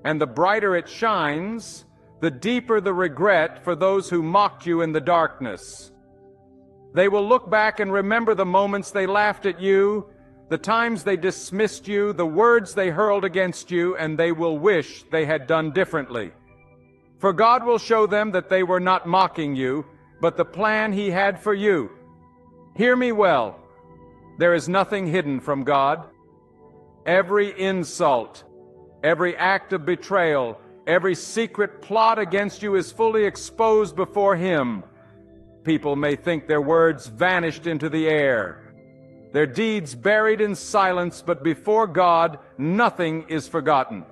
And the brighter it shines, the deeper the regret for those who mocked you in the darkness. They will look back and remember the moments they laughed at you, the times they dismissed you, the words they hurled against you, and they will wish they had done differently. For God will show them that they were not mocking you, but the plan He had for you. Hear me well. There is nothing hidden from God. Every insult, every act of betrayal, every secret plot against you is fully exposed before Him. People may think their words vanished into the air, their deeds buried in silence, but before God, nothing is forgotten.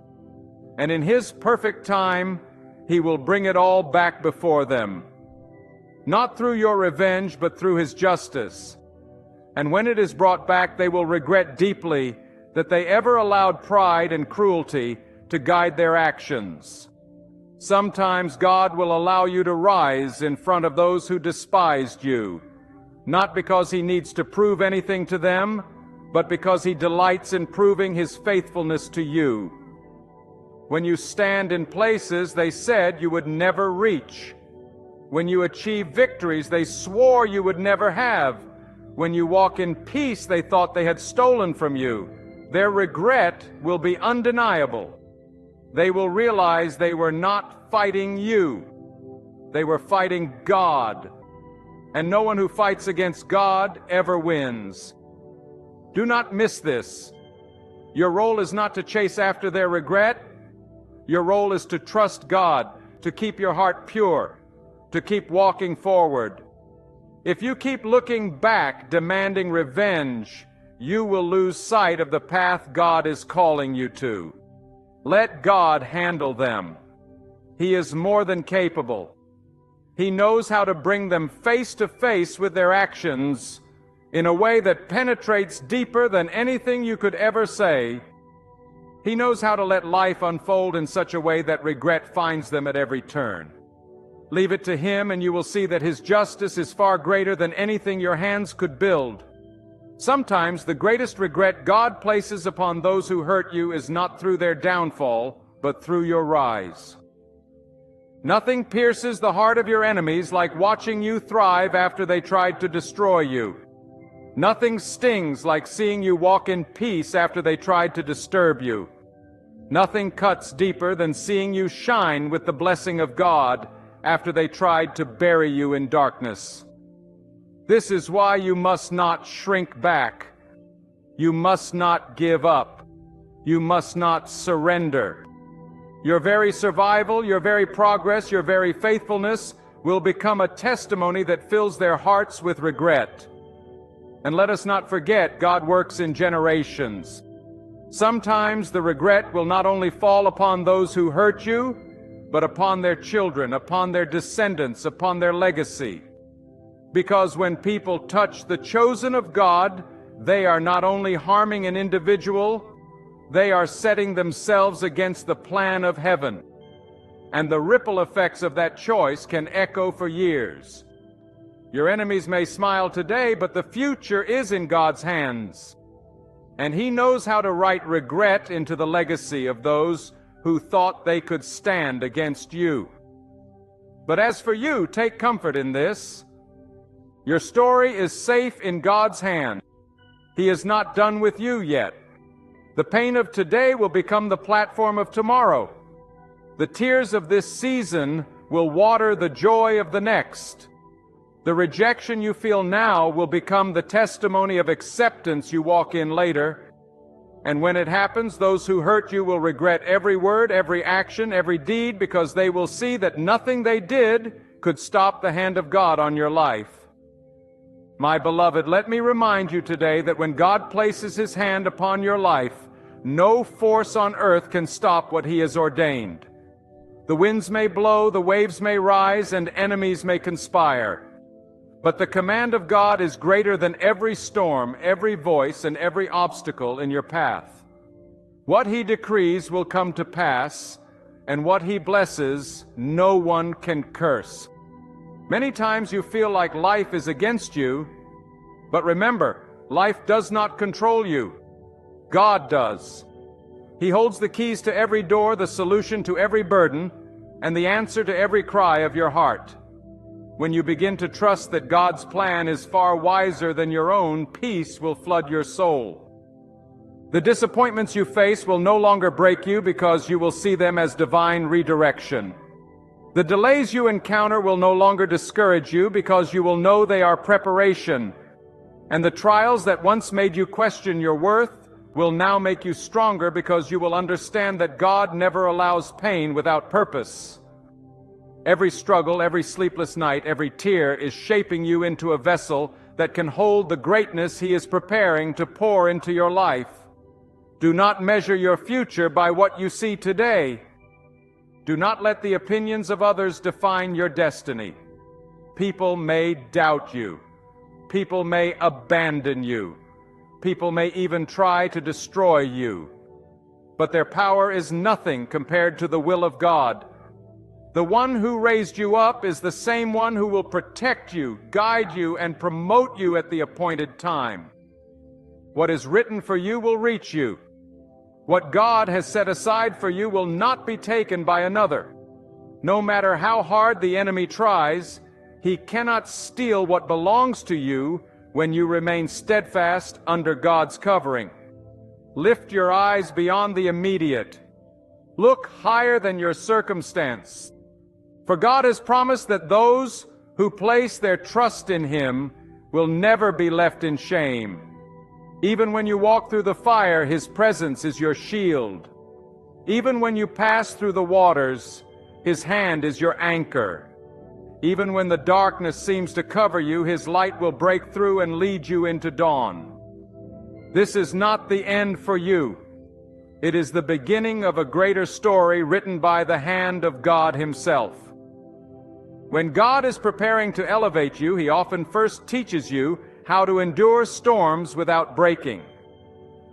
And in His perfect time, He will bring it all back before them. Not through your revenge, but through His justice. And when it is brought back, they will regret deeply that they ever allowed pride and cruelty to guide their actions. Sometimes God will allow you to rise in front of those who despised you, not because He needs to prove anything to them, but because He delights in proving His faithfulness to you. When you stand in places they said you would never reach, when you achieve victories they swore you would never have, when you walk in peace they thought they had stolen from you, their regret will be undeniable. They will realize they were not fighting you. They were fighting God. And no one who fights against God ever wins. Do not miss this. Your role is not to chase after their regret. Your role is to trust God, to keep your heart pure, to keep walking forward. If you keep looking back, demanding revenge, you will lose sight of the path God is calling you to. Let God handle them. He is more than capable. He knows how to bring them face to face with their actions in a way that penetrates deeper than anything you could ever say. He knows how to let life unfold in such a way that regret finds them at every turn. Leave it to Him and you will see that His justice is far greater than anything your hands could build. Sometimes the greatest regret God places upon those who hurt you is not through their downfall, but through your rise. Nothing pierces the heart of your enemies like watching you thrive after they tried to destroy you. Nothing stings like seeing you walk in peace after they tried to disturb you. Nothing cuts deeper than seeing you shine with the blessing of God after they tried to bury you in darkness. This is why you must not shrink back. You must not give up. You must not surrender. Your very survival, your very progress, your very faithfulness will become a testimony that fills their hearts with regret. And let us not forget, God works in generations. Sometimes the regret will not only fall upon those who hurt you, but upon their children, upon their descendants, upon their legacy. Because when people touch the chosen of God, they are not only harming an individual, they are setting themselves against the plan of heaven. And the ripple effects of that choice can echo for years. Your enemies may smile today, but the future is in God's hands. And He knows how to write regret into the legacy of those who thought they could stand against you. But as for you, take comfort in this. Your story is safe in God's hand. He is not done with you yet. The pain of today will become the platform of tomorrow. The tears of this season will water the joy of the next. The rejection you feel now will become the testimony of acceptance you walk in later. And when it happens, those who hurt you will regret every word, every action, every deed, because they will see that nothing they did could stop the hand of God on your life. My beloved, let me remind you today that when God places His hand upon your life, no force on earth can stop what He has ordained. The winds may blow, the waves may rise, and enemies may conspire. But the command of God is greater than every storm, every voice, and every obstacle in your path. What He decrees will come to pass, and what He blesses, no one can curse. Many times you feel like life is against you, but remember, life does not control you. God does. He holds the keys to every door, the solution to every burden, and the answer to every cry of your heart. When you begin to trust that God's plan is far wiser than your own, peace will flood your soul. The disappointments you face will no longer break you because you will see them as divine redirection. The delays you encounter will no longer discourage you because you will know they are preparation. And the trials that once made you question your worth will now make you stronger because you will understand that God never allows pain without purpose. Every struggle, every sleepless night, every tear is shaping you into a vessel that can hold the greatness He is preparing to pour into your life. Do not measure your future by what you see today. Do not let the opinions of others define your destiny. People may doubt you. People may abandon you. People may even try to destroy you. But their power is nothing compared to the will of God. The one who raised you up is the same one who will protect you, guide you, and promote you at the appointed time. What is written for you will reach you. What God has set aside for you will not be taken by another. No matter how hard the enemy tries, he cannot steal what belongs to you when you remain steadfast under God's covering. Lift your eyes beyond the immediate. Look higher than your circumstance. For God has promised that those who place their trust in Him will never be left in shame. Even when you walk through the fire, His presence is your shield. Even when you pass through the waters, His hand is your anchor. Even when the darkness seems to cover you, His light will break through and lead you into dawn. This is not the end for you. It is the beginning of a greater story written by the hand of God Himself. When God is preparing to elevate you, He often first teaches you how to endure storms without breaking.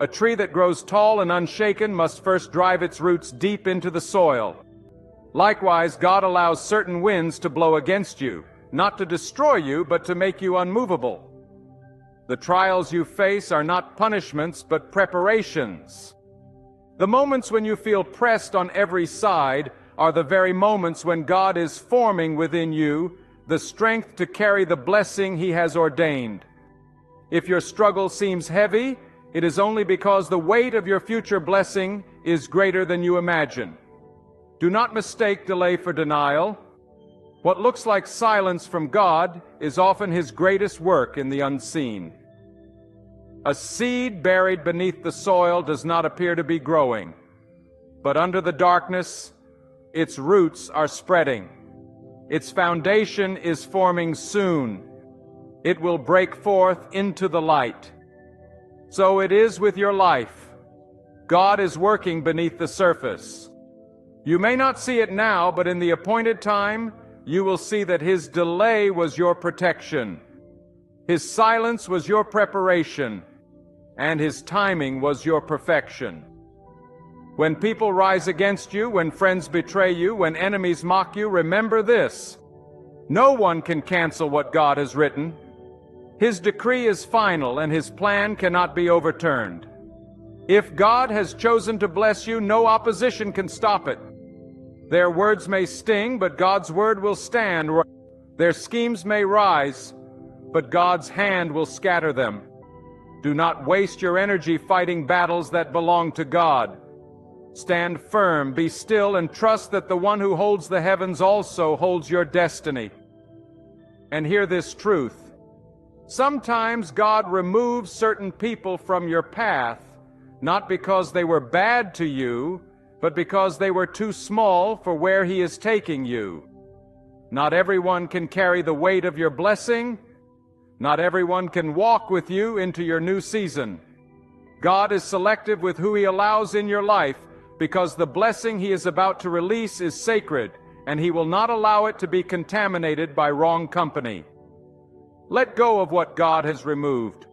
A tree that grows tall and unshaken must first drive its roots deep into the soil. Likewise, God allows certain winds to blow against you, not to destroy you, but to make you unmovable. The trials you face are not punishments, but preparations. The moments when you feel pressed on every side are the very moments when God is forming within you the strength to carry the blessing He has ordained. If your struggle seems heavy, it is only because the weight of your future blessing is greater than you imagine. Do not mistake delay for denial. What looks like silence from God is often His greatest work in the unseen. A seed buried beneath the soil does not appear to be growing, but under the darkness, its roots are spreading. Its foundation is forming soon. It will break forth into the light. So it is with your life. God is working beneath the surface. You may not see it now, but in the appointed time, you will see that His delay was your protection. His silence was your preparation, and His timing was your perfection. When people rise against you, when friends betray you, when enemies mock you, remember this: no one can cancel what God has written. His decree is final, and His plan cannot be overturned. If God has chosen to bless you, no opposition can stop it. Their words may sting, but God's word will stand. Their schemes may rise, but God's hand will scatter them. Do not waste your energy fighting battles that belong to God. Stand firm, be still, and trust that the one who holds the heavens also holds your destiny. And hear this truth: sometimes God removes certain people from your path, not because they were bad to you, but because they were too small for where He is taking you. Not everyone can carry the weight of your blessing. Not everyone can walk with you into your new season. God is selective with who He allows in your life, because the blessing he is about to release is sacred, and he will not allow it to be contaminated by wrong company. Let go of what God has removed,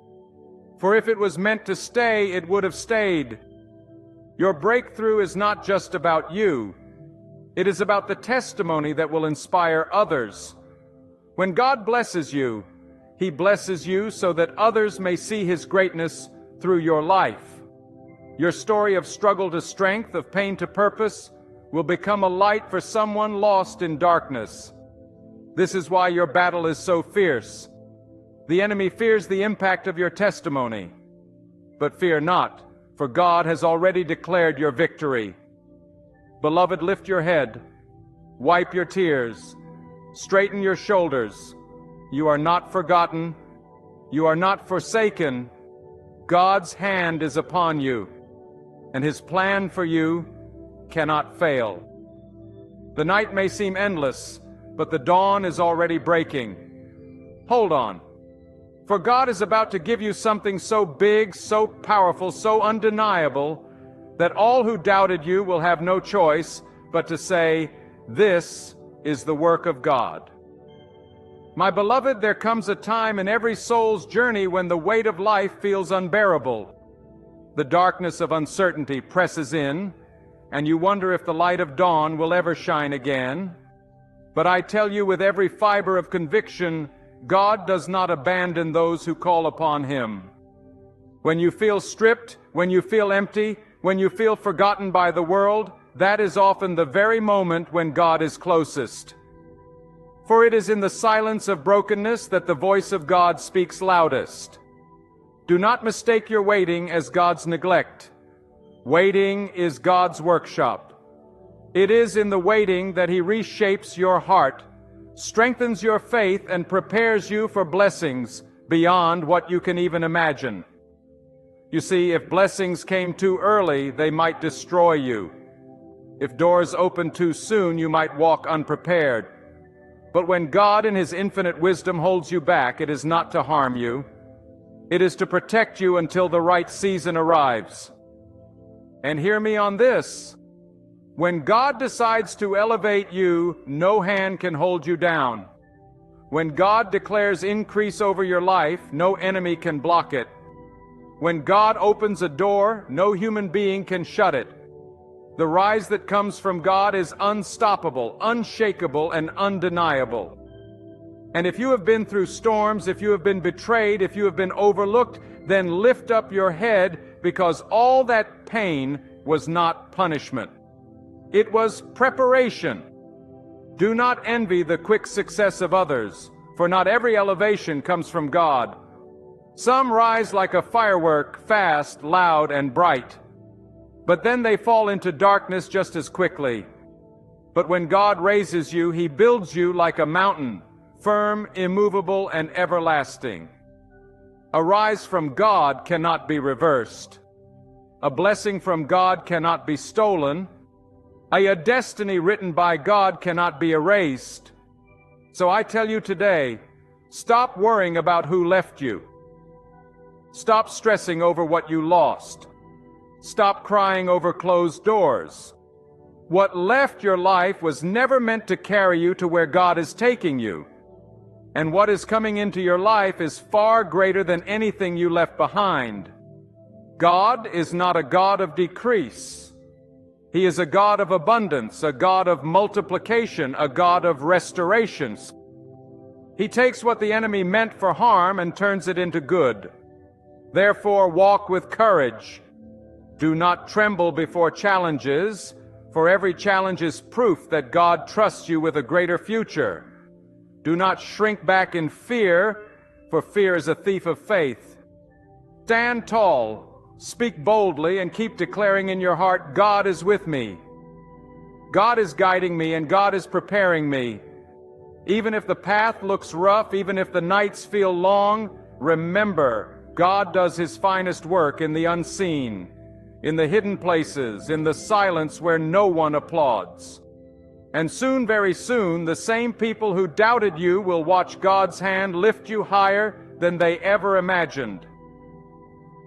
for if it was meant to stay, it would have stayed. Your breakthrough is not just about you. It is about the testimony that will inspire others. When God blesses you, he blesses you so that others may see his greatness through your life. Your story of struggle to strength, of pain to purpose, will become a light for someone lost in darkness. This is why your battle is so fierce. The enemy fears the impact of your testimony. But fear not, for God has already declared your victory. Beloved, lift your head, wipe your tears, straighten your shoulders. You are not forgotten. You are not forsaken. God's hand is upon you, and his plan for you cannot fail. The night may seem endless, but the dawn is already breaking. Hold on, for God is about to give you something so big, so powerful, so undeniable, that all who doubted you will have no choice but to say, "This is the work of God." My beloved, there comes a time in every soul's journey when the weight of life feels unbearable. The darkness of uncertainty presses in, and you wonder if the light of dawn will ever shine again. But I tell you with every fiber of conviction, God does not abandon those who call upon him. When you feel stripped, when you feel empty, when you feel forgotten by the world, that is often the very moment when God is closest. For it is in the silence of brokenness that the voice of God speaks loudest. Do not mistake your waiting as God's neglect. Waiting is God's workshop. It is in the waiting that he reshapes your heart, strengthens your faith, and prepares you for blessings beyond what you can even imagine. You see, if blessings came too early, they might destroy you. If doors opened too soon, you might walk unprepared. But when God in his infinite wisdom holds you back, it is not to harm you. It is to protect you until the right season arrives. And hear me on this. When God decides to elevate you, no hand can hold you down. When God declares increase over your life, no enemy can block it. When God opens a door, no human being can shut it. The rise that comes from God is unstoppable, unshakable, and undeniable. And if you have been through storms, if you have been betrayed, if you have been overlooked, then lift up your head, because all that pain was not punishment. It was preparation. Do not envy the quick success of others, for not every elevation comes from God. Some rise like a firework, fast, loud, and bright. But then they fall into darkness just as quickly. But when God raises you, he builds you like a mountain, firm, immovable, and everlasting. A rise from God cannot be reversed. A blessing from God cannot be stolen. A destiny written by God cannot be erased. So I tell you today, stop worrying about who left you. Stop stressing over what you lost. Stop crying over closed doors. What left your life was never meant to carry you to where God is taking you. And what is coming into your life is far greater than anything you left behind. God is not a God of decrease. He is a God of abundance, a God of multiplication, a God of restorations. He takes what the enemy meant for harm and turns it into good. Therefore, walk with courage. Do not tremble before challenges, for every challenge is proof that God trusts you with a greater future. Do not shrink back in fear, for fear is a thief of faith. Stand tall, speak boldly, and keep declaring in your heart, God is with me. God is guiding me, and God is preparing me. Even if the path looks rough, even if the nights feel long, remember, God does his finest work in the unseen, in the hidden places, in the silence where no one applauds. And soon, very soon, the same people who doubted you will watch God's hand lift you higher than they ever imagined.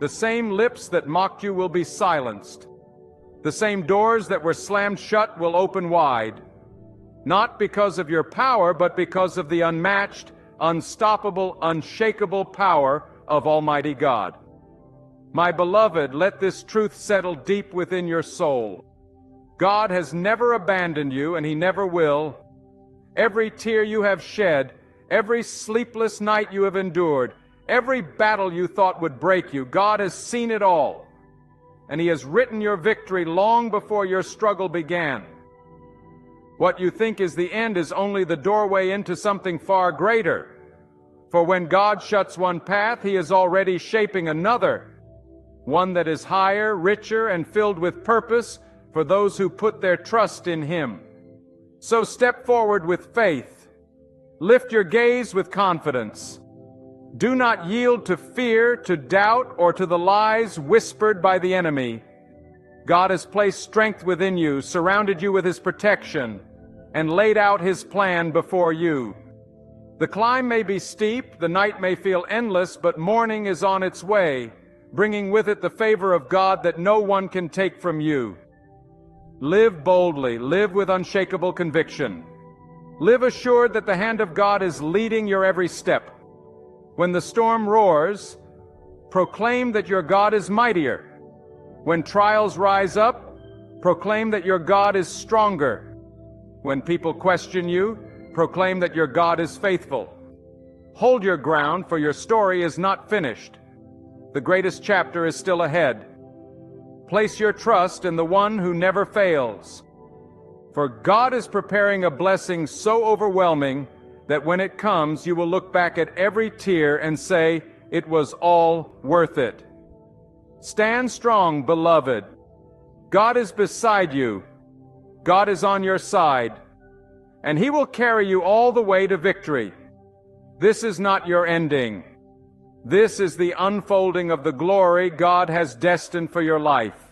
The same lips that mocked you will be silenced. The same doors that were slammed shut will open wide, not because of your power, but because of the unmatched, unstoppable, unshakable power of Almighty God. My beloved, let this truth settle deep within your soul. God has never abandoned you, and He never will. Every tear you have shed, every sleepless night you have endured, every battle you thought would break you, God has seen it all, and He has written your victory long before your struggle began. What you think is the end is only the doorway into something far greater. For when God shuts one path, He is already shaping another, one that is higher, richer, and filled with purpose for those who put their trust in Him. So step forward with faith. Lift your gaze with confidence. Do not yield to fear, to doubt, or to the lies whispered by the enemy. God has placed strength within you, surrounded you with His protection, and laid out His plan before you. The climb may be steep, the night may feel endless, but morning is on its way, bringing with it the favor of God that no one can take from you. Live boldly, live with unshakable conviction. Live assured that the hand of God is leading your every step. When the storm roars, proclaim that your God is mightier. When trials rise up, proclaim that your God is stronger. When people question you, proclaim that your God is faithful. Hold your ground, for your story is not finished. The greatest chapter is still ahead. Place your trust in the one who never fails. For God is preparing a blessing so overwhelming that when it comes, you will look back at every tear and say, it was all worth it. Stand strong, beloved. God is beside you. God is on your side, and He will carry you all the way to victory. This is not your ending. This is the unfolding of the glory God has destined for your life.